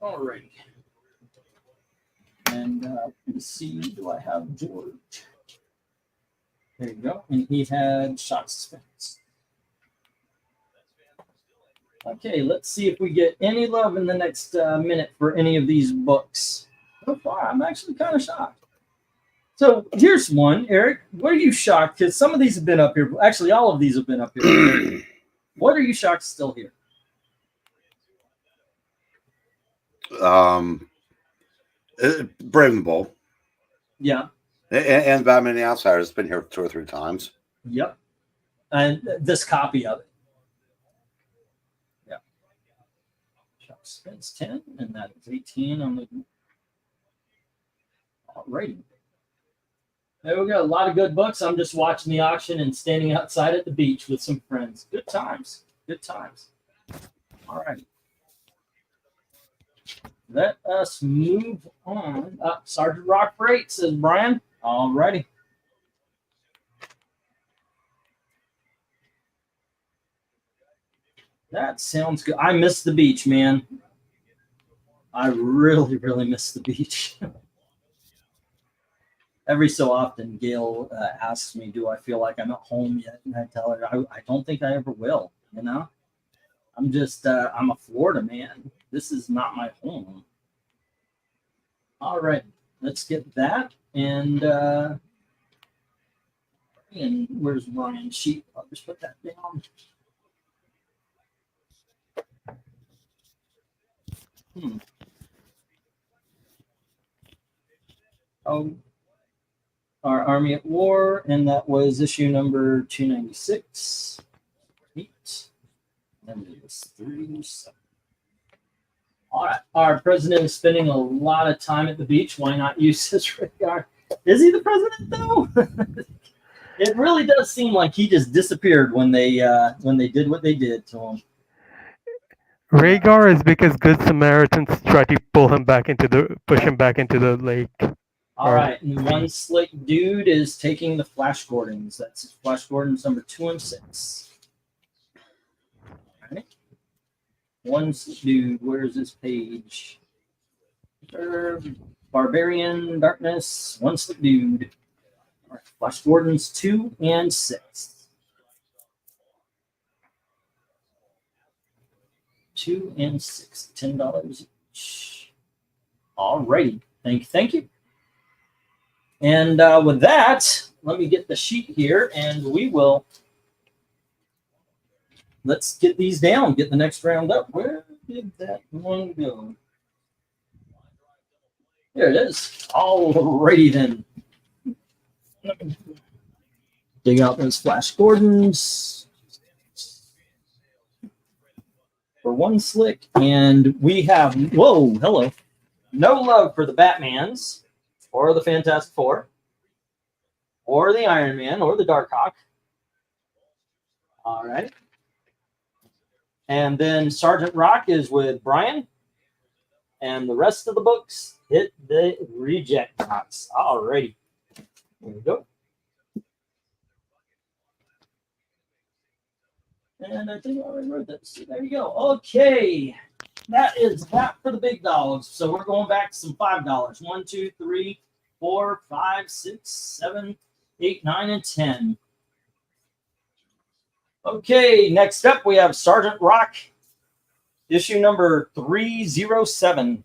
All right. And let's see, do I have George? There you go. And he had Shock Suspense. Okay, let's see if we get any love in the next minute for any of these books. So far, I'm actually kind of shocked. So here's one, Eric. What are you shocked? Because some of these have been up here. Actually, all of these have been up here. What are you shocked still here? Brave and Bold. Yeah. And Batman and the Outsiders has been here 2 or 3 times. Yep. And this copy of it. Yeah. Shock Suspense 10, and that is 18 on the. All righty. There we go. A lot of good books. I'm just watching the auction and standing outside at the beach with some friends. Good times. Good times. All right. Let us move on. Sergeant Rock Freight, says Brian. All righty. That sounds good. I miss the beach, man. I really, really miss the beach. Every so often, Gail asks me, do I feel like I'm at home yet? And I tell her, I don't think I ever will, you know? I'm just, I'm a Florida man. This is not my home. All right, let's get that. And where's Ryan's sheet? I'll just put that down. Oh, our Army at War, and that was issue number 296. 8. And it was 37. All right. Our president is spending a lot of time at the beach. Why not use his radar? Is he the president, though? It really does seem like he just disappeared when they did what they did to him. Rhaegar is because Good Samaritans try to push him back into the lake. All right, and One Slick Dude is taking the Flash Gordons. That's Flash Gordons number 2 and 6. All right. One Slick Dude, where's this page? Barbarian Darkness, One Slick Dude. All right, Flash Gordons 2 and 6. 2 and 6, $10 each. All righty, thank you. And with that, let me get the sheet here, and we will. Let's get these down, get the next round up. Where did that one go? There it is. All righty then. Let me dig out those Flash Gordons for One Slick, and we have hello. No love for the Batmans, or the Fantastic Four, or the Iron Man, or the Darkhawk. All right. And then Sergeant Rock is with Brian. And the rest of the books hit the reject box. All righty. There we go. And I think I already wrote this. There you go. Okay. That is that for the big dogs. So we're going back to some $5. 1, 2, 3, 4, 5, 6, 7, 8, 9, and 10. Okay, next up we have Sergeant Rock, issue number 307.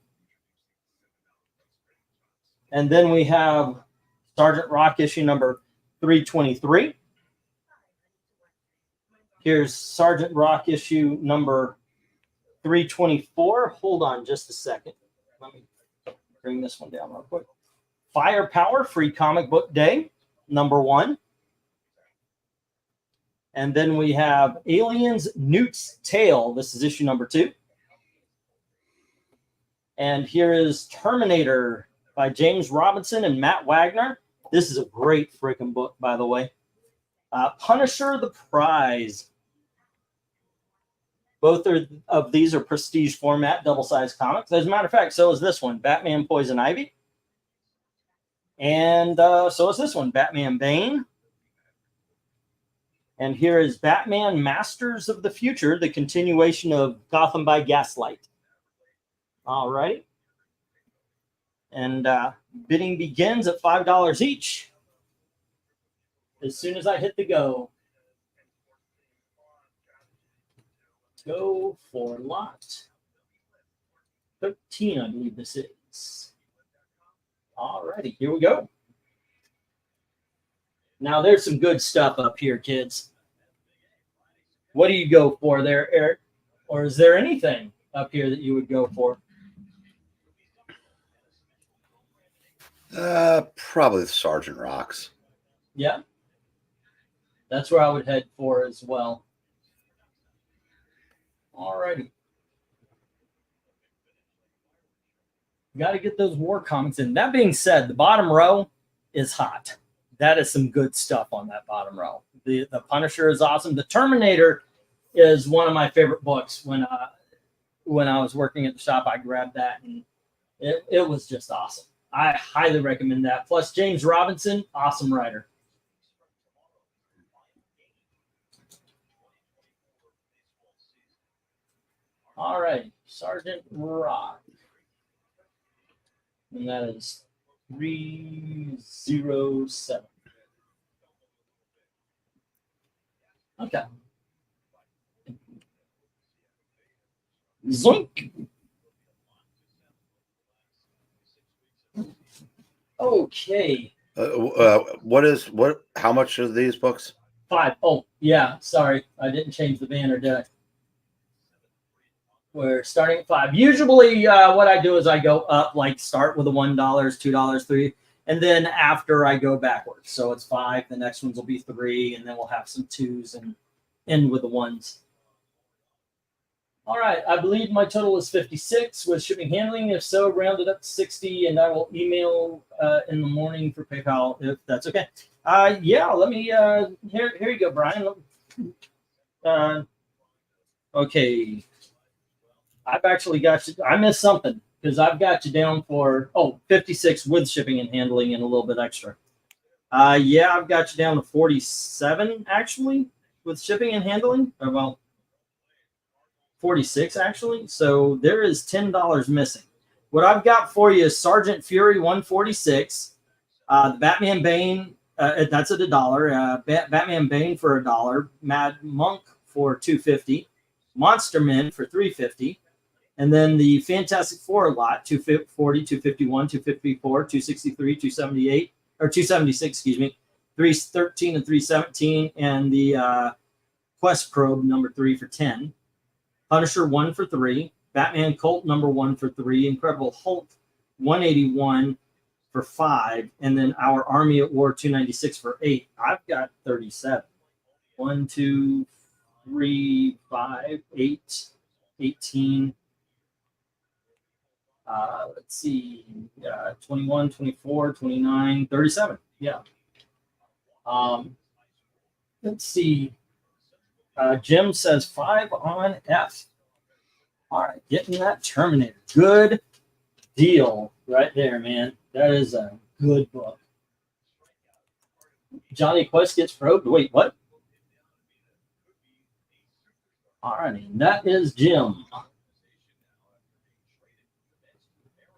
And then we have Sergeant Rock issue number 323. Here's Sergeant Rock issue number 324. Hold on just a second. Let me bring this one down real quick. Firepower Free Comic Book Day, number 1. And then we have Aliens Newt's Tale. This is issue number 2. And here is Terminator by James Robinson and Matt Wagner. This is a great freaking book, by the way. Punisher the Prize. Both of these are prestige format, double-sized comics. As a matter of fact, so is this one, Batman Poison Ivy. And so is this one, Batman Bane. And here is Batman Masters of the Future, the continuation of Gotham by Gaslight. All right. And bidding begins at $5 each. As soon as I hit the go. Go for lot 13, I believe this is. All righty, here we go. Now there's some good stuff up here, kids. What do you go for there, Eric? Or is there anything up here that you would go for? Probably the Sergeant Rocks. Yeah. That's where I would head for as well. All righty. Got to get those war comics in. That being said, the bottom row is hot. That is some good stuff on that bottom row. The Punisher is awesome. The Terminator is one of my favorite books. When I was working at the shop, I grabbed that, and it was just awesome. I highly recommend that. Plus, James Robinson, awesome writer. All right, Sergeant Rock. And that is 307. Okay. Zoink. Okay. How much are these books? 5. Oh, yeah. Sorry. I didn't change the banner, did I? We're starting at 5. Usually what I do is I go up, like start with the $1, $2, $3, and then after I go backwards. So it's 5. The next ones will be 3, and then we'll have some 2s and end with the 1s. All right. I believe my total is 56 with shipping handling. If so, round it up to 60, and I will email in the morning for PayPal if that's okay. Yeah, let me, here you go, Brian. Okay. I've actually got you. I missed something because I've got you down for 56 with shipping and handling and a little bit extra. Yeah, I've got you down to 47 actually with shipping and handling. Or, well, 46 actually. So there is $10 missing. What I've got for you is Sergeant Fury 146, the Batman Bane. That's at $1. Batman Bane for $1. Mad Monk for $2.50. Monster Men for $3.50. And then the Fantastic Four lot, $240, $251, $254, $263, $278, or $276, excuse me, $313 and $317, and the Quest Probe number 3 for $10, Punisher 1 for $3, Batman Colt number 1 for $3, Incredible Hulk 181 for $5, and then Our Army at War 296 for $8. I've got 37. 1, 2, 3, 5, 8, 18. Let's see, 21, 24, 29, 37. Yeah. Let's see. Jim says 5 on F. All right, getting that Terminator. Good deal right there, man. That is a good book. Johnny Quest gets probed. Wait, what? All righty, that is Jim.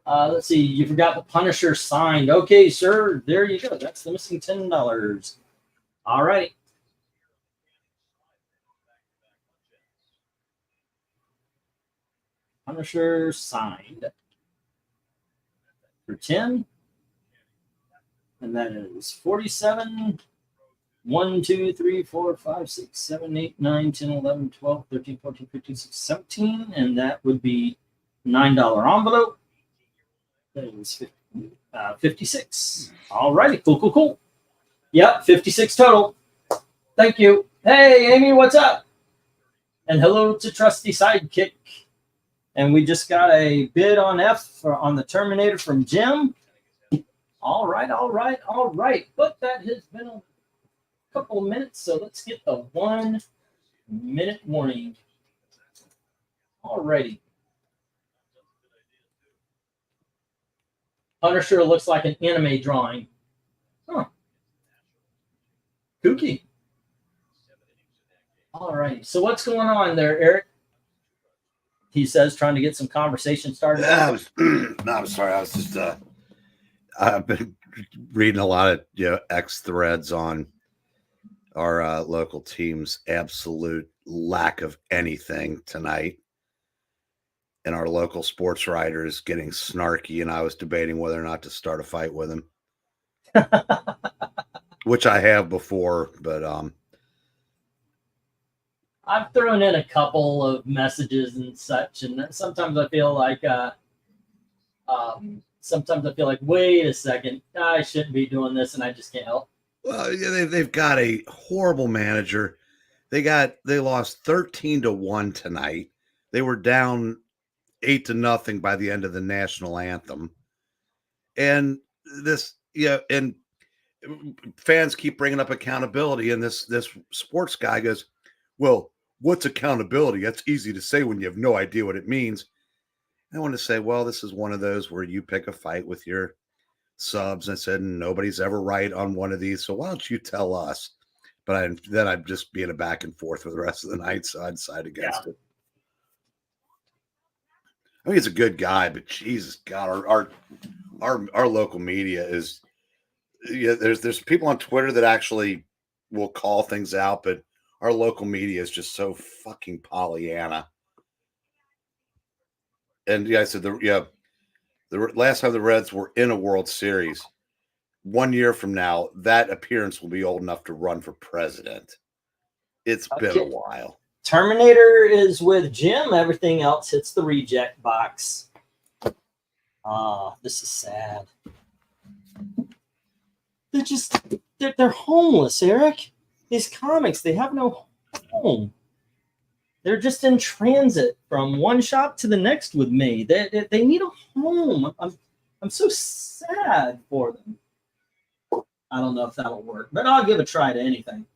Let's see. You forgot the Punisher signed. Okay, sir. There you go. That's the missing $10. All right. Punisher signed for 10. And that is 47. 1, 2, 3, 4, 5, 6, 7, 8, 9, 10, 11, 12, 13, 14, 15, 16, 17. And that would be $9 envelope. That is 56. All righty. Cool, cool, cool. Yep, 56 total. Thank you. Hey, Amy, what's up? And hello to Trusty Sidekick. And we just got a bid on on the Terminator from Jim. All right, all right, all right. But that has been a couple of minutes, so let's get the 1 minute warning. All righty. Hunter sure looks like an anime drawing. Huh. Kooky. All right. So what's going on there, Eric? He says, trying to get some conversation started. I'm sorry. I was just I've been reading a lot of X threads on our local team's absolute lack of anything tonight, and our local sports writers getting snarky, and I was debating whether or not to start a fight with him, which I have before, but I've thrown in a couple of messages and such, and sometimes I feel like wait a second, I shouldn't be doing this, and I just can't help. Well, they've got a horrible manager. They lost 13-1 tonight. They were down 8-0 by the end of the national anthem. And and fans keep bringing up accountability. And this sports guy goes, well, what's accountability? That's easy to say when you have no idea what it means. I want to say, well, this is one of those where you pick a fight with your subs. I said, nobody's ever right on one of these. So why don't you tell us? But then I'd just be in a back and forth for the rest of the night. So I'd side against it. I mean, he's a good guy, but Jesus God, our local media is, there's people on Twitter that actually will call things out, but our local media is just so fucking Pollyanna. And I said, the last time the Reds were in a World Series, 1 year from now, that appearance will be old enough to run for president. It's been a while. Terminator is with Jim. Everything else hits the reject box. This is sad. They're homeless, Eric. These comics, they have no home. They're just in transit from one shop to the next with me. They need a home. I'm so sad for them. I don't know if that'll work, but I'll give a try to anything.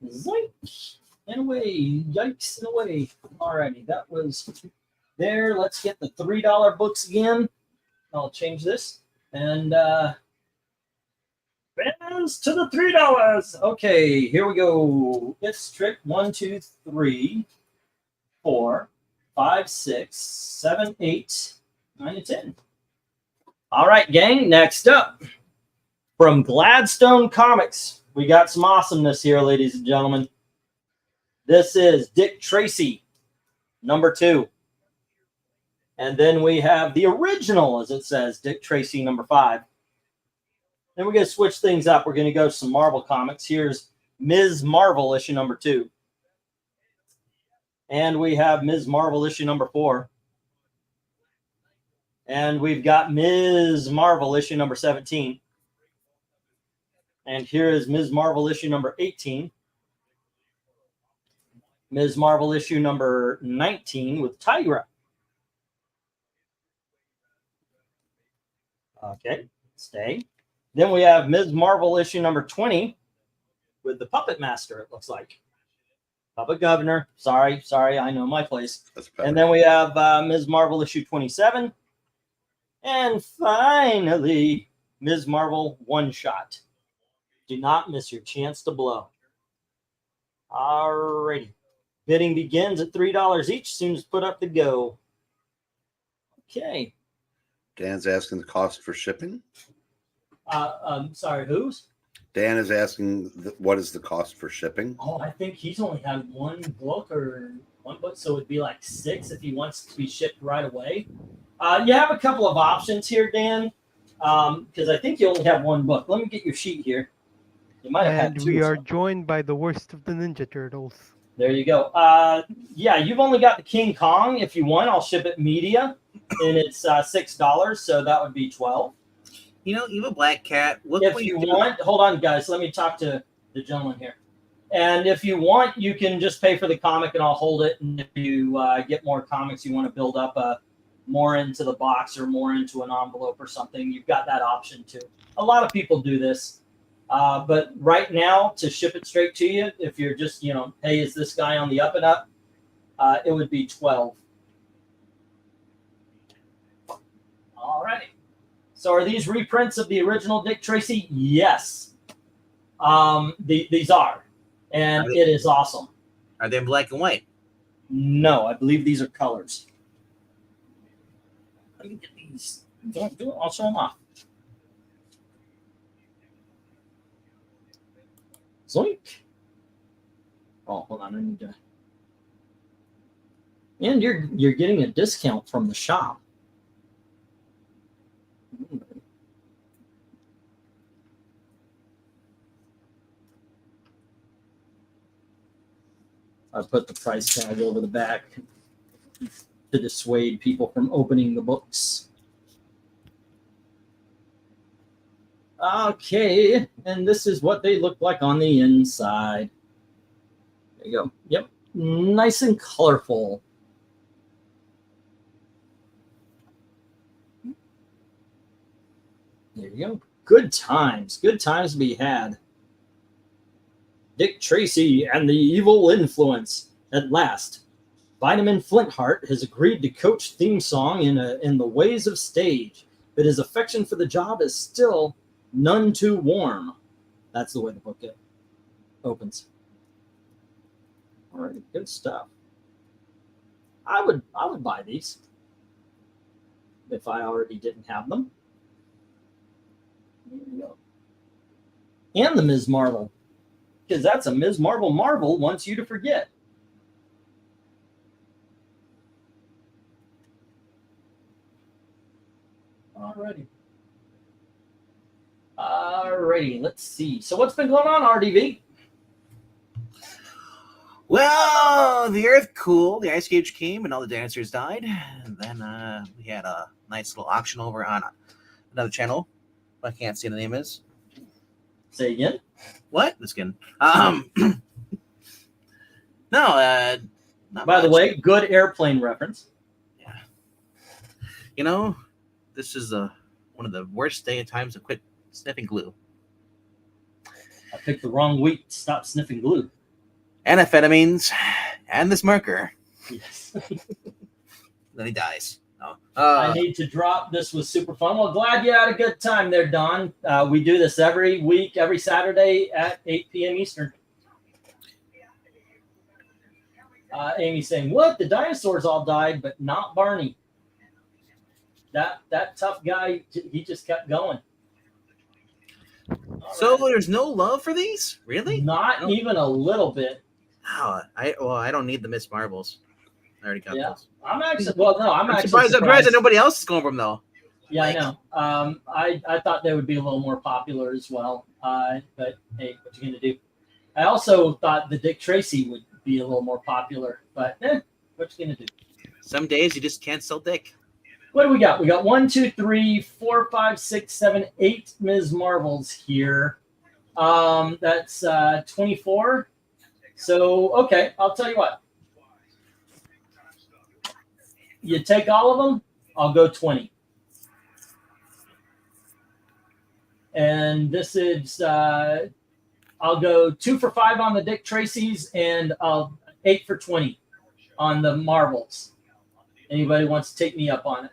Zoink and away, yikes and away. Alrighty, that was there. Let's get the $3 books again. I'll change this and fans to the $3. Okay, here we go. It's trick 1, 2, 3, 4, 5, 6, 7, 8, 9, and 10. All right, gang. Next up, from Gladstone Comics, we got some awesomeness here, ladies and gentlemen. This is Dick Tracy, #2. And then we have the original, as it says, Dick Tracy, #5. Then we're going to switch things up. We're going to go to some Marvel comics. Here's Ms. Marvel, issue #2. And we have Ms. Marvel, issue #4. And we've got Ms. Marvel, issue #17. And here is Ms. Marvel, issue #18. Ms. Marvel, issue #19 with Tyra. Okay, stay. Then we have Ms. Marvel, issue #20 with the Puppet Master, it looks like. Puppet Governor. Sorry, I know my place. And then we have Ms. Marvel, issue 27. And finally, Ms. Marvel One Shot. Do not miss your chance to blow. Alrighty. Bidding begins at $3 each. Soon as put up to go. Okay. Dan's asking the cost for shipping. Sorry, who's? Dan is asking what is the cost for shipping. Oh, I think he's only had one book, or One book, so it'd be like 6 if he wants to be shipped right away. You have a couple of options here, Dan, because I think you only have one book. Let me get your sheet here. You might have had two. And we are joined by the worst of the Ninja Turtles. There you go. Yeah, you've only got the King Kong. If you want, I'll ship it media, and it's $6, so that would be 12. You know, Evil Black Cat. If you want, hold on, guys. Let me talk to the gentleman here. And if you want, you can just pay for the comic, and I'll hold it. And if you get more comics, you want to build up more into the box or more into an envelope or something, you've got that option too. A lot of people do this. But right now, to ship it straight to you, if you're just, hey, is this guy on the up and up? It would be 12. All righty. So are these reprints of the original Dick Tracy? Yes. These are. And it is awesome. Are they in black and white? No, I believe these are colors. Let me get these. Don't do it. I'll show them off. Zoink. Oh, hold on. I need to. And you're getting a discount from the shop. I put the price tag over the back to dissuade people from opening the books. Okay, and this is what they look like on the inside. There you go. Yep, nice and colorful. There you go. Good times to be had. Dick Tracy and the Evil Influence. At last, Vitamin Flintheart has agreed to coach theme song in the ways of stage, but his affection for the job is still none too warm. That's the way the book opens. All right, good stuff. I would buy these if I already didn't have them. There you go. And the Ms. Marvel. Because that's a Ms. Marvel wants you to forget. Alrighty, let's see. So what's been going on, RDV? Well, the Earth cooled, the Ice Age came, and all the dinosaurs died. And then we had a nice little auction over on another channel. I can't see what the name is. Say again? What? Just kidding. No, not By the much. way, good airplane reference. Yeah. You know, this is one of the worst day of times to quit sniffing glue. I picked the wrong week to stop sniffing glue. Amphetamines and this marker. Yes. Then he dies. No. I need to drop. This was super fun. Well, glad you had a good time there, Don. We do this every week, every Saturday at 8 p.m. Eastern. Amy's saying, what? The dinosaurs all died, but not Barney. That tough guy, he just kept going. So there's no love for these? Really? Not even a little bit. Oh, I don't need the Miss Marbles. I already got those. I'm actually surprised that nobody else is going for them though. Yeah, I know. I thought they would be a little more popular as well. But hey, what you gonna do? I also thought the Dick Tracy would be a little more popular, but what you gonna do? Some days you just can't sell dick. What do we got? We got 1, 2, 3, 4, 5, 6, 7, 8 Ms. Marvels here. That's 24. So okay, I'll tell you what. You take all of them, I'll go 20. And this is, I'll go 2 for 5 on the Dick Tracy's and 8 for 20 on the Marvels. Anybody wants to take me up on it?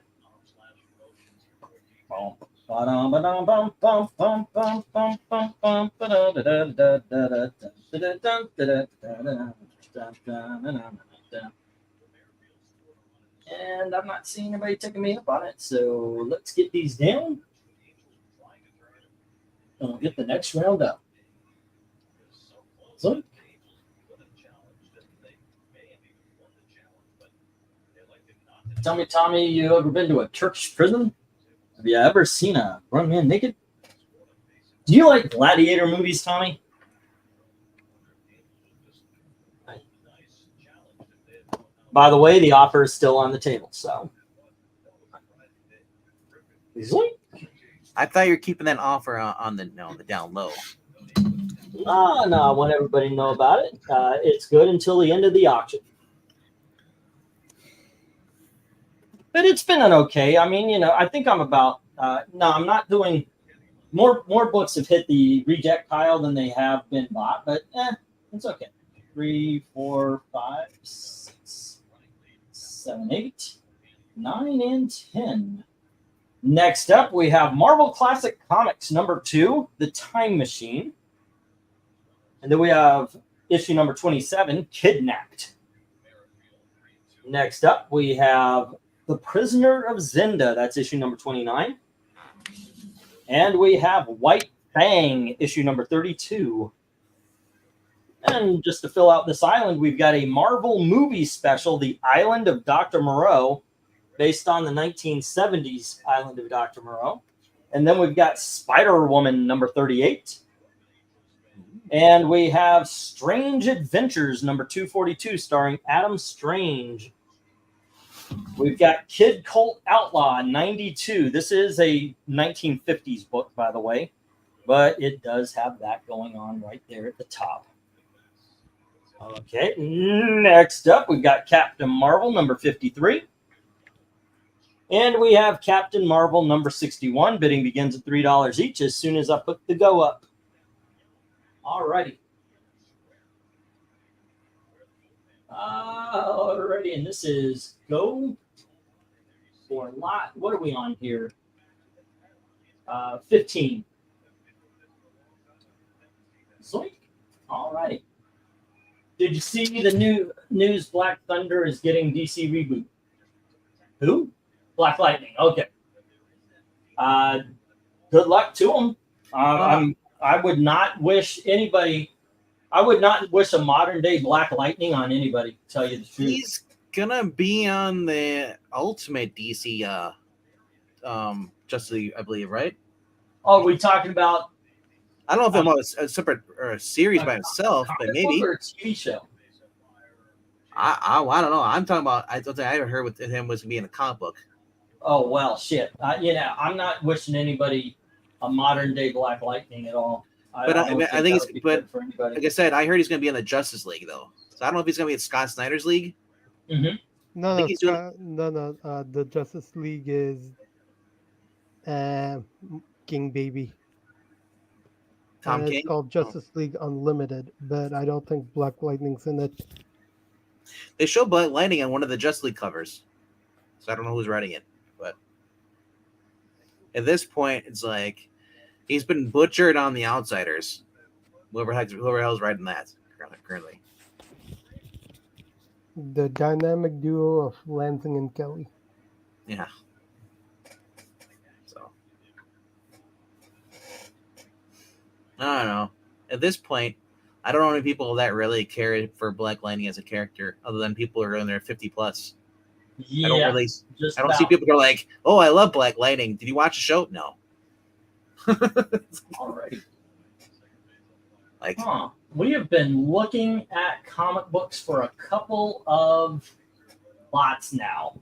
And I'm not seeing anybody taking me up on it, so let's get these down. And we'll get the next round up. So, Tell me, Tommy, you ever been to a Turkish prison? Have you ever seen a grown man naked? Do you like gladiator movies, Tommy? By the way, the offer is still on the table, so. I thought you were keeping that offer on the down low. No, I want everybody to know about it. It's good until the end of the auction. But it's been an okay. I mean, I think I'm about. No, I'm not doing. More books have hit the reject pile than they have been bought, but it's okay. 3, 4, 5, 6, 7, 8, 9, and 10. Next up, we have Marvel Classic Comics #2, The Time Machine. And then we have issue number 27, Kidnapped. Next up, we have The Prisoner of Zenda. That's issue number 29. And we have White Fang, issue number 32. And just to fill out this island, we've got a Marvel movie special, The Island of Dr. Moreau, based on the 1970s Island of Dr. Moreau. And then we've got Spider-Woman number 38. And we have Strange Adventures number 242, starring Adam Strange. We've got Kid Colt Outlaw 92. This is a 1950s book, by the way, but it does have that going on right there at the top. Okay, next up, we've got Captain Marvel number 53. And we have Captain Marvel number 61. Bidding begins at $3 each as soon as I put the go up. All righty. Alrighty, and this is go for lot. What are we on here? 15. Zoink. Alrighty. Did you see the new news? Black Thunder is getting DC reboot. Who? Black Lightning. Okay. Good luck to them. I would not wish anybody. I would not wish a modern day Black Lightning on anybody, to tell you the truth. He's gonna be on the Ultimate DC Justice League, I believe, right? Oh, we talking about? I don't know if it was a separate or a series by itself, but maybe. Or a TV show. I don't know. I'm talking about. I don't think I ever heard with him was gonna be in a comic book. Oh well, shit. I'm not wishing anybody a modern day Black Lightning at all. But I think it's for anybody. Like I said, I heard he's going to be in the Justice League though. So I don't know if he's going to be in Scott Snyder's league. Mm-hmm. No. The Justice League is King Baby. Tom King. It's called Justice League Unlimited, but I don't think Black Lightning's in it. They show Black Lightning on one of the Justice League covers, so I don't know who's writing it. But at this point, it's like he's been butchered on the Outsiders. Whoever hell's writing that currently. The dynamic duo of Lansing and Kelly. Yeah. So I don't know. At this point, I don't know any people that really care for Black Lightning as a character, other than people who are in their 50 plus. Yeah. I don't see people go like, "Oh, I love Black Lightning. Did you watch the show?" No. All right. Like, we have been looking at comic books for a couple of lots now.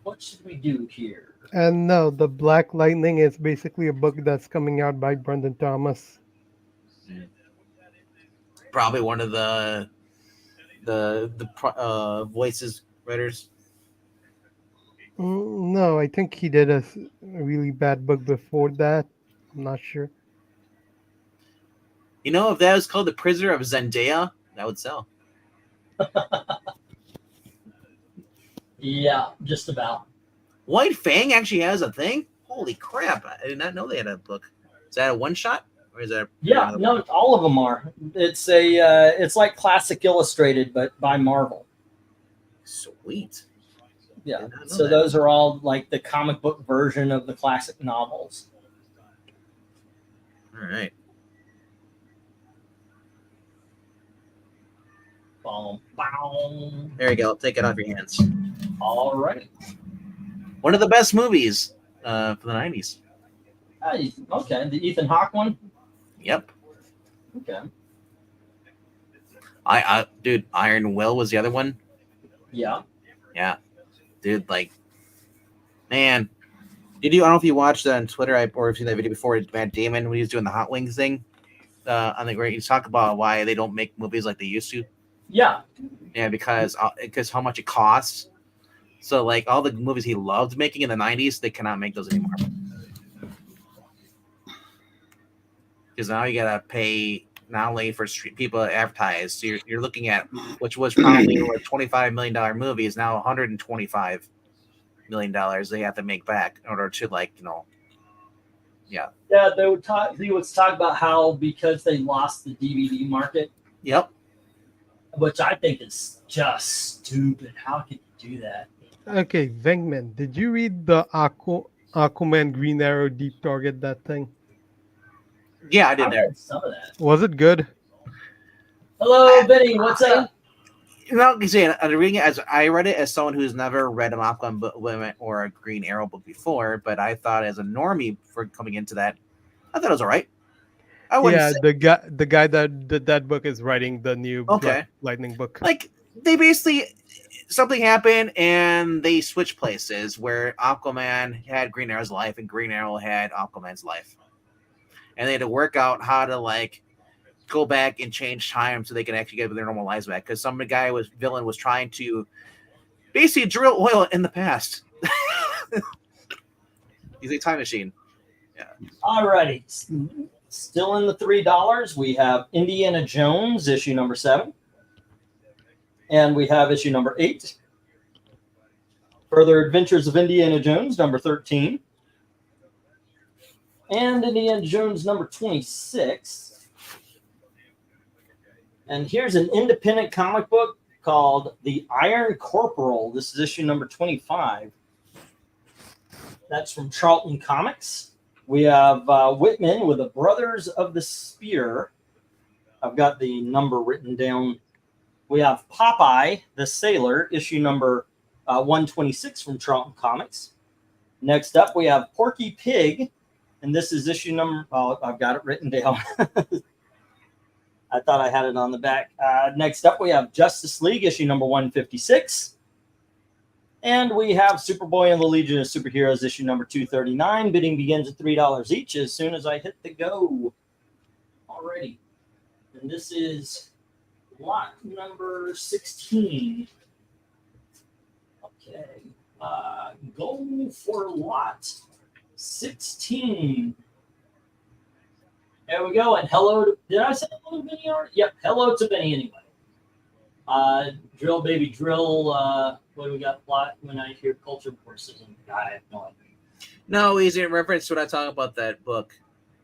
What should we do here? And no, the Black Lightning is basically a book that's coming out by Brendan Thomas. probably one of the voices writers. No, I think he did a really bad book before that. I'm not sure. You know, if that was called The Prisoner of Zendaya, that would sell. Yeah, just about. White Fang actually has a thing? Holy crap. I did not know they had a book. Is that a one shot? Or is that no, all of them are. It's it's like Classic Illustrated, but by Marvel. Sweet. Yeah. So those are all like the comic book version of the classic novels. All right. Boom, boom. There you go. Take it off your hands. All right. One of the best movies for the 90s. Okay, the Ethan Hawke one? Yep. Okay. Dude, Iron Will was the other one. Yeah. Yeah. Dude, like, man. I don't know if you watched that on Twitter or if you seen that video before, Matt Damon, when he was doing the Hot Wings thing. On the great, you talk about why they don't make movies like they used to. Yeah. Yeah, because how much it costs. So, like, all the movies he loved making in the 90s, they cannot make those anymore. Because now you gotta pay not only for people to advertise. So you're looking at, which was probably like $25 million movie, is now $125 million they have to make back in order to, like, yeah. Yeah, he would talk about how because they lost the DVD market. Yep. Which I think is just stupid. How could you do that? Okay, Venkman, did you read the Aquaman Green Arrow Deep Target, that thing? Yeah, I did there. Some of that. Was it good? Hello, Benny. What's up? Well, you see, I read it as someone who's never read an Aquaman book or a Green Arrow book before, but I thought as a normie for coming into that, I thought it was all right. The guy that book is writing the new Black Lightning book. Like, they basically, something happened and they switched places where Aquaman had Green Arrow's life and Green Arrow had Aquaman's life. And they had to work out how to, like, go back and change time so they can actually get their normal lives back. Because villain was trying to basically drill oil in the past. He's a time machine. Yeah. Alrighty. Still in the $3. We have Indiana Jones, issue number 7. And we have issue number 8. Further Adventures of Indiana Jones, number 13. And Indiana Jones number 26. And here's an independent comic book called The Iron Corporal. This is issue number 25. That's from Charlton Comics. We have Whitman with the Brothers of the Spear. I've got the number written down. We have Popeye the Sailor, issue number 126 from Charlton Comics. Next up, we have Porky Pig. And this is issue number, I've got it written down. I thought I had it on the back. Next up, we have Justice League, issue number 156. And we have Superboy and the Legion of Superheroes, issue number 239. Bidding begins at $3 each as soon as I hit the go. Alrighty. And this is lot number 16. Okay. Go for lot 16. There we go. And hello to, did I say hello to Benny already? Yep. Hello to Benny anyway. Drill baby drill. What do we got? Plot when I hear culture marxism. I have no idea. No, he's in reference to when I talk about that book.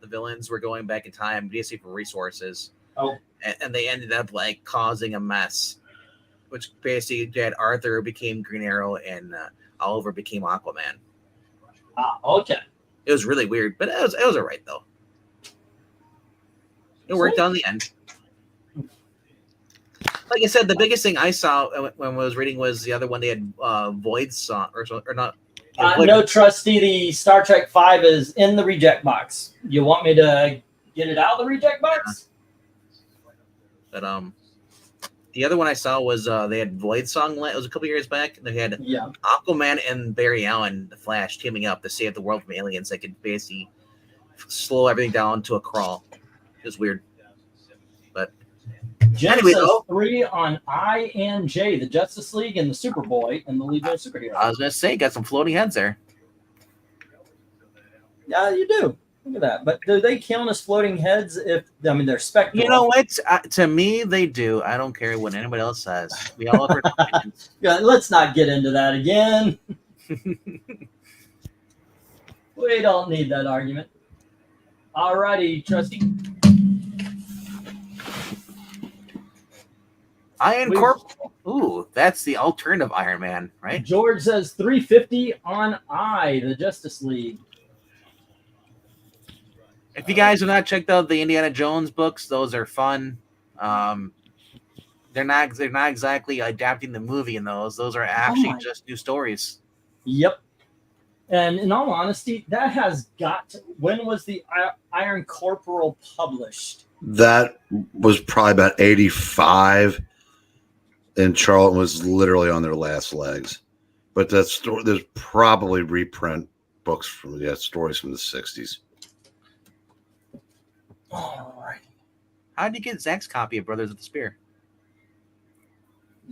The villains were going back in time, basically for resources. Oh. And they ended up, like, causing a mess, which basically had Arthur became Green Arrow and Oliver became Aquaman. Ah, okay. It was really weird, but it was all right, though. It worked out in the end. Like I said, the biggest thing I saw when I was reading was the other one. They had Void Song, or not. No, Trusty, the Star Trek 5 is in the reject box. You want me to get it out of the reject box? But the other one I saw was they had Void Song. It was a couple years back. They had Aquaman and Barry Allen, the Flash, teaming up to save the world from aliens that could basically slow everything down to a crawl. It was weird. But Jim anyway, says 3 on I and J, the Justice League and the Superboy and the Legion of Superheroes. I was going to say, got some floating heads there. Yeah, you do. Look at that. But do they count as floating heads if, I mean, they're spectral? You know what? To me, they do. I don't care what anybody else says. We all have our opinions. Yeah, let's not get into that again. We don't need that argument. All righty, Trusty. Iron Corporal. Ooh, that's the alternative Iron Man, right? George says $3.50 on the Justice League. If you guys have not checked out the Indiana Jones books, those are fun. They're not exactly adapting the movie in those. Those are actually just new stories. Yep. And in all honesty, that has got to, when was the Iron Corporal published? That was probably about 85, and Charlton was literally on their last legs. But there's probably reprint books from stories from the 60s. All right. How did you get Zack's copy of Brothers of the Spear?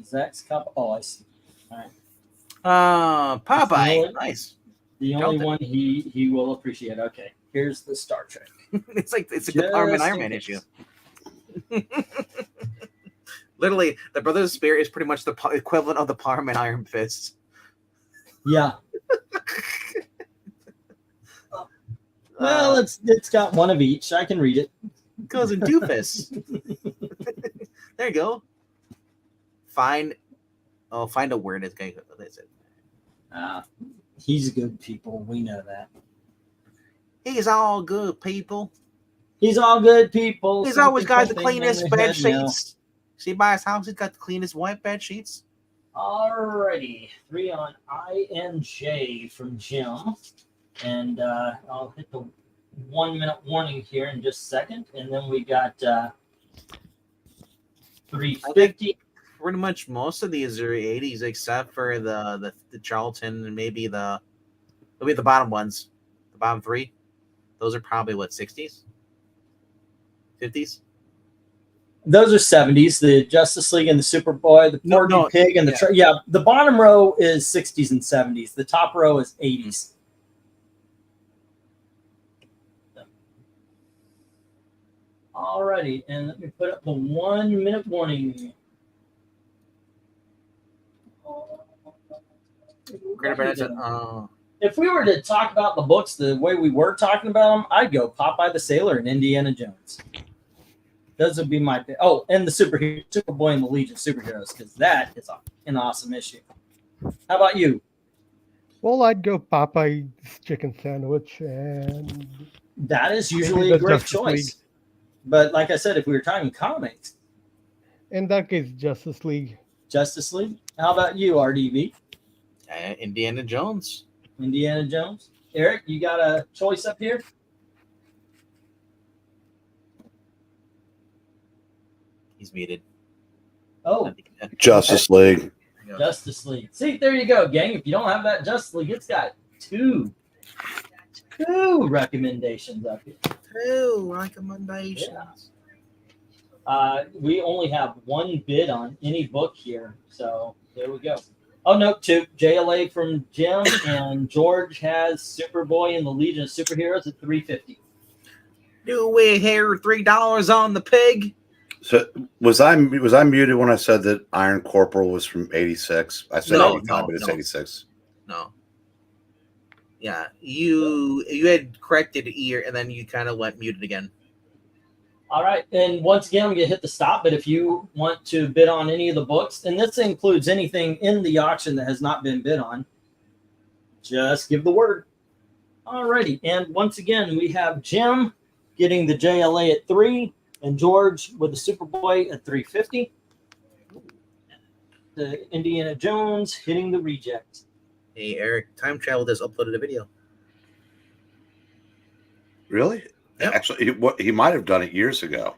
Zack's copy. Oh, I see. All right. Popeye. Nice. The only one he will appreciate. Okay, here's the Star Trek. It's like the Power Man Iron Man issue. Literally, the Brothers of the Spear is pretty much the equivalent of the Power Man Iron Fist. Yeah. Well, it's got one of each. I can read it. It goes in two fists. There you go. Find a word. It's going. That's it. He's good people. We know that. He's all good people. He's all good people. He's always got the cleanest bed sheets. See, by his house, he's got the cleanest white bed sheets. Alrighty, 3 on I and J from Jim, and I'll hit the 1 minute warning here in just a second, and then we got 350. Pretty much most of these are 80s, except for the Charlton and maybe the bottom ones, the bottom 3. Those are probably what, 60s, 50s. Those are 70s. The Justice League and the Superboy, the Porky Pig, and the the bottom row is 60s and 70s. The top row is 80s. Alrighty, and let me put up the 1 minute warning. If we were to talk about the books the way we were talking about them, I'd go Popeye the Sailor and Indiana Jones. Those would be my pick. Oh, and the Superboy and the Legion of Superheroes, because that is an awesome issue. How about you? Well, I'd go Popeye's Chicken Sandwich, and that is usually a great choice. But like I said, if we were talking comics, in that case, Justice League. Justice League. How about you, RDV? Indiana Jones. Indiana Jones. Eric, you got a choice up here? He's muted. Oh, Justice League. Justice League. See, there you go, gang. If you don't have that Justice League, it's got two recommendations up here. 2 recommendations. Yeah. We only have 1 bid on any book here, so there we go. Oh no, 2. JLA from Jim, and George has Superboy and the Legion of Superheroes at $3.50. Do we hear $3 on the pig? So was I muted when I said that Iron Corporal was from 86? I said 85, but it's 86. No. Yeah, you had corrected ear, and then you kind of went muted again. All right, and once again, I'm going to hit the stop, but if you want to bid on any of the books, and this includes anything in the auction that has not been bid on, just give the word. All righty, and once again, we have Jim getting the JLA at 3, and George with the Superboy at $3.50. The Indiana Jones hitting the reject. Hey, Eric, Time Travel has uploaded a video. Really? Yep. Actually, he might have done it years ago.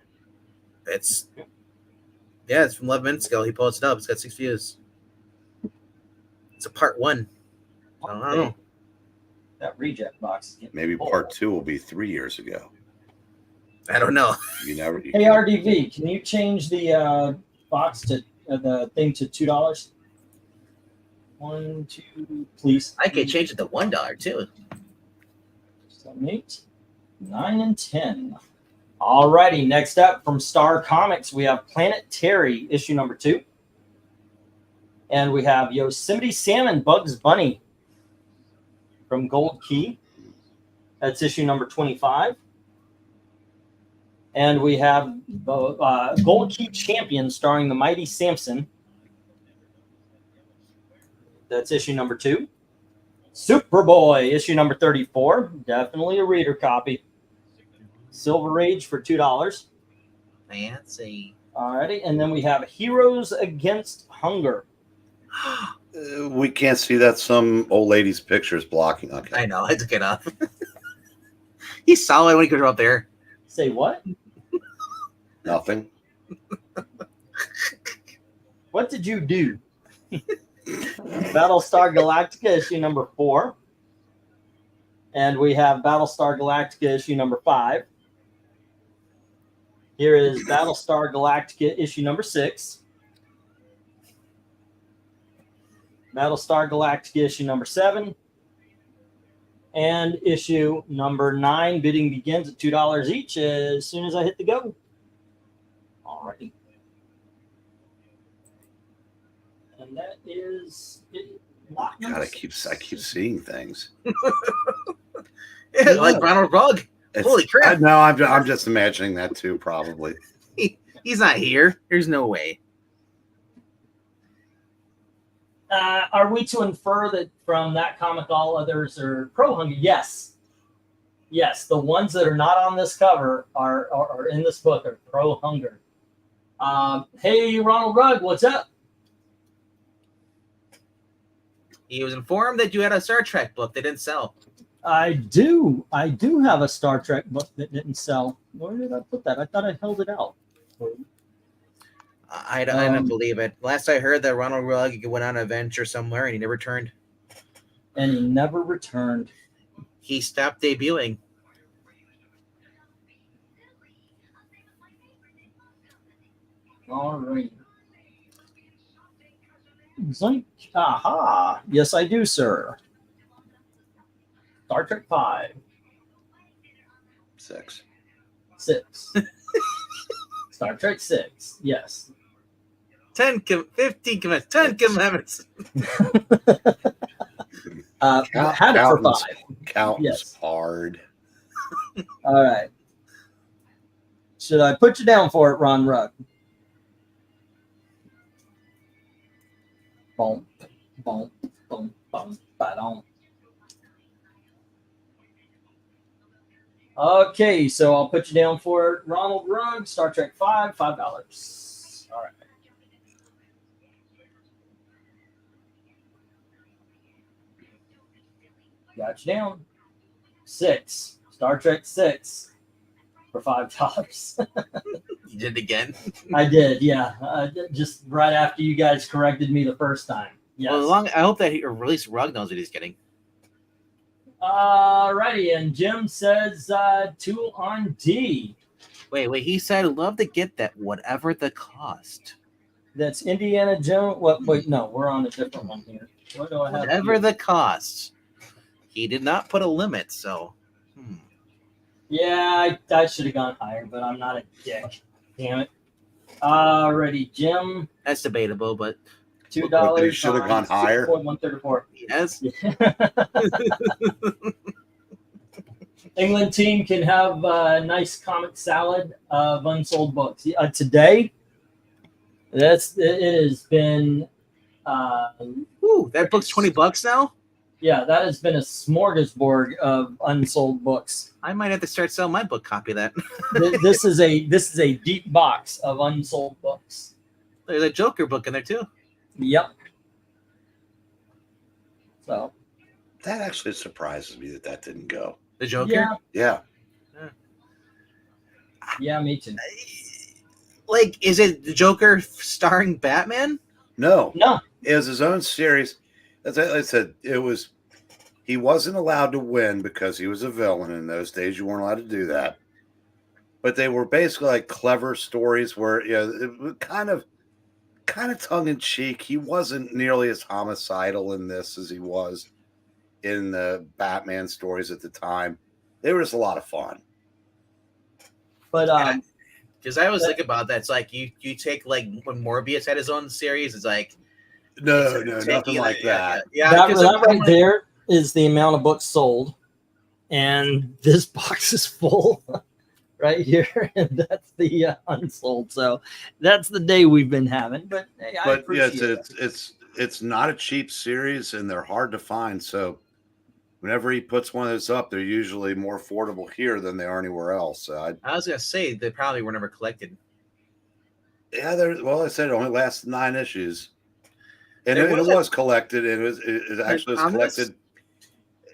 It's from 11 minutes ago. He posted it up. It's got 6 views. It's a part 1. I don't know. That reject box. Maybe part 2 will be 3 years ago. I don't know. You never. Hey, RDV, can you change the box to the thing to $2? 1, 2, please. I could change it to $1 too. 7, 8, 9, and 10. All righty. Next up from Star Comics, we have Planet Terry, issue number 2. And we have Yosemite Sam and Bugs Bunny from Gold Key. That's issue number 25. And we have Gold Key Champion starring the Mighty Samson. That's issue number 2. Superboy, issue number 34. Definitely a reader copy. Silver Age for $2. Fancy. Alrighty, and then we have Heroes Against Hunger. We can't see that. Some old lady's picture is blocking. Okay. I know. I took it off. He's solid when he goes up there. Say what? Nothing. What did you do? Battlestar Galactica issue number 4. And we have Battlestar Galactica issue number 5. Here is Battlestar Galactica issue number 6. Battlestar Galactica issue number 7. And issue number 9. Bidding begins at $2 each as soon as I hit the go. Alrighty. And that is it. God, I keep seeing things. Yeah, like Ronald Rugg. Holy crap! No, I'm just imagining that too. Probably. He's not here. There's no way. Are we to infer that from that comic all others are pro-hunger? Yes. Yes, the ones that are not on this cover are in this book are pro-hunger. Hey, Ronald Rugg, what's up? He was informed that you had a Star Trek book that didn't sell. I do have a Star Trek book that didn't sell. Where did I put that? I thought I held it out. I don't believe it. Last I heard that Ronald Rugg went on an adventure somewhere and he never returned. And he never returned. He stopped debuting. All right. Zoink. Aha. Yes, I do, sir. Star Trek 5. 6. 6. Star Trek 6. Yes. 10 commandments. 10 commandments. Had it for 5. Counting's Yes. hard. All right. Should I put you down for it, Ron Rugg? Boom, boom, boom, boom, ba-dum. Okay, so I'll put you down for it. Ronald Rugg, Star Trek 5, $5. All right. Got you down. 6. Star Trek 6 for $5. You did it again? I did, yeah. Just right after you guys corrected me the first time. Yes. Well, I hope that at least Rugg knows what he's getting. Alrighty, and Jim says 2 on D. Wait. He said, love to get that, whatever the cost. That's Indiana Jones. What? Wait, no, we're on a different one here. What do I have? Whatever the cost. He did not put a limit, so. Yeah, I should have gone higher, but I'm not a dick. Damn it. Alrighty, Jim. That's debatable, but $2. You should have gone higher. 134. yes. England team can have a nice comic salad of unsold books. Today, it has been. Ooh, that book's $20 now. Yeah, that has been a smorgasbord of unsold books. I might have to start selling my book copy of that. This is a deep box of unsold books. There's a Joker book in there too. Yep. So That actually surprises me that didn't go. The Joker? Yeah. Yeah, me too. Like, is it the Joker starring Batman? No. No. It was his own series. As I said, he wasn't allowed to win because he was a villain. In those days, you weren't allowed to do that. But they were basically like clever stories where it was kind of tongue in cheek. He wasn't nearly as homicidal in this as he was in the Batman stories at the time. They were just a lot of fun. But because I was thinking about that. It's like you take like when Morbius had his own series. It's like no, nothing like that. Yeah, that right there is the amount of books sold, and this box is full right here, and that's the unsold. So that's the day we've been having. But hey, I appreciate it's not a cheap series, and they're hard to find. So whenever he puts one of those up, they're usually more affordable here than they are anywhere else. So I was gonna say they probably were never collected. Yeah, well, I said it only lasted 9 issues. And There it was was collected. It actually was omnibus? collected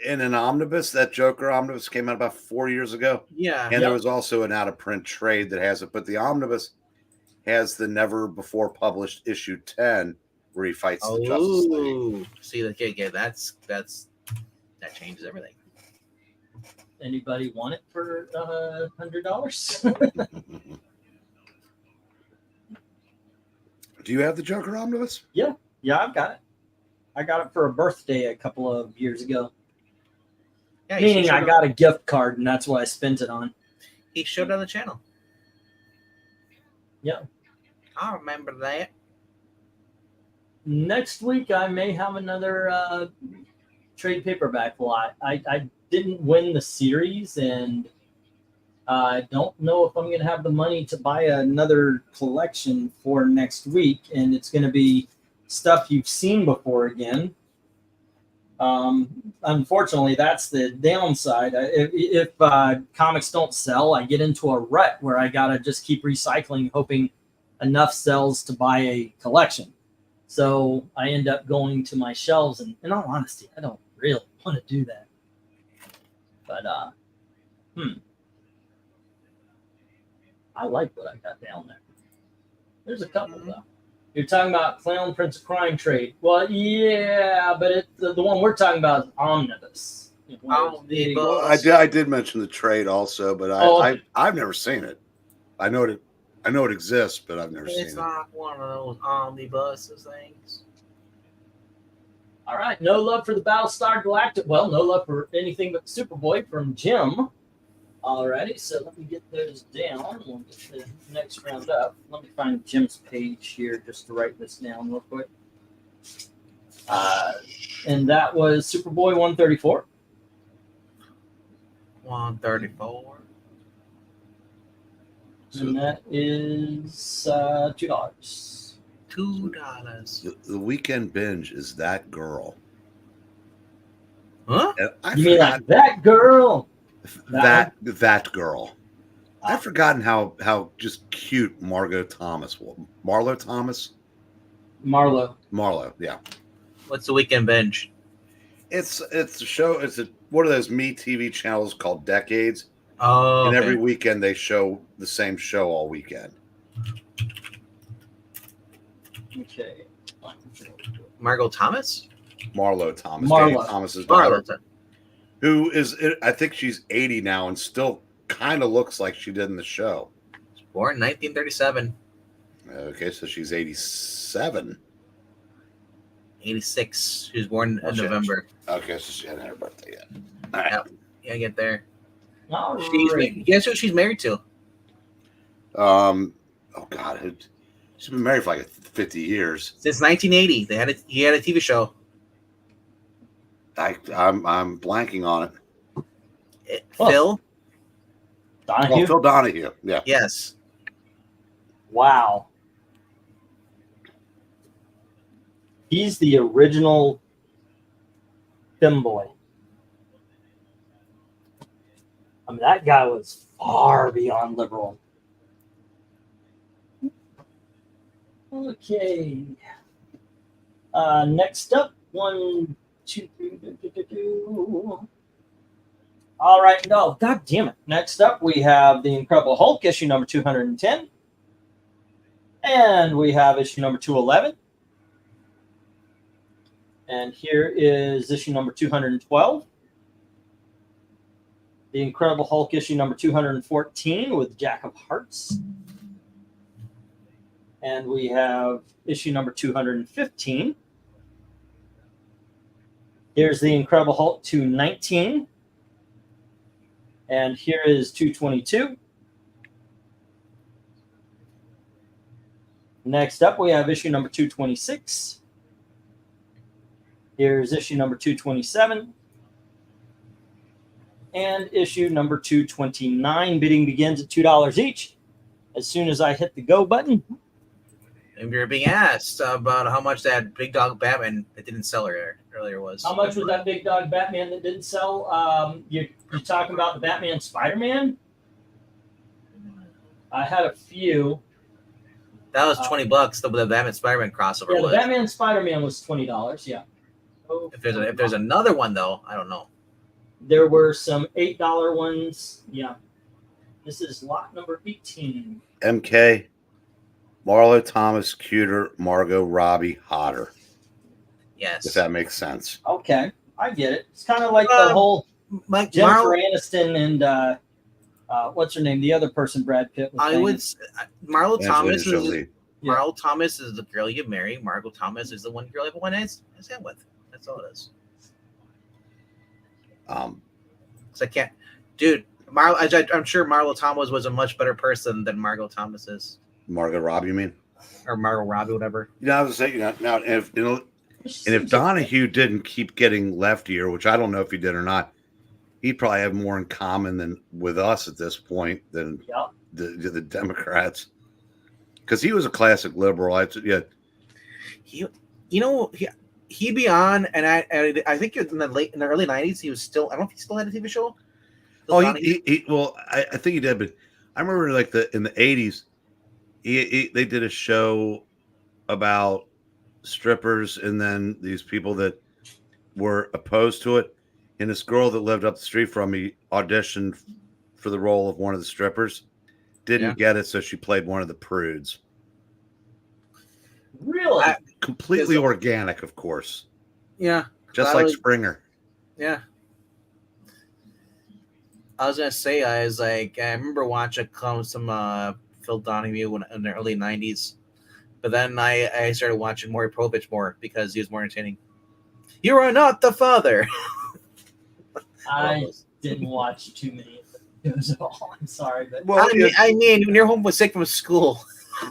in an omnibus. That Joker omnibus came out about 4 years ago. Yeah. And there was also an out-of-print trade that has it. But the omnibus has the never-before published issue 10 where he fights the Justice League. See, the kid, yeah, that changes everything. Anybody want it for $100? Do you have the Joker omnibus? Yeah, I've got it. I got it for a birthday a couple of years ago. Yeah, meaning I got a gift card, and that's what I spent it on. He showed on the channel. Yeah. I remember that. Next week, I may have another trade paperback lot. I didn't win the series, and I don't know if I'm going to have the money to buy another collection for next week, and it's going to be stuff you've seen before again. Unfortunately, that's the downside. If comics don't sell, I get into a rut where I got to just keep recycling, hoping enough sells to buy a collection. So I end up going to my shelves, and in all honesty, I don't really want to do that. But, I like what I got down there. There's a couple, though. You're talking about Clown Prince of Crime trade. Well, yeah, but the one we're talking about is Omnibus. Well, I did mention the trade also, but I've never seen it. I know it exists, but I've never seen it. It's not one of those omnibuses things. All right, no love for the Battlestar Galactica. Well, no love for anything but Superboy from Jim. Alrighty, so let me get those down. We'll get the next round up. Let me find Jim's page here just to write this down real quick. And that was Superboy 134. 134. And that is $2. $2. The weekend binge is That Girl. Huh? You mean like That Girl? That Girl. I've forgotten how just cute Marlo Thomas, yeah. What's the weekend binge? It's a show. It's one of those Me TV channels called Decades. Oh, and every weekend they show the same show all weekend. Okay. Marlo Thomas. Dave Thomas's daughter. Who is? I think she's 80 now and still kind of looks like she did in the show. Born in 1937. Okay, so she's 87. 86. She was born in November. Okay, so she hadn't had her birthday yet. All right. Yeah, get there. Right. Guess who she's married to? Oh God, she's been married for like 50 years. Since 1980. He had a TV show. I'm blanking on it. Phil Donahue. Phil Donahue. Yeah. Yes. Wow. He's the original femboy. I mean, that guy was far beyond liberal. Okay. Next up, 1, 2, 3. All right. No, God damn it. Next up, we have The Incredible Hulk, issue number 210. And we have issue number 211. And here is issue number 212. The Incredible Hulk issue number 214 with Jack of Hearts. And we have issue number 215. Here's The Incredible Hulk 219. And here is 222. Next up, we have issue number 226. Here's issue number 227. And issue number 229. Bidding begins at $2 each. As soon as I hit the go button. And you're being asked about how much that Big Dog Batman that didn't sell earlier was. How much was that Big Dog Batman that didn't sell? You're talking about the Batman Spider-Man? I had a few. That was $20. The Batman Spider-Man crossover. Yeah, the was. Batman Spider-Man was $20. Yeah. Oh, If there's another one though, I don't know. There were some $8 ones. Yeah. This is lot number 18. MK, Marlo Thomas, cuter, Margot Robbie, hotter. Yes. If that makes sense. Okay, I get it. It's kind of like the whole Jennifer Aniston and what's her name? The other person Brad Pitt was Marlo Thomas is Marlo Thomas is the girl you marry. Margot Thomas is the one girl everyone has with. That's all it is. So I can't, dude. I'm sure Marlo Thomas was a much better person than Margot Thomas is. Margot Robbie, you mean? Or Margot Robbie, whatever. You know, I was saying, now if Donahue didn't keep getting leftier, which I don't know if he did or not, he'd probably have more in common than with us at this point than the Democrats, because he was a classic liberal. He'd be on, and I think in the early '90s he was still. I don't know if he still had a TV show. I think he did, but I remember like in the '80s, they did a show about strippers, and then these people that were opposed to it, and this girl that lived up the street from me auditioned for the role of one of the strippers, didn't get it, so she played one of the prudes. Really? Completely organic, of course. Yeah. Just like Springer. Yeah. I was gonna say, I remember watching some Phil Donahue in the early '90s, but then I started watching Maury Povich more because he was more entertaining. You are not the father. I didn't watch too many of those at all. I'm sorry, but I mean, when you're home was sick from school,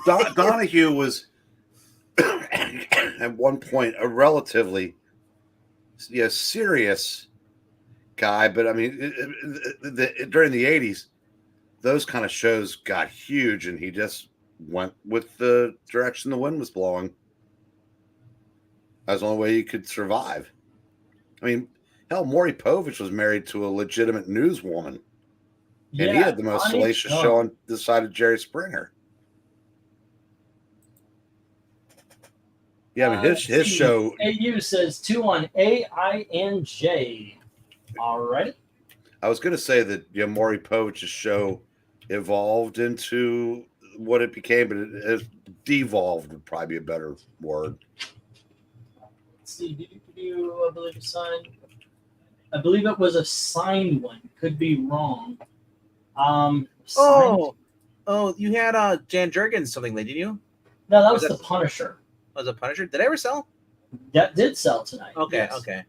Donahue was at one point a relatively serious guy, but I mean, during the '80s, those kind of shows got huge, and he just went with the direction the wind was blowing. That was the only way he could survive. I mean, hell, Maury Povich was married to a legitimate newswoman, and he had the most salacious show on the side of Jerry Springer. Yeah, I mean, his show. AU says 2 on A, I, and J. All right. I was going to say that Maury Povich's show evolved into what it became, but it devolved would probably be a better word. Let's see. I believe it was a signed one. Could be wrong. Oh, you had Jan Jurgens something, didn't you? No, that was the Punisher. Was it Punisher? Did it ever sell? That did sell tonight. Okay, yes. Okay.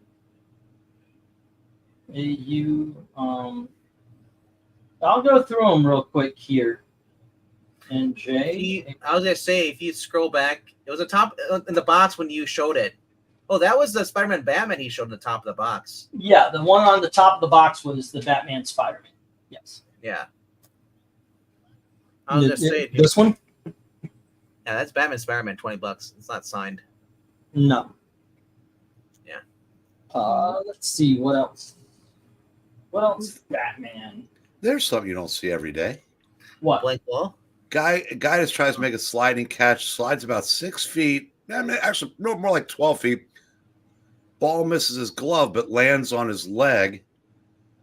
I'll go through them real quick here. And Jay, I was gonna say, if you scroll back, it was the top in the box when you showed it. Oh, that was the Spider-Man Batman he showed in the top of the box. Yeah, the one on the top of the box was the Batman Spider-Man. Yes. Yeah. I was gonna say this one. Yeah, that's Batman Spider-Man, $20. It's not signed. No. Yeah. Let's see what else. What else? Batman. There's something you don't see every day. What? Blank wall. Guy just tries to make a sliding catch. Slides about 6 feet. I mean, actually, no, more like 12 feet. Ball misses his glove, but lands on his leg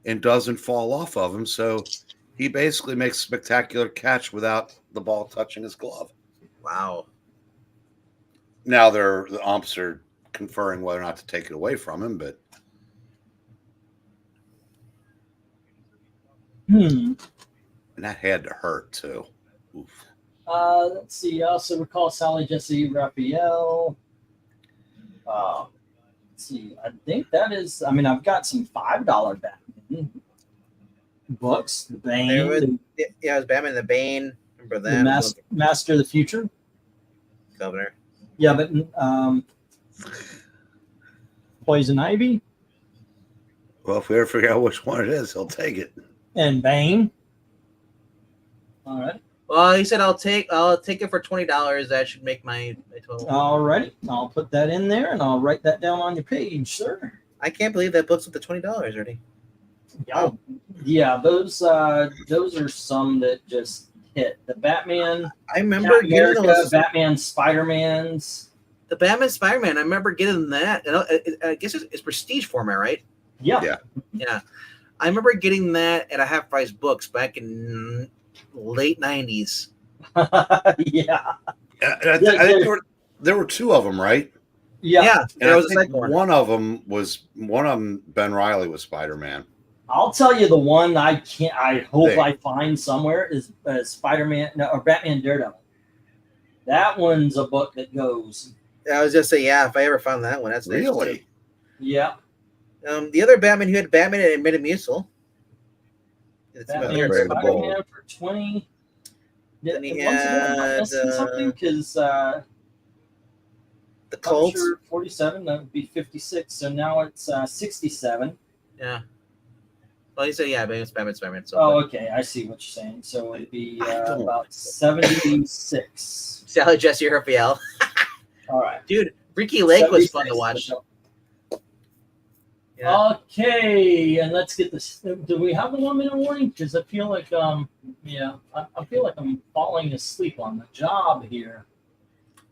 and doesn't fall off of him. So he basically makes a spectacular catch without the ball touching his glove. Wow. Now the umps are conferring whether or not to take it away from him, but and that had to hurt too. Oof. Let's see. I also recall Sally Jesse Raphael. Let's see. I think that is. I mean, I've got some $5 Batman books. The Bane. It was Batman the Bane. Remember that? The Master of the Future. Governor. Yeah, but Poison Ivy. Well, if we ever figure out which one it is, he'll take it. And Bane. All right. Well, he said I'll take it for $20. That should make my total. All right. I'll put that in there, and I'll write that down on your page, sir. I can't believe that book's with the $20 already. Yeah, those are some that just hit. The Batman, I remember Captain getting America, those. Batman, Spider-Man's. The Batman Spider-Man. I remember getting that. I guess it's prestige format, right? Yeah. Yeah. I remember getting that at a half price books back in late 90s. Yeah. I think there were two of them, right? Yeah. And there I was a think second one. one of them, Ben Reilly was Spider-Man. I'll tell you the one I hope I find somewhere is Spider-Man or Batman Daredevil. That one's a book that goes. I was just saying, yeah, if I ever found that one, that's nice Really? too. Yeah. The other Batman, you had Batman and Metamucil. Batman Brave the Bold. Spider-Man for 20. Then he Once again, am I had, missing something? Because the Colts. Punisher 47, that would be 56. So now it's 67. Yeah. Well, you said, yeah, but it's Batman Spider-Man. So Oh, okay. I see what you're saying. So it'd be about 76. Sally Jesse Raphael. All right. Dude, Ricky Lake was fun to watch. Yeah. Okay, and let's get this. Do we have a 1 minute warning? Because I feel like, I feel like I'm falling asleep on the job here.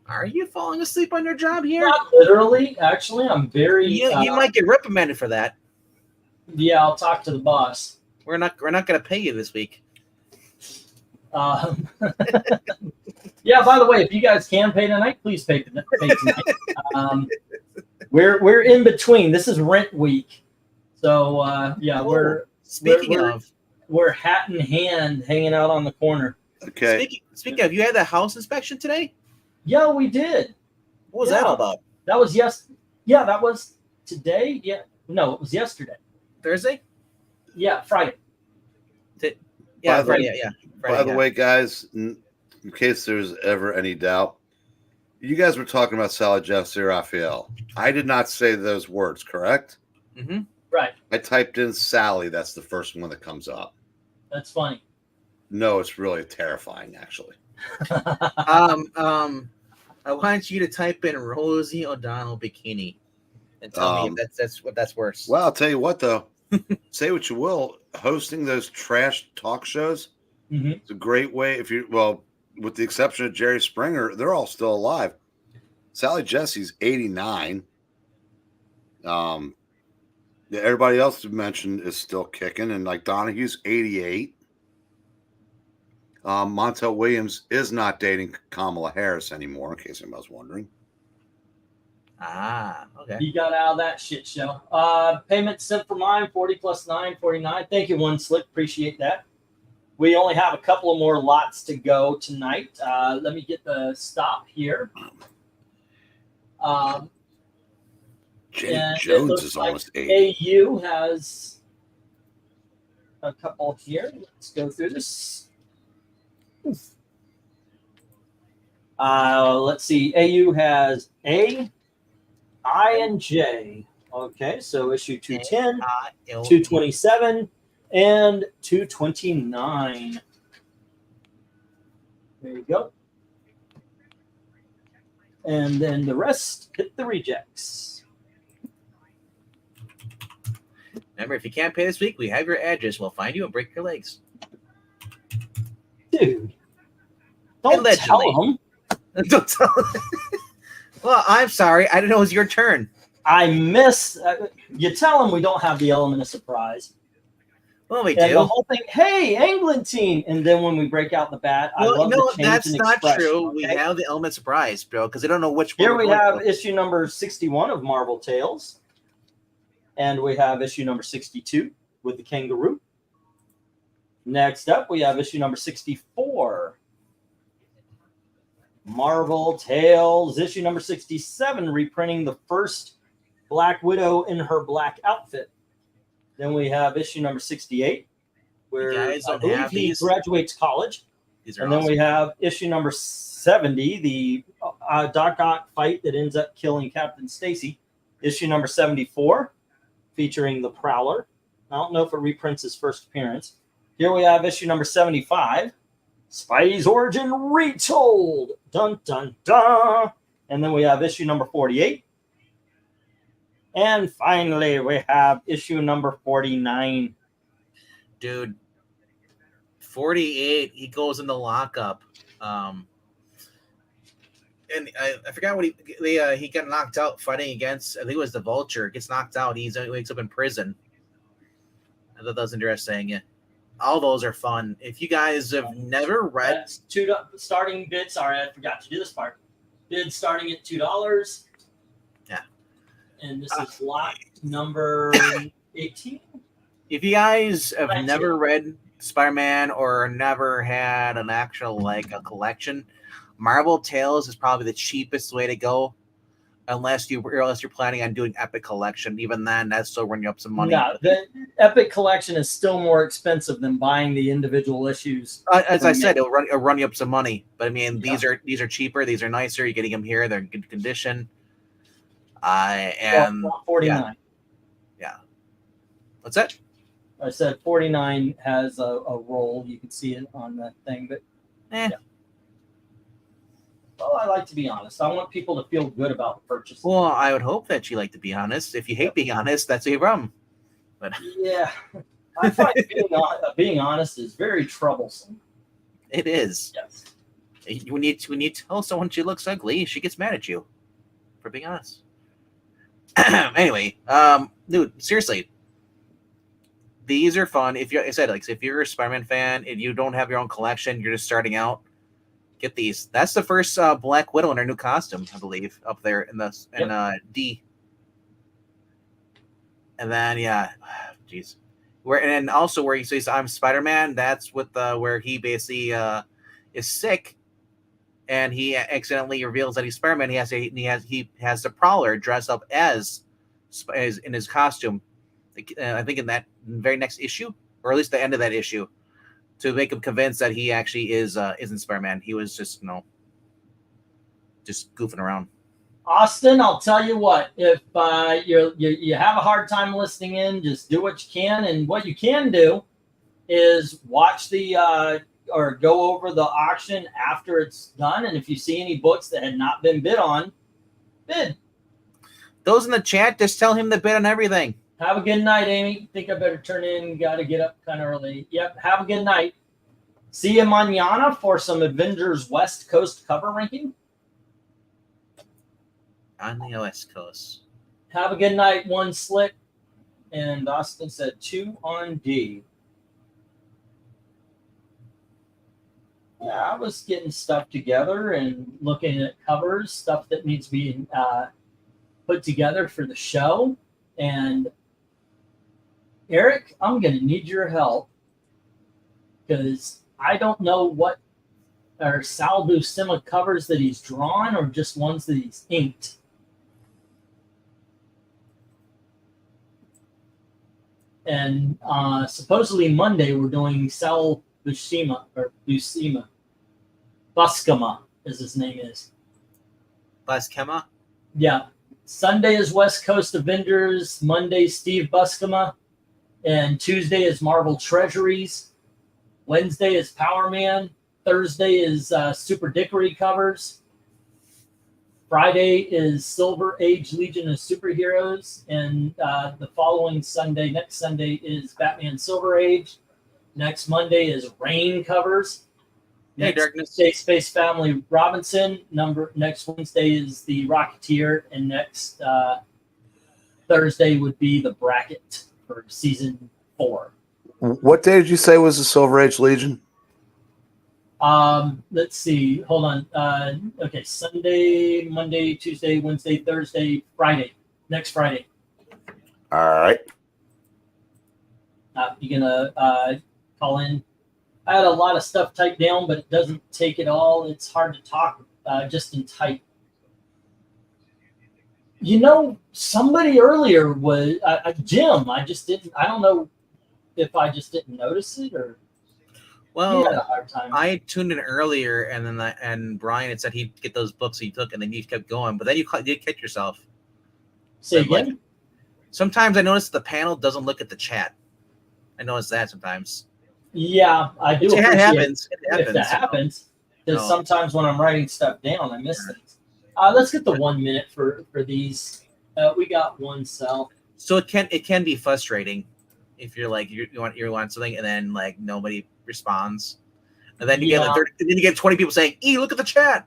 Are you falling asleep on your job here? Not literally. Actually, I'm very. You might get reprimanded for that. Yeah, I'll talk to the boss. We're not going to pay you this week. Yeah. By the way, if you guys can pay tonight, please pay tonight. We're in between. This is rent week, so we're hat in hand, hanging out on the corner. Okay. Speaking of, you had the house inspection today? Yeah, we did. What was that about? That was that was today. Yeah, no, it was yesterday. Thursday? Yeah, Friday. Friday. By the way, guys, in case there's ever any doubt, you guys were talking about Sally Jesse Raphael. I did not say those words, correct? Mm-hmm. Right. I typed in Sally. That's the first one that comes up. That's funny. No, it's really terrifying, actually. I want you to type in Rosie O'Donnell bikini and tell me if that's worse. Well, I'll tell you what, though. Say what you will. Hosting those trash talk shows, it's a great way. With the exception of Jerry Springer, they're all still alive. Sally Jesse's 89. Everybody else you mentioned is still kicking, and like Donahue's 88. Montel Williams is not dating Kamala Harris anymore, in case anyone was wondering. Okay. You got out of that shit show. Payment sent for mine, 40 plus 9, 49. Thank you, One Slick. Appreciate that. We only have a couple of more lots to go tonight. Let me get the stop here. Jenny Jones is almost 80. AU has a couple here. Let's go through this. Let's see. AU has A, I, and J. Okay, so issue 210, 227, and 229. There you go. And then the rest hit the rejects. Remember, if you can't pay this week, we have your address. We'll find you and break your legs. Dude, don't tell them. Don't tell them. Well, I'm sorry. I didn't know it was your turn. I miss. You tell them we don't have the element of surprise. Well, we and do. The whole thing, hey, England team. And then when we break out the bat, I love the change that's in not expression, true. okay? We have the element of surprise, bro, because I don't know which one. Here we have issue number 61 of Marvel Tales. And we have issue number 62 with the kangaroo. Next up, we have issue number 64. Marvel Tales, issue number 67, reprinting the first Black Widow in her black outfit. Then we have issue number 68, where I believe he graduates college. And then we have issue number 70, the Doc Ock fight that ends up killing Captain Stacy. Issue number 74, featuring the Prowler. I don't know if it reprints his first appearance. Here we have issue number 75, Spidey's Origin Retold. Dun, dun, dun. And then we have issue number 48. And finally, we have issue number 49. Dude, 48, he goes into lockup. And I forgot what he got knocked out fighting against, I think it was the Vulture. Gets knocked out. He wakes up in prison. I thought that was interesting. Yeah. All those are fun. If you guys have never read... That's $2 starting bid. Sorry, I forgot to do this part. Bid starting at $2. Yeah. And this is lot number 18. If you guys have 19. never read Spider-Man or never had an actual, like, a collection, Marvel Tales is probably the cheapest way to go. Unless you're planning on doing Epic Collection. Even then, that's still running you up some money. No, the Epic Collection is still more expensive than buying the individual issues. As I said, it'll run you up some money. But I mean, these are cheaper. These are nicer. You're getting them here. They're in good condition. And 49. Yeah. What's that? I said 49 has a roll. You can see it on that thing, but yeah. Well, I like to be honest. I want people to feel good about purchasing. Well, I would hope that you like to be honest. If you hate being honest, that's a problem. But yeah, I find being honest is very troublesome. It is. Yes. When you tell someone she looks ugly, she gets mad at you for being honest. Anyway, dude, seriously, these are fun. If you're, I said, like, if you're a Spider-Man fan and you don't have your own collection, you're just starting out. Get these. That's the first Black Widow in her new costume, I believe, up there in D. And then jeez, and also where he says I'm Spider-Man. That's with where he basically is sick, and he accidentally reveals that he's Spider-Man. He has the Prowler dressed up as in his costume. I think in that very next issue, or at least the end of that issue, to make him convinced that he actually isn't Spider-Man. He was just just goofing around. Austin, I'll tell you what. If you have a hard time listening in, just do what you can, and what you can do is watch the or go over the auction after it's done. And if you see any books that had not been bid on, bid. Those in the chat, just tell him to bid on everything. Have a good night, Amy. Think I better turn in. Got to get up kind of early. Yep. Have a good night. See you mañana for some Avengers West Coast cover ranking. On the West Coast. Have a good night, one slick. And Austin said 2 on D. Yeah, I was getting stuff together and looking at covers, stuff that needs to be put together for the show. And Eric, I'm going to need your help because I don't know what are Sal Buscema covers that he's drawn or just ones that he's inked. And supposedly Monday we're doing Sal Buscema or Buscema. Buscema, as his name is. Buscema? Yeah. Sunday is West Coast Avengers. Monday, Steve Buscema. And Tuesday is Marvel Treasuries. Wednesday is Power Man. Thursday is Super Dickory covers. Friday is Silver Age Legion of Superheroes. And the following Sunday, next Sunday, is Batman Silver Age. Next Monday is Rain covers. Next Wednesday, Space Family Robinson. Next Wednesday is the Rocketeer. And next Thursday would be the bracket for season 4. What day did you say was the Silver Age Legion? Let's see. Hold on. Okay, Sunday, Monday, Tuesday, Wednesday, Thursday, Friday. Next Friday. All right. You gonna call in? I had a lot of stuff typed down, but it doesn't take it all. It's hard to talk just in type. You know, somebody earlier was Jim. I don't know if I just didn't notice it or. Well, he had a hard time. I tuned in earlier, and then and Brian had said he'd get those books he took, and then you kept going. But then you did catch yourself. Say again? Like, sometimes I notice the panel doesn't look at the chat. I notice that sometimes. Yeah, I do. It happens. If that happens, because sometimes when I'm writing stuff down, I miss things. Let's get the 1 minute for these. We got one cell. So it can be frustrating if you're like you want something and then like nobody responds, and then you get like then you get 20 people saying, "E, look at the chat."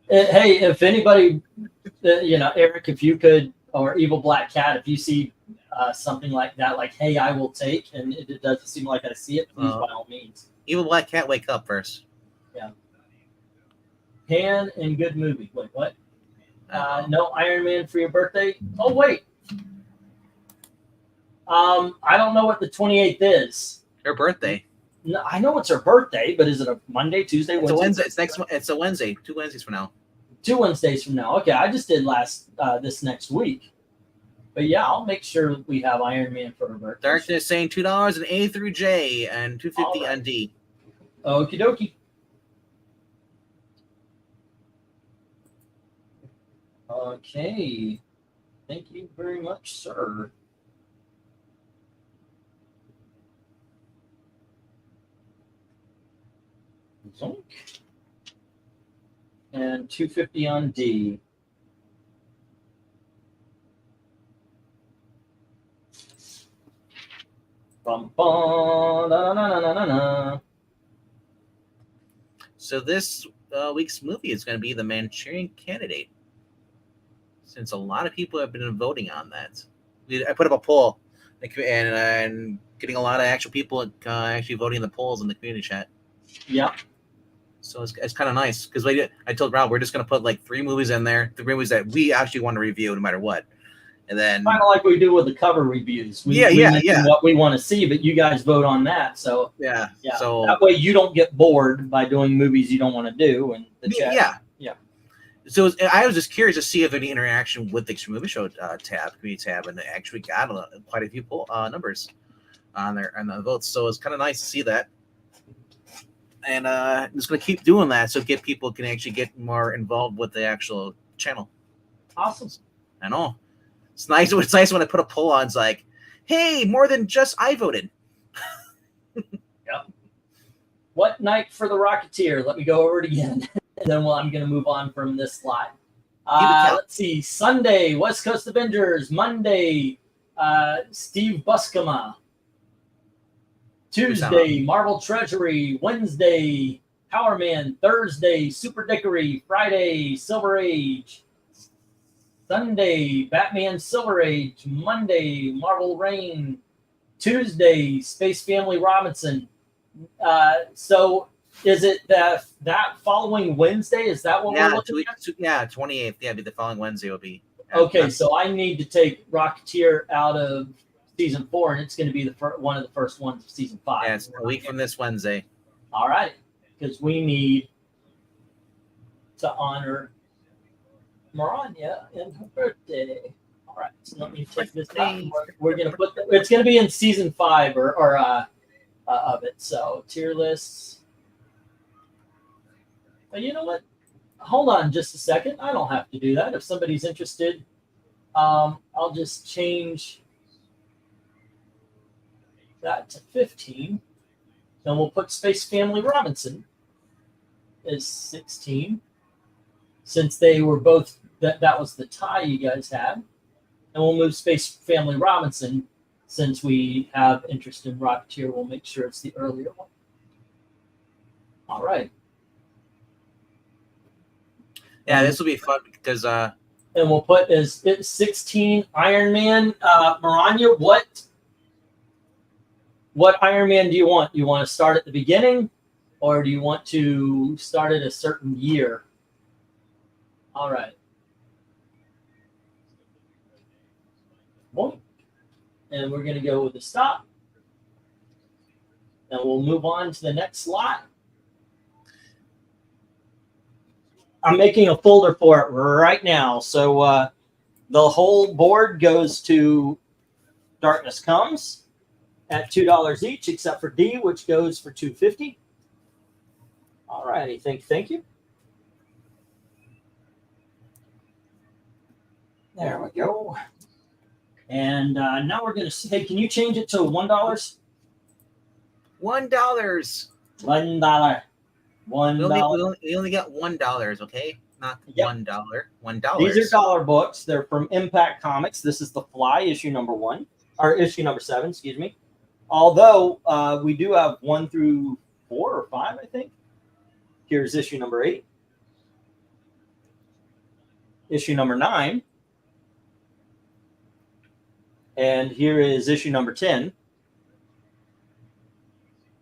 Hey, if anybody, Eric, if you could, or Evil Black Cat, if you see something like that, like, hey, I will take, and it doesn't seem like I see it, please, by all means. Evil Black Cat, wake up first. Yeah. Pan and good movie. Wait, what? No Iron Man for your birthday? Oh, wait. I don't know what the 28th is. Her birthday. No, I know it's her birthday, but is it a Monday, Tuesday, Wednesday? It's a Wednesday. It's a Wednesday. 2 Wednesdays from now. 2 Wednesdays from now. Okay, I just did this next week. But yeah, I'll make sure we have Iron Man for her birthday. Darkness saying $2 on A through J and $2.50 on D. Okie dokie. Okay. Thank you very much, sir. Zonk. And $2.50 on D. Bum, bum, da, na, na, na, na, na. So this week's movie is going to be The Manchurian Candidate, since a lot of people have been voting on that. I put up a poll and getting a lot of actual people actually voting in the polls in the community chat. Yeah. So it's kind of nice because I told Rob we're just going to put like 3 movies in there, 3 movies that we actually want to review no matter what. And then kind of like we do with the cover reviews. We mention what we want to see, but you guys vote on that. So yeah. So that way you don't get bored by doing movies you don't want to do. And the chat. Yeah. So I was just curious to see if any interaction with the Movie Show community tab, and they actually got quite a few numbers on there and the votes. So it's kind of nice to see that. And I'm just going to keep doing that so people can actually get more involved with the actual channel. Awesome. I know. It's nice. It's nice when I put a poll on. It's like, hey, more than just I voted. Yep. What night for the Rocketeer? Let me go over it again. And then I'm going to move on from this slide. Let's see. Sunday, West Coast Avengers. Monday, Steve Buscema. Tuesday, Marvel Treasury. Wednesday, Power Man. Thursday, Super Dickory. Friday, Silver Age. Sunday, Batman Silver Age. Monday, Marvel Reign. Tuesday, Space Family Robinson. So is it that following Wednesday? Is that what we're looking at? Yeah, 28th. Yeah, the following Wednesday will be. Okay, so I need to take Rocketeer out of season 4, and it's going to be one of the first ones of season 5. Yeah, it's a week from this Wednesday. All right, because we need to honor Maranya and her birthday. All right, so let me take this out. We're going to put it's going to be in season 5 of it. So tier lists. But you know what? Hold on just a second. I don't have to do that. If somebody's interested, I'll just change that to 15. Then we'll put Space Family Robinson as 16. Since they were both, that was the tie you guys had. And we'll move Space Family Robinson. Since we have interest in Rocketeer, we'll make sure it's the earlier one. All right. Yeah, this will be fun because and we'll put as 16 Iron Man. Maranya, what Iron Man do you want? You want to start at the beginning, or do you want to start at a certain year? All right. Boom. And we're going to go with the stop. And we'll move on to the next slot. I'm making a folder for it right now. So the whole board goes to Darkness Comes at $2 each, except for D, which goes for $2.50. All righty. Thank you. There we go. And now we're going to say, can you change it to $1? $1. $1. We only got $1, okay? Not $1. $1. These are dollar books. They're from Impact Comics. This is The Fly, issue number 1, or issue number 7, excuse me. Although we do have 1 through 4 or 5, I think. Here's issue number 8. Issue number 9. And here is issue number 10.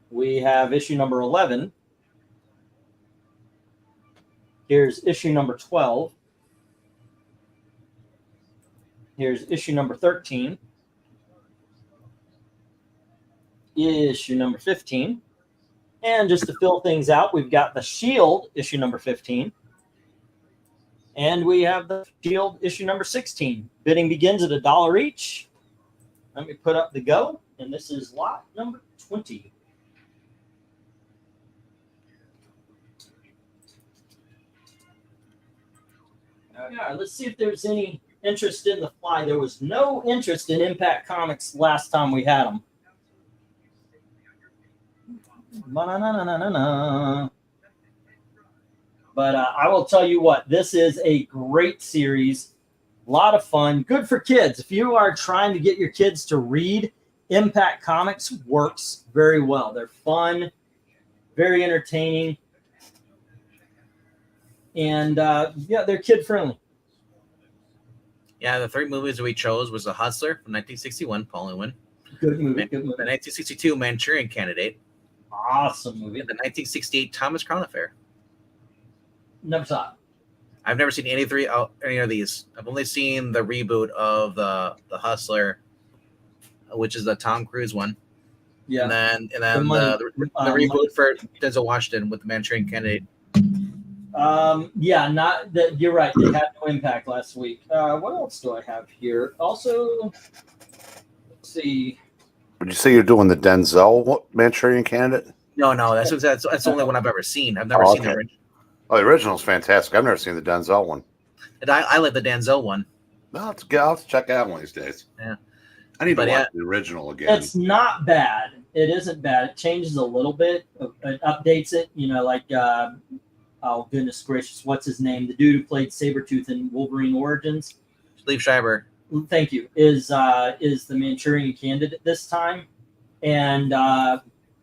We have issue number 11. Here's issue number 12. Here's issue number 13. Issue number 15. And just to fill things out, we've got the Shield issue number 15. And we have the Shield issue number 16. Bidding begins at $1 each. Let me put up the go. And this is lot number 20. All right, let's see if there's any interest in the fly. There was no interest in Impact Comics last time we had them. But I will tell you what, this is a great series. A lot of fun. Good for kids. If you are trying to get your kids to read, Impact Comics works very well. They're fun, very entertaining. And yeah, they're kid friendly. Yeah, the 3 movies that we chose was The Hustler from 1961, Paul Newman. Good movie. Good movie. The 1962 Manchurian Candidate. Awesome movie. And the 1968 Thomas Crown Affair. Never saw it. I've never seen any of these. I've only seen the reboot of the Hustler, which is the Tom Cruise one. Yeah. And then the reboot for Denzel Washington with the Manchurian Candidate. Yeah, not that. You're right. They had no impact last week. What else do I have here? Also, let's see. Would you say you're doing the Denzel Manchurian Candidate? No, that's the only one I've ever seen. I've never seen the original. Oh, the original's fantastic. I've never seen the Denzel one. And I like the Denzel one. No, I'll have to check out one of these days. Yeah. I need to watch the original again. It's not bad. It isn't bad. It changes a little bit. It updates it. You know, like oh goodness gracious, what's his name? The dude who played Sabretooth in Wolverine Origins. Liev Schreiber. Thank you. Is the Manchurian Candidate this time, and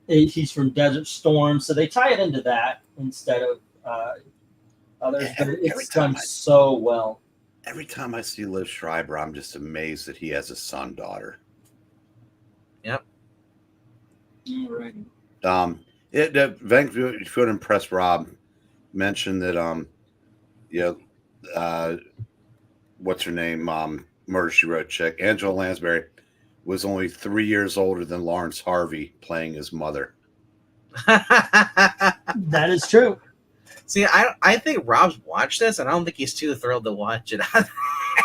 he's from Desert Storm, so they tie it into that instead of others. But it's done so well. Every time I see Liev Schreiber, I'm just amazed that he has a son-daughter. Yep. All right. Venk, if you would impress Rob, mentioned that what's her name? Murder She Wrote chick, Angela Lansbury, was only 3 years older than Lawrence Harvey playing his mother. That is true. See, I think Rob's watched this, and I don't think he's too thrilled to watch it.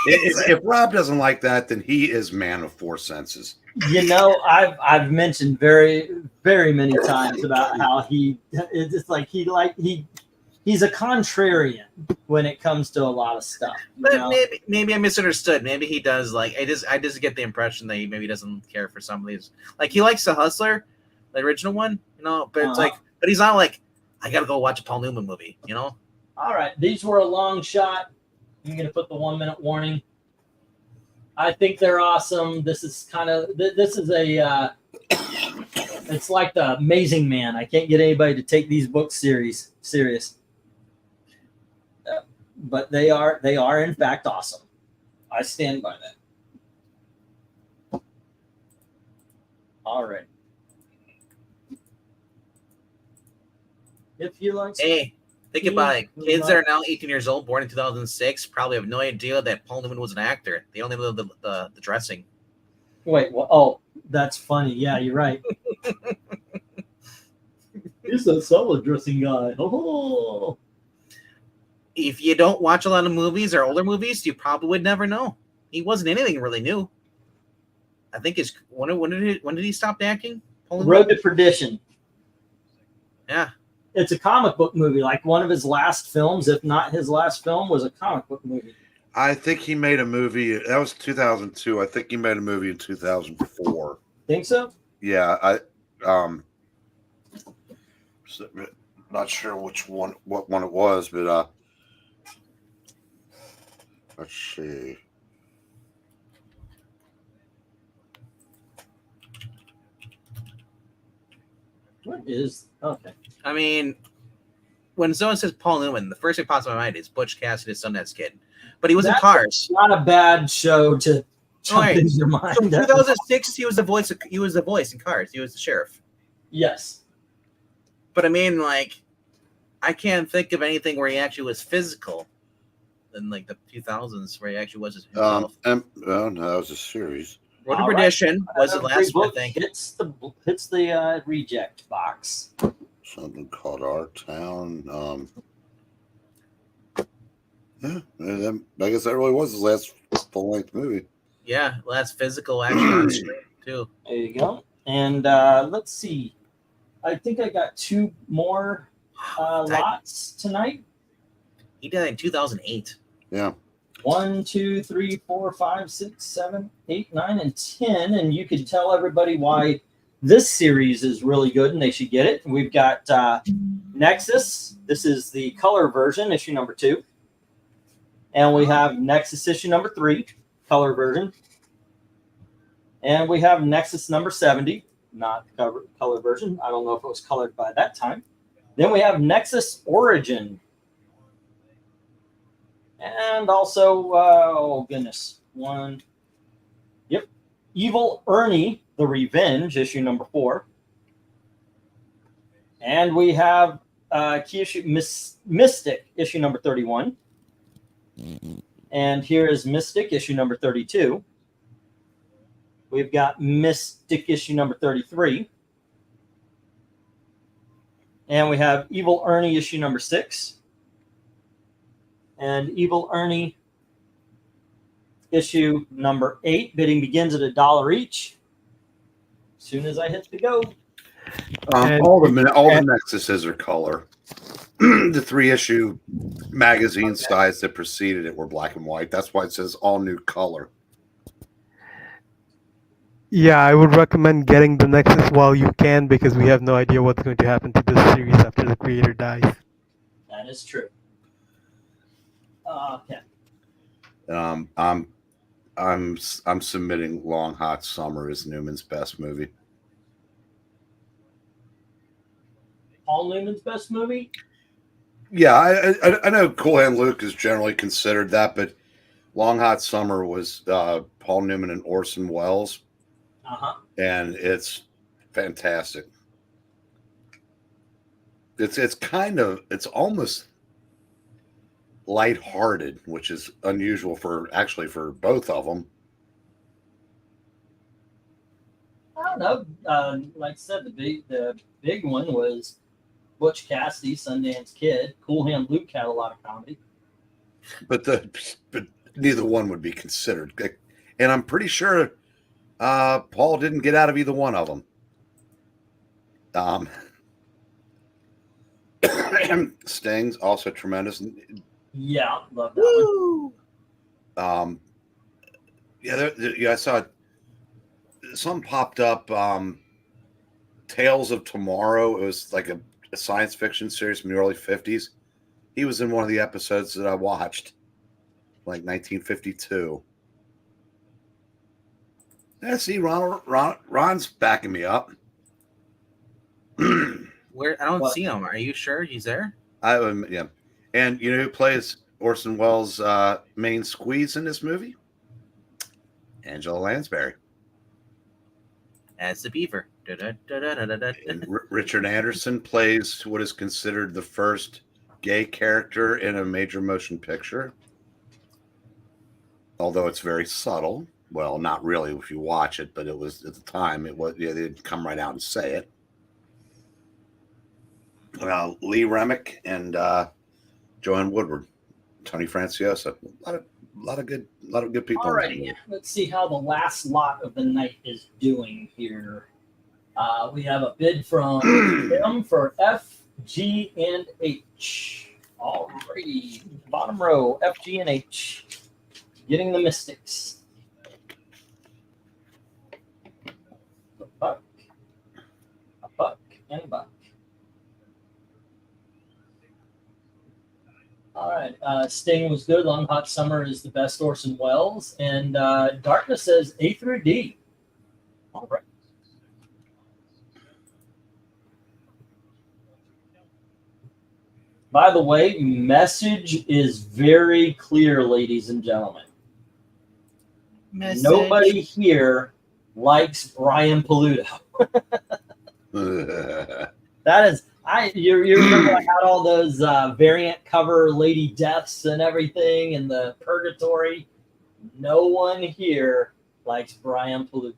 If Rob doesn't like that, then he is man of 4 senses. You know, I've mentioned very, very many times about how it's just like he's a contrarian when it comes to a lot of stuff. But maybe I misunderstood. Maybe he does like I just get the impression that he maybe doesn't care for some of these. Like he likes The Hustler, the original one, but it's like, but he's not like, I gotta go watch a Paul Newman movie, All right, these were a long shot. I'm gonna put the 1 minute warning. I think they're awesome. This is a it's like the Amazing Man. I can't get anybody to take these books serious. But they are in fact awesome. I stand by that. All right. If you like, hey, think about it. Kids that are now 18 years old, born in 2006, probably have no idea that Paul Newman was an actor. They only know the dressing. Wait, well, oh, that's funny. Yeah, you're right. He's a solid dressing guy. Oh. If you don't watch a lot of movies or older movies, you probably would never know. He wasn't anything really new. I think when did he stop acting? Road to Perdition. Yeah. It's a comic book movie. Like one of his last films, if not his last film, was a comic book movie. I think he made a movie. That was 2002. I think he made a movie in 2004. Think so? Yeah. Not sure what one it was, but let's see. What is okay? I mean, when someone says Paul Newman, the first thing that pops in my mind is Butch Cassidy's Sundance Kid. But he was in Cars. Not a bad show to jump into your mind. So in 2006, he was the voice in Cars. He was the sheriff. Yes. But I mean, like, I can't think of anything where he actually was physical in like the 2000s where he actually was himself. No, that was a series. Road to Perdition was the last one, I think. Hits the reject box. Something called Our Town. Yeah, I guess that really was his last full-length movie. Yeah, last physical action on screen too. There you go. And let's see. I think I got 2 more lots tonight. He died in 2008. Yeah. 1, 2, 3, 4, 5, 6, 7, 8, 9, and 10. And you can tell everybody why this series is really good and they should get it. We've got Nexus. This is the color version, issue number 2. And we have Nexus issue number 3, color version. And we have Nexus number 70, not color version. I don't know if it was colored by that time. Then we have Nexus Origin. And also, oh goodness, Evil Ernie, The Revenge, issue number 4. And we have Mystic, issue number 31. And here is Mystic, issue number 32. We've got Mystic, issue number 33. And we have Evil Ernie, issue number 6. And Evil Ernie, issue number 8. Bidding begins at $1 each. As soon as I hit the go. All the Nexuses are color. The 3-issue magazine size that preceded it were black and white. That's why it says all new color. Yeah, I would recommend getting the Nexus while you can because we have no idea what's going to happen to this series after the creator dies. That is true. Okay. I'm submitting Long Hot Summer as Newman's best movie. Paul Newman's best movie? Yeah, I know Cool Hand Luke is generally considered that, but Long Hot Summer was Paul Newman and Orson Welles. And it's fantastic. It's almost lighthearted, which is unusual for both of them. I don't know. Like I said, the big one was Butch Cassidy, Sundance Kid. Cool Hand Luke had a lot of comedy. But neither one would be considered. And I'm pretty sure Paul didn't get out of either one of them. Sting's also tremendous. Yeah, love that one. I saw some popped up. Tales of Tomorrow. It was like a science fiction series from the early 50s. He was in one of the episodes that I watched, like 1952. Yeah, see, Ron's backing me up. Where I don't see him. Are you sure he's there? Yeah. And you know who plays Orson Welles' main squeeze in this movie? Angela Lansbury. As the Beaver. And Richard Anderson plays what is considered the first gay character in a major motion picture. Although it's very subtle. Well, not really if you watch it, but it was at the time. It was, yeah, they'd come right out and say it. Lee Remick and Joanne Woodward, Tony Franciosa, a lot of good people. All right, let's see how the last lot of the night is doing here. We have a bid from him for F, G, and H. All righty, bottom row, F, G, and H, getting the Mystics. A buck, and a buck. All right, Sting was good. Long Hot Summer is the best Orson Welles. And Darkness says A through D. All right. By the way, message is very clear, ladies and gentlemen. Message. Nobody here likes Brian Paluto. That is, you remember I had all those variant cover Lady Deaths and everything in the Purgatory. No one here likes Brian Paluto.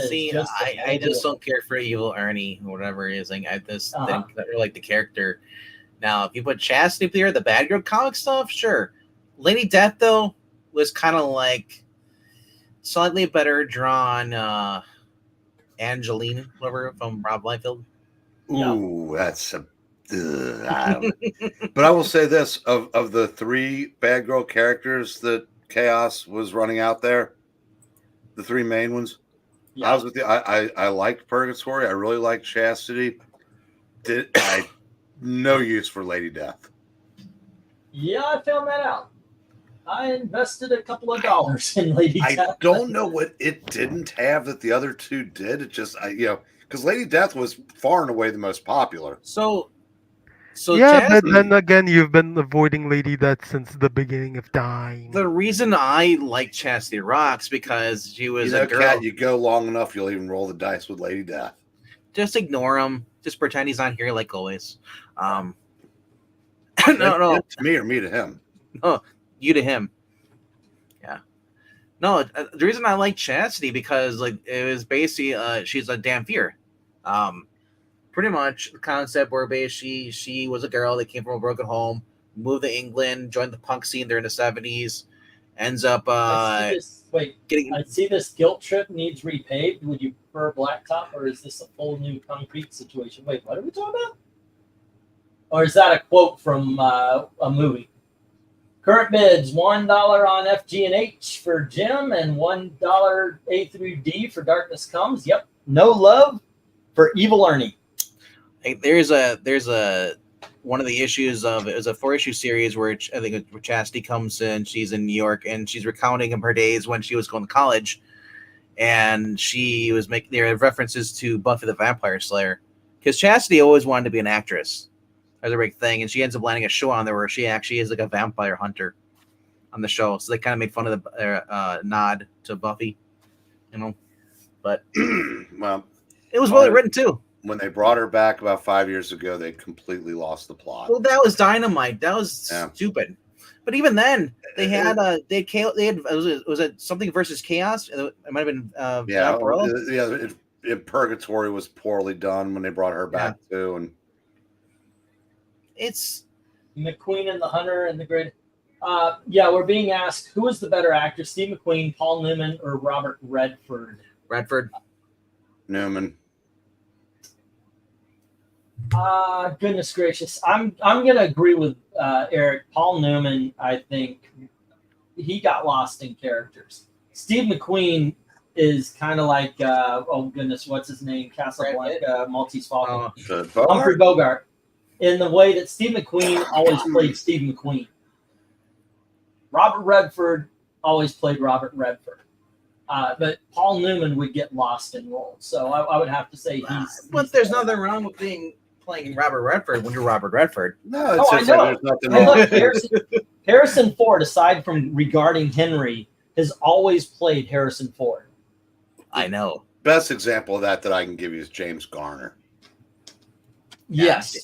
See, I just don't care for Evil Ernie or whatever it is. Like, I just think that I like the character. Now, if you put Chastity up there, the bad girl comic stuff, sure. Lady Death, though, was kind of like slightly better drawn Angeline, whatever, from Rob Liefeld. Ooh, that's a... but I will say this, of the 3 bad girl characters that Chaos was running out there, the 3 main ones, I was with you. I liked Purgatory. I really liked Chastity. No use for Lady Death. Yeah, I found that out. I invested a couple of dollars in Lady Death. I don't know what it didn't have that the other 2 did. It just, because Lady Death was far and away the most popular. So yeah, Chastity, but then again, you've been avoiding Lady Death since the beginning of time. the reason I like Chastity Rocks because she was a girl. Kat, you go long enough, you'll even roll the dice with Lady Death. Just ignore him. Just pretend he's not here, like always. No. To me or me to him? No, you to him. Yeah. No, the reason I like Chastity because like it was basically she's a Dampier. Pretty much the concept where basically she was a girl that came from a broken home, moved to England, joined the punk scene there in the 70s, ends up I see this guilt trip needs repaved. Would you prefer blacktop or is this a full new concrete situation? Wait, what are we talking about? Or is that a quote from a movie? Current bids, $1 on FG and H for Jim and $1 A through D for Darkness Comes. Yep. No love for Evil Ernie. There's a one of the issues of it was a 4-issue series where I think where Chastity comes in. She's in New York and she's recounting her days when she was going to college, and she was making there are references to Buffy the Vampire Slayer because Chastity always wanted to be an actress. That's a big thing, and she ends up landing a show on there where she actually is like a vampire hunter on the show. So they kind of made fun of the nod to Buffy, But well, it was well written too. When they brought her back about 5 years ago, they completely lost the plot. Well, that was dynamite. That was stupid. But even then, they had was it something versus Chaos? It might have been Purgatory was poorly done when they brought her back too, and it's McQueen and the Hunter and the Great. We're being asked who is the better actor, Steve McQueen, Paul Newman, or Robert Redford? Newman. Goodness gracious. I'm gonna agree with Eric. Paul Newman, I think he got lost in characters. Steve McQueen is kind of like what's his name? Casablanca, Maltese Falcon. Humphrey Bogart. In the way that Steve McQueen always played Steve McQueen. Robert Redford always played Robert Redford. But Paul Newman would get lost in roles. So I would have to say But there's nothing wrong with playing Robert Redford when you're Robert Redford. No, it's there's nothing wrong. Look, Harrison Ford, aside from regarding Henry, has always played Harrison Ford. I know. Best example of that I can give you is James Garner. Yes.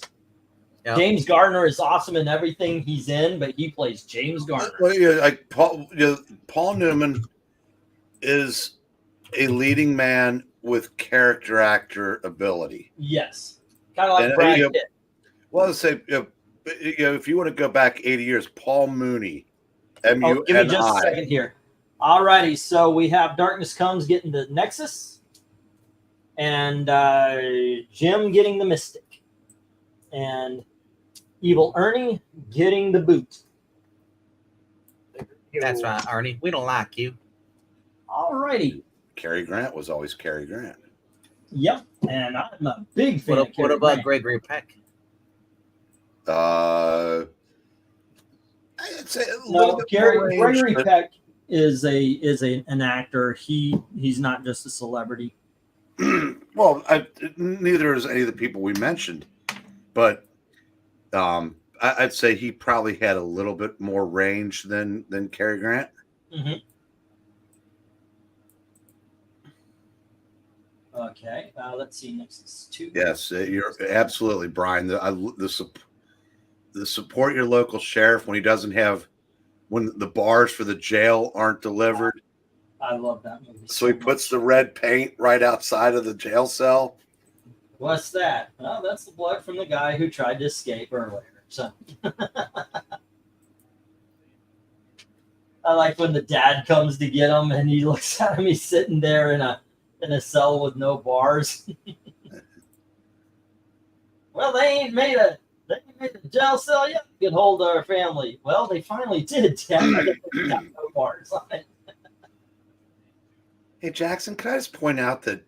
Yep. James Garner is awesome in everything he's in, but he plays James Garner. Like Paul Newman is a leading man with character actor ability. Yes. Kind of like Brad Pitt. Well, let's say, if you want to go back 80 years, Paul Mooney. M-U-N-I. Give me just a second here. All righty. So we have Darkness Comes getting the Nexus and Jim getting the Mystic and Evil Ernie getting the boot. That's right, Ernie. We don't like you. All righty. Cary Grant was always Cary Grant. Yep, and I'm a big fan. What about Gregory Peck? I'd say Gregory Peck is an actor. He's not just a celebrity. Well, neither is any of the people we mentioned, but I'd say he probably had a little bit more range than Cary Grant. Mm-hmm. Okay, let's see. Next is 2. Yes, you're absolutely, Brian. The support your local sheriff when he doesn't have, when the bars for the jail aren't delivered. I love that movie. So he puts the red paint right outside of the jail cell. What's that? Well, that's the blood from the guy who tried to escape earlier. So I like when the dad comes to get him and he looks at him. He's sitting there in a cell with no bars. Well, they ain't made a jail cell yet. Could hold our family. Well, they finally did, Dad. They got no bars on it. Hey, Jackson, can I just point out that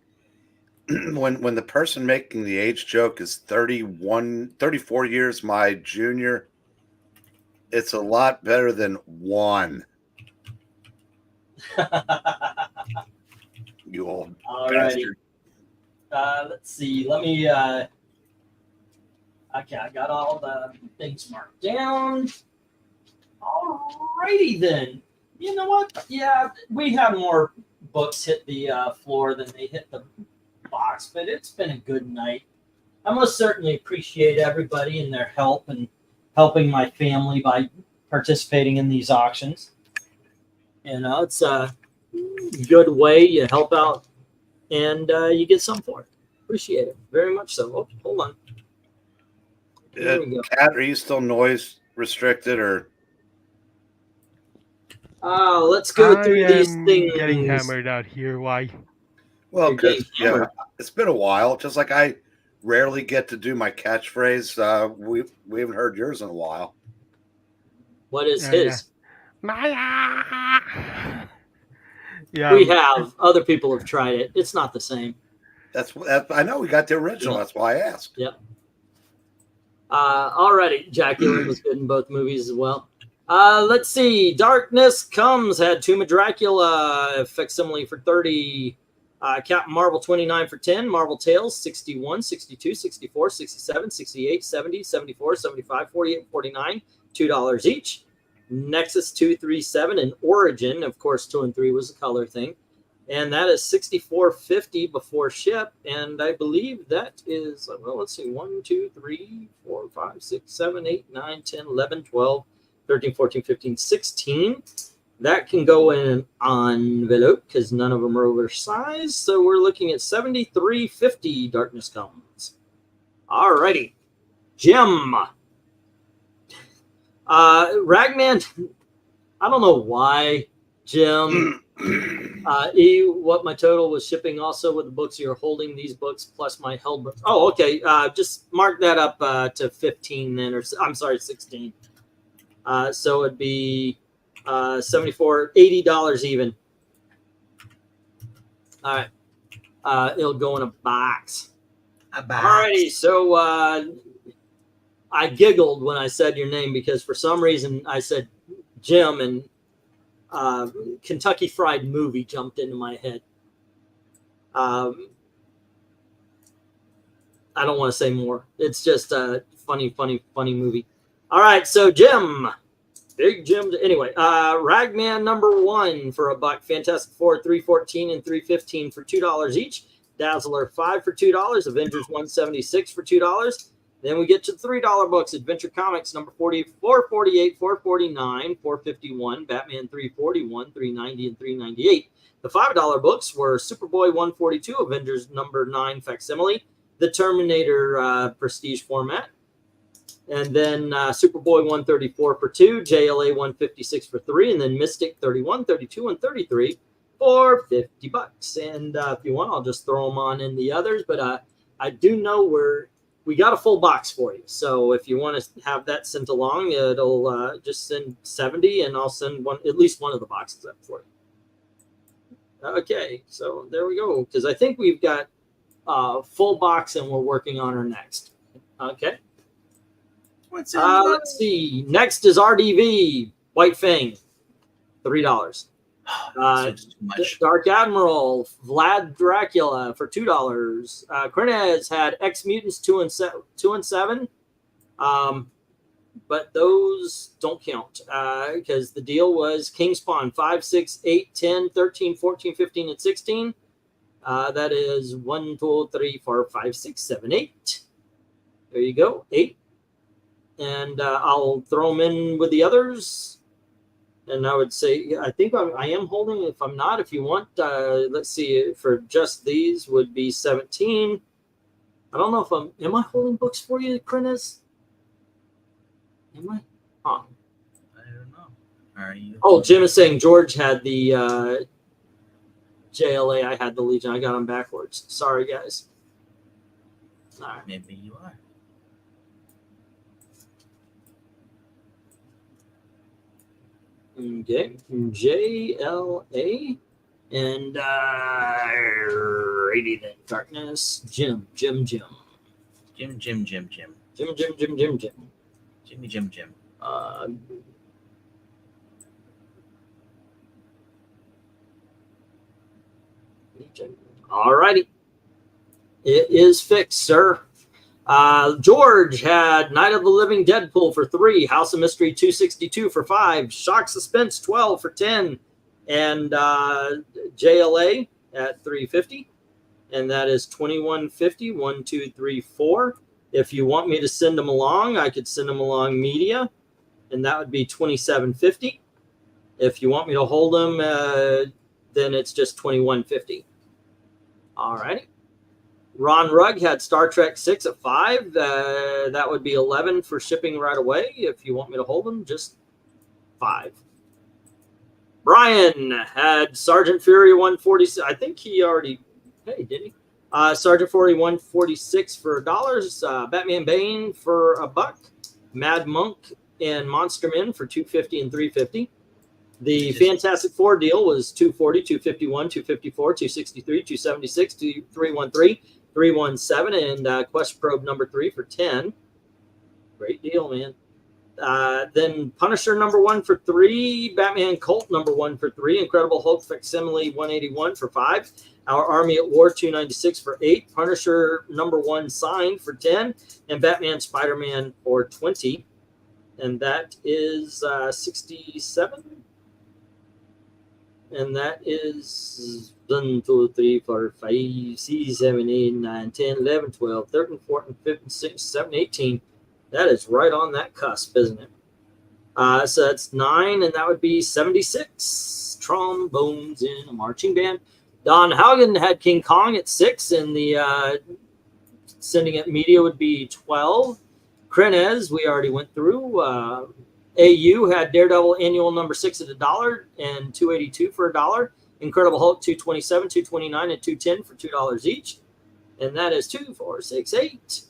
when the person making the age joke is 34 years my junior, it's a lot better than 1. You old bastard. Let's see. Let me. Okay, I got all the things marked down. Alrighty then. You know what? Yeah, we had more books hit the floor than they hit the box, but it's been a good night. I most certainly appreciate everybody and their help and helping my family by participating in these auctions. You know, it's a good way you help out and you get some for it. Appreciate it very much so. Oh, hold on. There we go. Kat, are you still noise restricted or? Let's go through these things. Getting hammered out here. Why? Well, because it's been a while. Just like I rarely get to do my catchphrase. We haven't heard yours in a while. What is his? Maya. Yeah, we have. Other people have tried it. It's not the same. I know we got the original. That's why I asked. Yep. Alrighty. Jack Gillen was good in both movies as well. Let's see. Darkness Comes had Tomb of Dracula facsimile for 30. Captain Marvel 29 for 10. Marvel Tales 61, 62, 64, 67, 68, 70, 74, 75, 48, 49. $2 each. Nexus 237 and Origin, of course, 2 and 3 was a color thing, and that is $64.50 before ship. And I believe that is, well, let's see, 1, 2, 3, 4, 5, 6, 7, 8, 9, 10, 11, 12, 13, 14, 15, 16. That can go in an envelope because none of them are oversized. So we're looking at $73.50. Darkness Comes. Alrighty, Jim. Ragman, I don't know why, Jim. What my total was shipping also with the books you're holding, these books plus my held books. Oh, okay. Just mark that up to 15 then, or I'm sorry, 16. So it'd be $74, $80 even. All right. It'll go in a box. Alrighty, so I giggled when I said your name because for some reason I said Jim and Kentucky Fried Movie jumped into my head. I don't want to say more. It's just a funny movie. All right, so Jim, big Jim. Anyway, Ragman number 1 for $1. Fantastic Four 314 and 315 for $2 each. Dazzler 5 for $2. Avengers 176 for $2. Then we get to the $3 books. Adventure Comics number 40, 448, 449, 451, Batman 341, 390, and 398. The $5 books were Superboy 142, Avengers number 9 facsimile, the Terminator prestige format, and then Superboy 134 for 2, JLA 156 for 3, and then Mystic 31, 32, and 33 for $50. And if you want, I'll just throw them on in the others. But I do know we got a full box for you. So if you want to have that sent along, it'll just send 70, and I'll send at least one of the boxes up for you. Okay, so there we go. Because I think we've got a full box, and we're working on our next. Okay. Let's see. Next is RDV White Fang, $3. That's too much. Dark Admiral, Vlad Dracula for $2. KRENIZ had X Mutants 2 and 7. But those don't count because the deal was King Spawn 5, 6, 8, 10, 13, 14, 15, and 16. That is 1, 2, 3, 4, 5, 6, 7, 8. There you go, 8. And I'll throw them in with the others. And I would say, I think I am holding. If I'm not, if you want, let's see, for just these would be 17. I don't know if am I holding books for you, KRENIZ? Am I? Huh. I don't know. Are you? Oh, Jim is saying George had the JLA. I had the Legion. I got them backwards. Sorry, guys. All right. Maybe you are. Okay, JLA and Radiant Darkness, Jim. Jimmy Jim. All righty, it is fixed, sir. George had Night of the Living Deadpool for 3, House of Mystery 262 for 5, Shock Suspense 12 for 10, and JLA at 350, and that is 2150. 1, 2, 3, 4. If you want me to send them along, I could send them along media, and that would be 2750. If you want me to hold them, then it's just 2150. All righty. Ron Rugg had Star Trek 6 at 5. That would be 11 for shipping right away. If you want me to hold them, just 5. Brian had Sergeant Fury 146. I think he already paid, didn't he? Sergeant Fury 146 for $1. Batman Bane for $1. Mad Monk and Monster Men for $250 and $350. The Fantastic Four deal was $240, $251, $254, $263, $276, $313, $317, and Quest Probe number 3 for $10. Great deal, man. Then Punisher number 1 for $3, Batman Colt number 1 for $3, Incredible Hulk Facsimile 181 for $5, Our Army at War 296 for $8, Punisher number 1 signed for $10, and Batman Spider-Man for $20. And that is 67. And that is 1, 2, 3, 4, 5, 6, 7, 8, 9, 10, 11, 12, 13, 14, 15, 16, 17, 18. That is right on that cusp, isn't it? So that's 9, and that would be 76. Trombones in a marching band. Don Haugen had King Kong at 6, and the sending it media would be 12. KRENIZ, we already went through. AU had Daredevil Annual number 6 at $1 and $282 for $1. Incredible Hulk 227, 229, and 210 for $2 each. And that is 2, 4, 6, 8.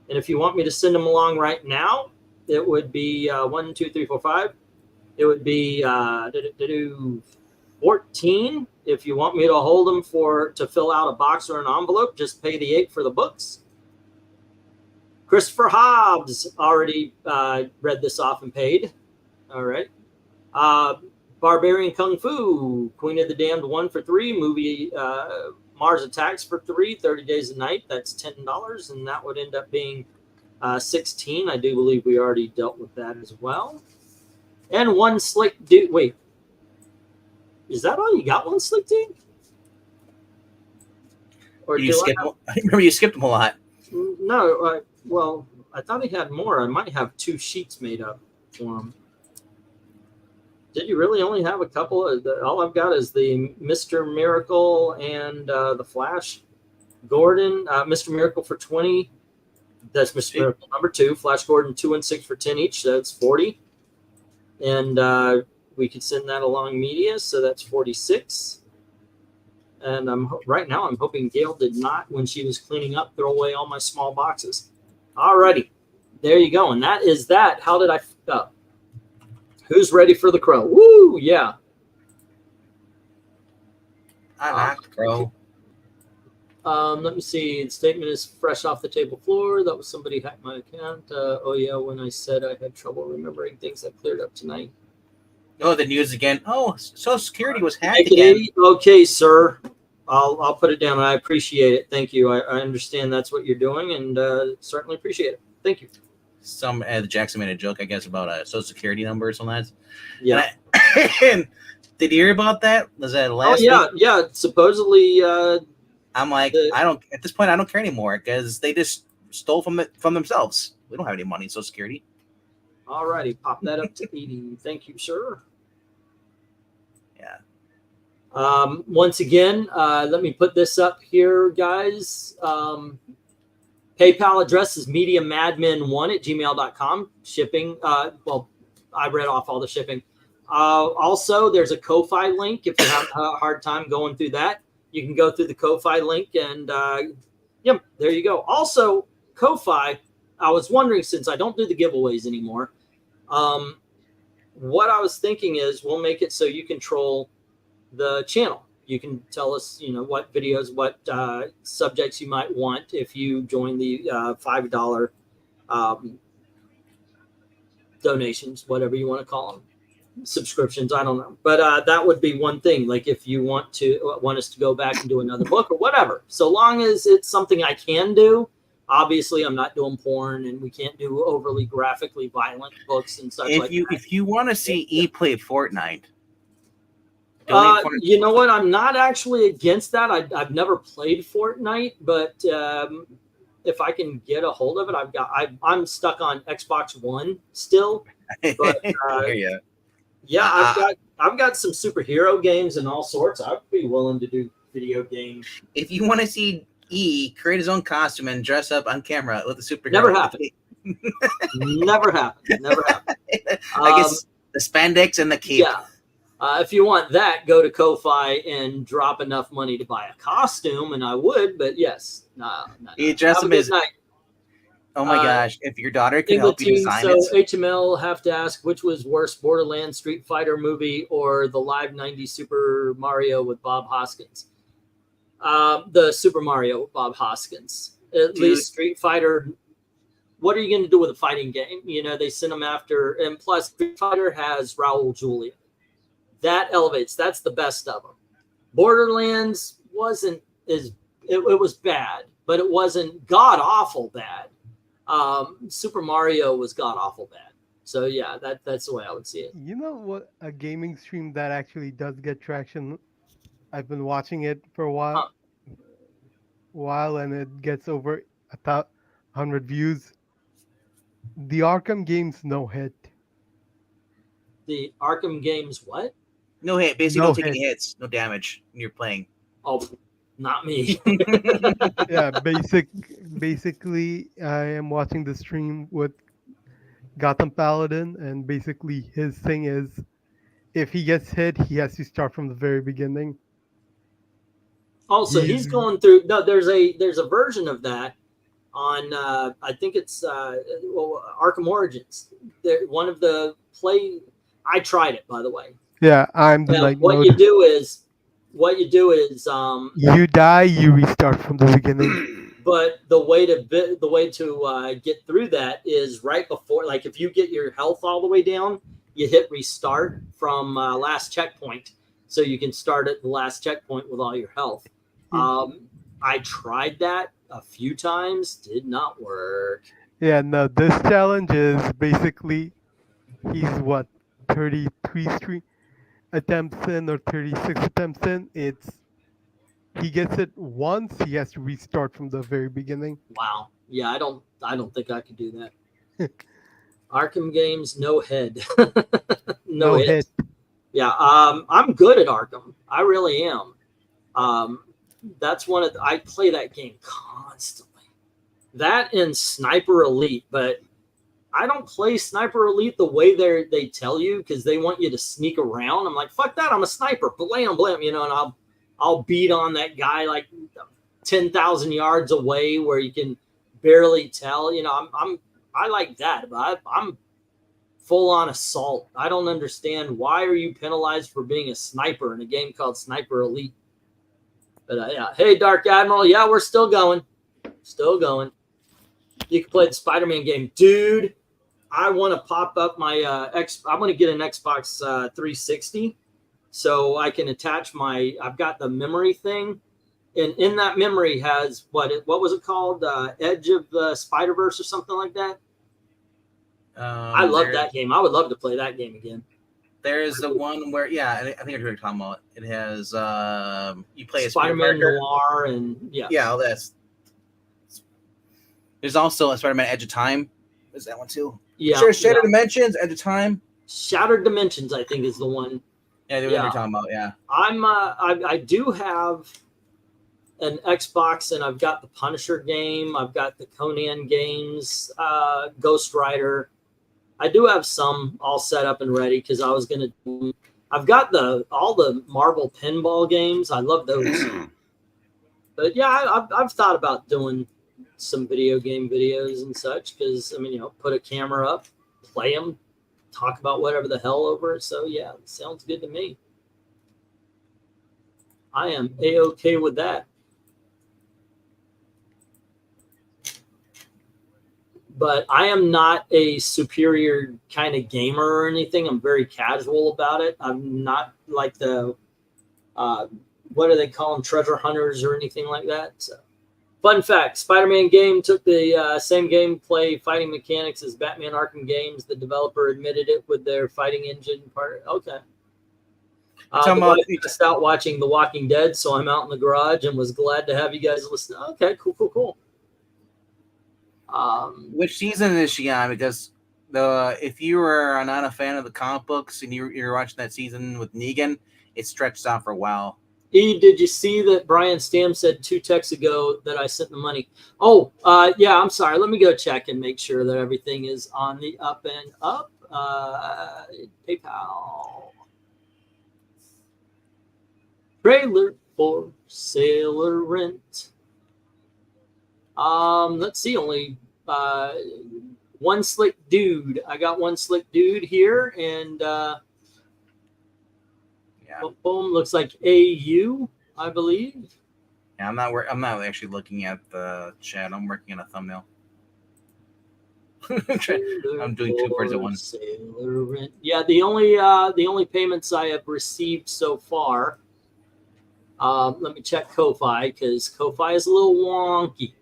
And if you want me to send them along right now, it would be 1, 2, 3, 4, 5. It would be 14. If you want me to hold them to fill out a box or an envelope, just pay the 8 for the books. Christopher Hobbs already read this off and paid. All right. Barbarian Kung Fu, Queen of the Damned 1 for $3. Movie Mars Attacks for $3. 30 Days a Night. That's $10, and that would end up being 16. I do believe we already dealt with that as well. And one Slick Dude. Wait, is that all you got? One Slick Dude? Or you skipped? I remember you skipped them a lot. No. Well, I thought he had more. I might have 2 sheets made up for him. Did you really only have a couple? All I've got is the Mr. Miracle and the Flash Gordon. Mr. Miracle for 20. That's Mr. Miracle number 2. Flash Gordon 2 and 6 for 10 each. So that's 40. And we could send that along media. So that's 46. And right now I'm hoping Gail did not, when she was cleaning up, throw away all my small boxes. Alrighty, there you go. And that is that. How did I fuck up? Who's ready for the crow? Woo, yeah. I like the crow. Let me see. The statement is fresh off the table floor. That was somebody hacked my account. Oh, yeah, when I said I had trouble remembering things, I cleared up tonight. Oh, the news again. Oh, Social Security was hacked again. Okay, sir. I'll put it down. I appreciate it. Thank you. I understand that's what you're doing, and certainly appreciate it. Thank you. Some Jackson made a joke, I guess, about a Social Security number or something like that. Yeah. And did you hear about that? Was that last week? Yeah. Supposedly, I'm like, I don't. At this point, I don't care anymore because they just stole from themselves. We don't have any money in Social Security. All righty, pop that up to 80. Thank you, sir. Yeah. Once again, let me put this up here, guys. PayPal address is mediamadmen1@gmail.com. Shipping, well, I read off all the shipping. Also, there's a Ko-Fi link. If you have a hard time going through that, you can go through the Ko-Fi link, and yep, there you go. Also, Ko-Fi, I was wondering, since I don't do the giveaways anymore, what I was thinking is we'll make it so you control the channel. You can tell us, what videos, what subjects you might want if you join the $5 donations, whatever you want to call them, subscriptions. I don't know, but that would be one thing. Like if you want us to go back and do another book or whatever, so long as it's something I can do. Obviously, I'm not doing porn, and we can't do overly graphically violent books and such like that. If you want to see E play Fortnite. You know what? I'm not actually against that. I've never played Fortnite, but if I can get a hold of it, I'm stuck on Xbox One still. But yeah, I've got some superhero games and all sorts. I'd be willing to do video games. If you want to see E create his own costume and dress up on camera with a superhero, never happened. Never happened. Never happened. I guess the spandex and the cape. Yeah. If you want that, go to Ko-Fi and drop enough money to buy a costume, and I would. But yes, You dress him as. Oh my gosh! If your daughter can help you design it. So HML have to ask which was worse, Borderlands Street Fighter movie or the Live 90s Super Mario with Bob Hoskins? The Super Mario with Bob Hoskins. At least Street Fighter. What are you going to do with a fighting game? They sent them after, and plus Street Fighter has Raul Julia. That elevates. That's the best of them. Borderlands wasn't as it was bad, but it wasn't god awful bad. Super Mario was god awful bad. So yeah, that's the way I would see it. You know what? A gaming stream that actually does get traction. I've been watching it for a while, and it gets over 100 views. The Arkham games no hit. The Arkham games what? No hit. Basically, no taking hits, no damage when you're playing. Oh, not me. Yeah, basically, I am watching the stream with Gotham Paladin, and basically his thing is, if he gets hit, he has to start from the very beginning. Also, he's going through. No, there's a version of that on. I think it's Arkham Origins. One of the play. I tried it, by the way. Yeah, I'm the like. What you do is you die, you restart from the beginning. But the way to get through that is right before, like if you get your health all the way down, you hit restart from last checkpoint, so you can start at the last checkpoint with all your health. I tried that a few times, did not work. Yeah, no, this challenge is basically he's 33 attempts in or 36 attempts in. He gets it once, he has to restart from the very beginning. Wow. Yeah, I don't think I could do that. Arkham games, no head. no hit. Yeah, I'm good at Arkham. I really am. That's I play that game constantly. That and Sniper Elite, but I don't play Sniper Elite the way they tell you, because they want you to sneak around. I'm like, fuck that, I'm a sniper. Blam, and I'll beat on that guy like 10,000 yards away where you can barely tell. I like that, but I'm full on assault. I don't understand, why are you penalized for being a sniper in a game called Sniper Elite? But yeah, hey Dark Admiral, yeah, we're still going. You can play the Spider-Man game, dude. I want to pop up my I want to get an Xbox 360 so I can attach my. I've got the memory thing, and in that memory has what was it called? Edge of the Spider-Verse or something like that. I love that game. I would love to play that game again. There's the one where, yeah, I think I know what you're talking about. It has you play a Spider-Man Noir and yeah, all this. There's also a Spider-Man Edge of Time. There's that one too. Yeah, Shattered Dimensions, Edge of Time. Shattered Dimensions, I think, is the one. Yeah, what you're talking about. Yeah, I do have an Xbox, and I've got the Punisher game. I've got the Conan games, Ghost Rider. I do have some all set up and ready because I was gonna. I've got all the Marvel pinball games. I love those. But yeah, I've thought about doing some video game videos and such because I mean, put a camera up, play them, talk about whatever the hell over it. So yeah, it sounds good to me. I am A-okay with that. But I am not a superior kind of gamer or anything. I'm very casual about it. I'm not like the, what do they call them, treasure hunters or anything like that. So, fun fact, Spider-Man game took the same gameplay fighting mechanics as Batman Arkham games. The developer admitted it with their fighting engine part. Okay. I just out watching The Walking Dead, so I'm out in the garage and was glad to have you guys listen. Okay, cool. Which season is she on? Because if you are not a fan of the comic books and you're watching that season with Negan, it stretched out for a while. E, did you see that Brian Stam said 2 texts ago that I sent the money? Oh, yeah, I'm sorry. Let me go check and make sure that everything is on the up and up. PayPal. Trailer for Sailor Rent. Let's see, only one slick dude. I got one slick dude here, and boom, looks like AU, I believe. Yeah, I'm not actually looking at the chat. I'm working on a thumbnail. I'm doing 2 birds at once. Yeah, the only payments I have received so far. Let me check Ko-Fi because Ko-Fi is a little wonky.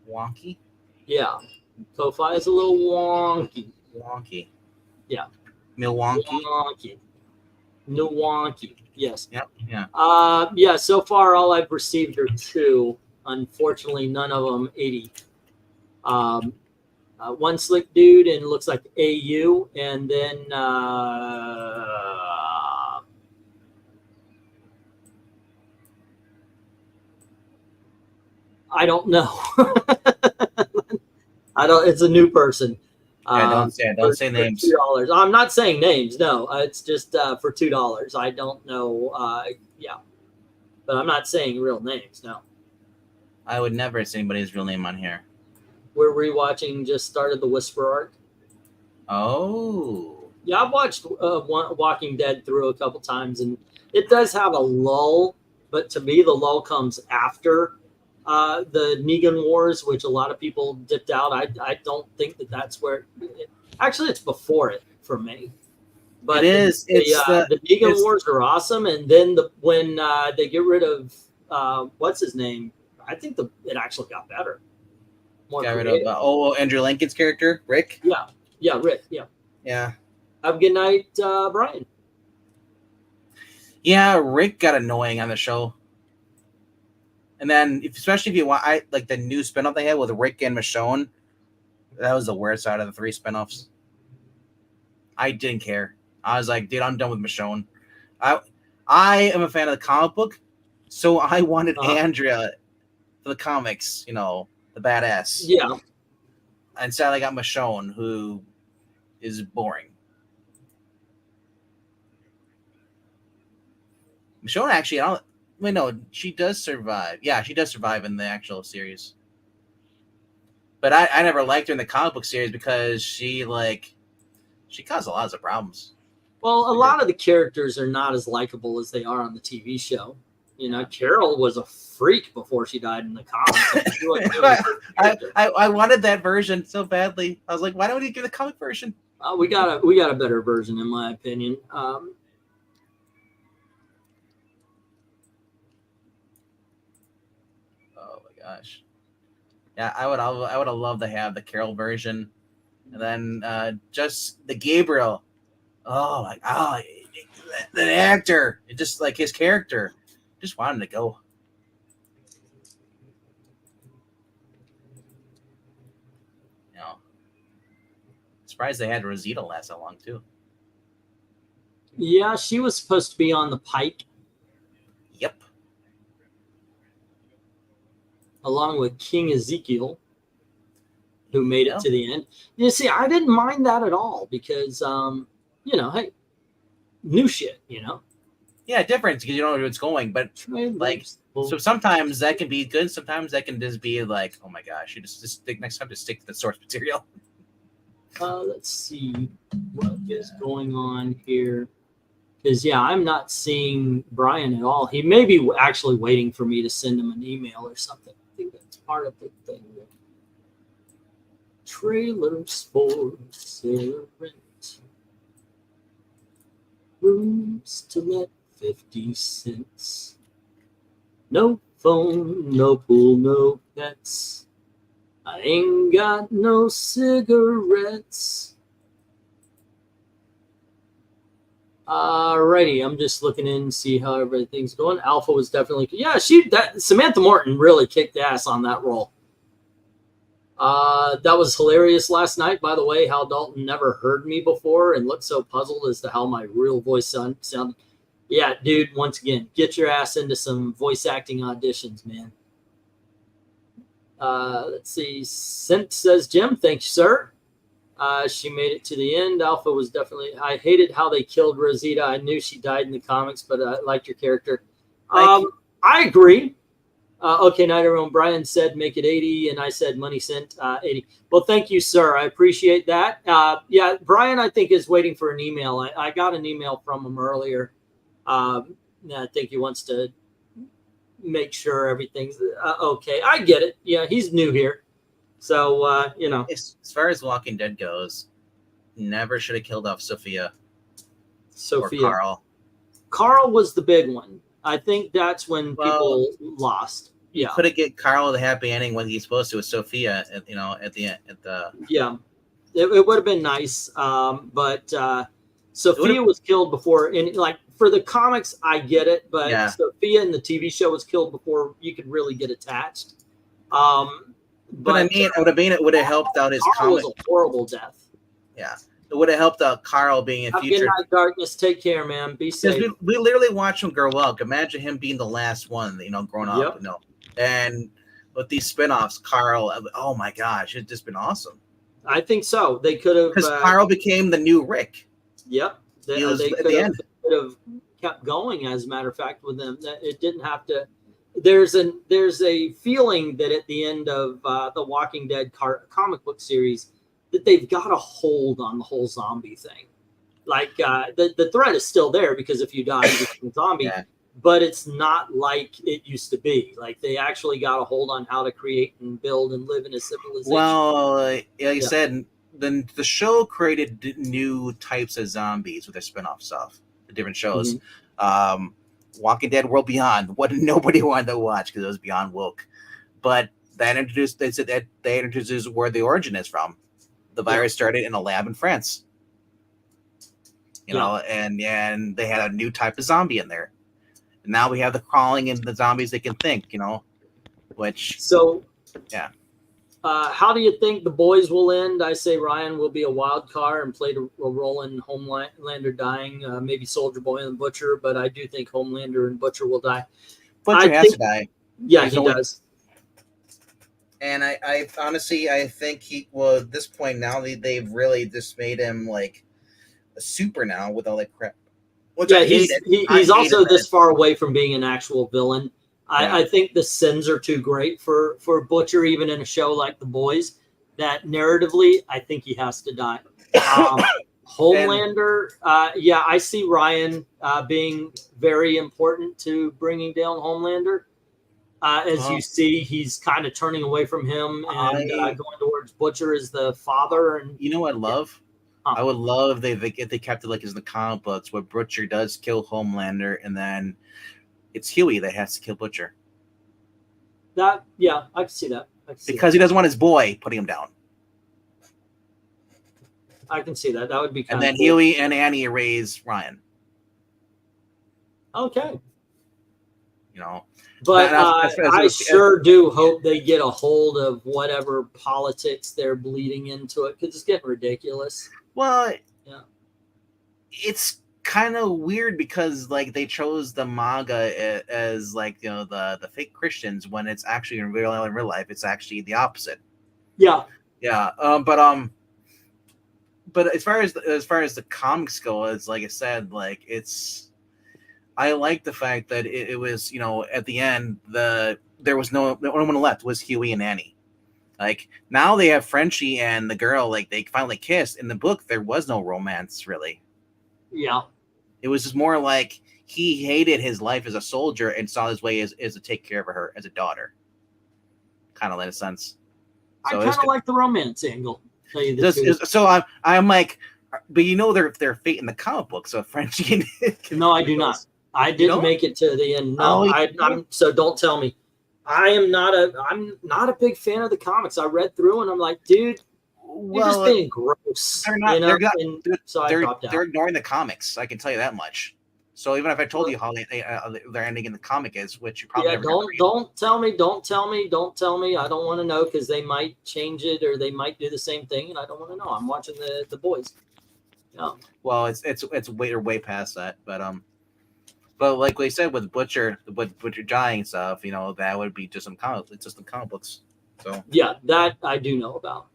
Wonky? Yeah. Ko-Fi is a little wonky. Wonky. Yeah. Milwaukee? Milwaukee. Yes. Yep. Yeah. Yeah, so far all I've received are 2. Unfortunately, none of them 80. One slick dude and looks like AU, and then I don't know. It's a new person. Yeah, don't say names. $2. I'm not saying names. No, it's just for $2. I don't know. Yeah, but I'm not saying real names. No. I would never say anybody's real name on here. We're rewatching. Just started the Whisper arc. Oh. Yeah, I've watched Walking Dead through a couple times, and it does have a lull. But to me, the lull comes after the Negan Wars, which a lot of people dipped out. I don't think that's where. Actually, it's before it for me. But it is. The Negan Wars are awesome, and then when they get rid of what's his name, I think it actually got better. Got rid of Andrew Lincoln's character, Rick. Yeah, Rick. Yeah. Have a good night, Brian. Yeah, Rick got annoying on the show. And then, especially if you want, like the new spinoff they had with Rick and Michonne, that was the worst out of the 3 spinoffs. I didn't care. I was like, dude, I'm done with Michonne. I am a fan of the comic book, so I wanted Andrea for the comics, the badass. Yeah. Instead, I got Michonne, who is boring. Michonne actually, no, she does survive. Yeah, she does survive in the actual series. But I never liked her in the comic book series because she caused a lot of problems. Well, a lot of the characters are not as likable as they are on the TV show. You know, Carol was a freak before she died in the comics. I wanted that version so badly. I was like, why don't we do the comic version? We got a better version, in my opinion. Oh my gosh. Yeah, I would have loved to have the Carol version, and then just the Gabriel. Oh my god, the actor, it just like his character, just wanted to go. You know, surprised they had Rosita last so long too. Yeah, she was supposed to be on the Pike. Yep. Along with King Ezekiel, who made it to the end. You see, I didn't mind that at all because, you know, hey, new shit, you know. Yeah, different because you don't know where it's going, but like, so sometimes that can be good. Sometimes that can just be like, oh my gosh, you just stick next time to stick to the source material. Let's see what is going on here. Because, yeah, I'm not seeing Brian at all. He may be actually waiting for me to send him an email or something. I think that's part of the thing. Trailers for sale rent. Rooms to let 50 cents. No phone, no pool, no pets. I ain't got no cigarettes. Alrighty, I'm just looking in and see how everything's going. Alpha was definitely, yeah, Samantha Morton really kicked ass on that role. That was hilarious last night, by the way, how Dalton never heard me before and looked so puzzled as to how my real voice sounded. Yeah, dude, once again, get your ass into some voice acting auditions, man. Let's see. Sint says, Jim, thank you, sir. She made it to the end. Alpha was definitely, I hated how they killed Rosita. I knew she died in the comics, but I liked your character. I agree. Okay, Night Everyone. Brian said make it 80, and I said money sent 80. Well, thank you, sir. I appreciate that. Yeah, Brian, I think, is waiting for an email. I got an email from him earlier. I think he wants to make sure everything's okay. I get it. Yeah, he's new here. So, you know. As far as Walking Dead goes, never should have killed off Sophia. Or Carl. Carl was the big one. I think that's when people lost. Yeah. Could have get Carl the happy ending when he's supposed to with Sophia, you know, at the end. Yeah. It would have been nice. But Sophia was killed before. And, like, for the comics, I get it. But yeah. Sophia in the TV show was killed before you could really get attached. But I mean, it would have helped out his comic. It was a horrible death. Yeah. It would have helped out Carl being in future. Good night, darkness. Take care, man. Be safe. We literally watched him grow up. Imagine him being the last one, you know, growing up. You know, and with these spinoffs, Carl, oh my gosh, it's just been awesome. I think so. They could have, because Carl became the new Rick. Yep. They could have kept going. As a matter of fact, with them, it didn't have to. There's a feeling that at the end of the Walking Dead comic book series, that they've got a hold on the whole zombie thing. Like the threat is still there because if you die, you become a zombie, but it's not like it used to be. Like they actually got a hold on how to create and build and live in a civilization. Well, like you said, then the show created new types of zombies with their spinoff stuff, the different shows. Mm-hmm. Walking Dead World Beyond, what nobody wanted to watch because it was beyond woke, but they said that they introduced where the origin is from. The virus started in a lab in France, you know, and they had a new type of zombie in there. And now we have the crawling and the zombies that can think, you know, which. So, yeah. How do you think The Boys will end? I say Ryan will be a wild card and play a role in Homelander dying, maybe Soldier Boy and Butcher, but I do think Homelander and Butcher will die. Butcher has to die. Yeah, he does. And I honestly, I think at this point now they've really just made him like a super now with all that crap. Which he's also this far away from being an actual villain. I think the sins are too great for Butcher, even in a show like The Boys, that narratively, I think he has to die. Homelander, yeah, I see Ryan being very important to bringing down Homelander. As you see, he's kind of turning away from him and going towards Butcher as the father. And you know what I love? I would love if they kept it like as in the comic books, where Butcher does kill Homelander, and then it's Huey that has to kill Butcher. That, yeah, I can see that. Because he doesn't want his boy putting him down. I can see that. That would be kind of cool. And then Huey and Annie erase Ryan. Okay. You know. But I sure do hope they get a hold of whatever politics they're bleeding into it, because it's getting ridiculous. Well, yeah, it's kind of weird because like they chose the MAGA as like, you know, the fake Christians, when it's actually in real life it's actually the opposite. Yeah. Yeah. But as far as the comics go, it's like I said, like I like the fact that it was, you know, at the end there was no one left was Huey and Annie. Like now they have Frenchie and the girl, like they finally kissed. In the book, there was no romance really. Yeah. It was just more like he hated his life as a soldier and saw his way as to take care of her as a daughter. Kind of in a sense. So I kind of like the romance angle. So I'm like, but you know their fate in the comic book. So Frenchie. No, I do not. I didn't make it to the end. No, I'm so don't tell me. I'm not a big fan of the comics. I read through and I'm like, dude, you're just being gross. They're not. You know? They're ignoring the comics. I can tell you that much. So even if I told you how their ending in the comic is, which you probably don't tell me. I don't want to know, because they might change it or they might do the same thing, and I don't want to know. I'm watching the boys. Yeah. Well, it's way past that, but like we said with Butcher dying stuff, you know, that would be just some comic books. So yeah, that I do know about.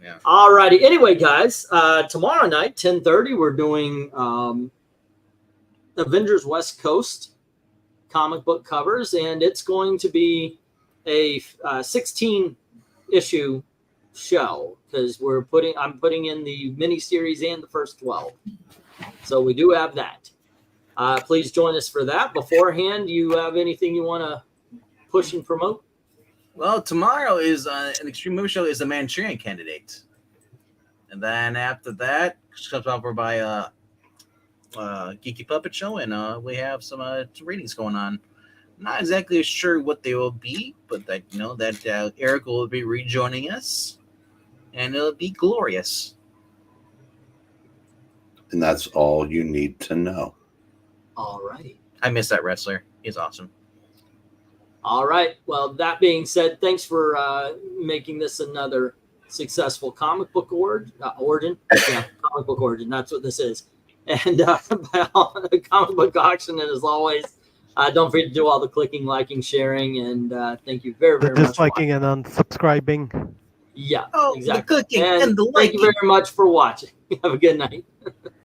Yeah. All righty. Anyway, guys, tomorrow night, 10:30, we're doing Avengers West Coast comic book covers, and it's going to be a 16-issue show, because I'm putting in the miniseries and the first 12. So we do have that. Please join us for that. Beforehand, you have anything you want to push and promote? Well, tomorrow is an Extreme Movie Show is the Manchurian Candidate. And then after that, comes over by Geeky Puppet Show, and we have some readings going on. Not exactly sure what they will be, but that, you know, that Eric will be rejoining us, and it'll be glorious. And that's all you need to know. All righty. I miss that wrestler. He's awesome. All right. Well, that being said, thanks for making this another successful comic book origin. Yeah, comic book origin. That's what this is. And comic book auction. And as always, don't forget to do all the clicking, liking, sharing. And thank you very, very much. Disliking and unsubscribing. Yeah, exactly. The clicking and the liking. Thank you very much for watching. Have a good night.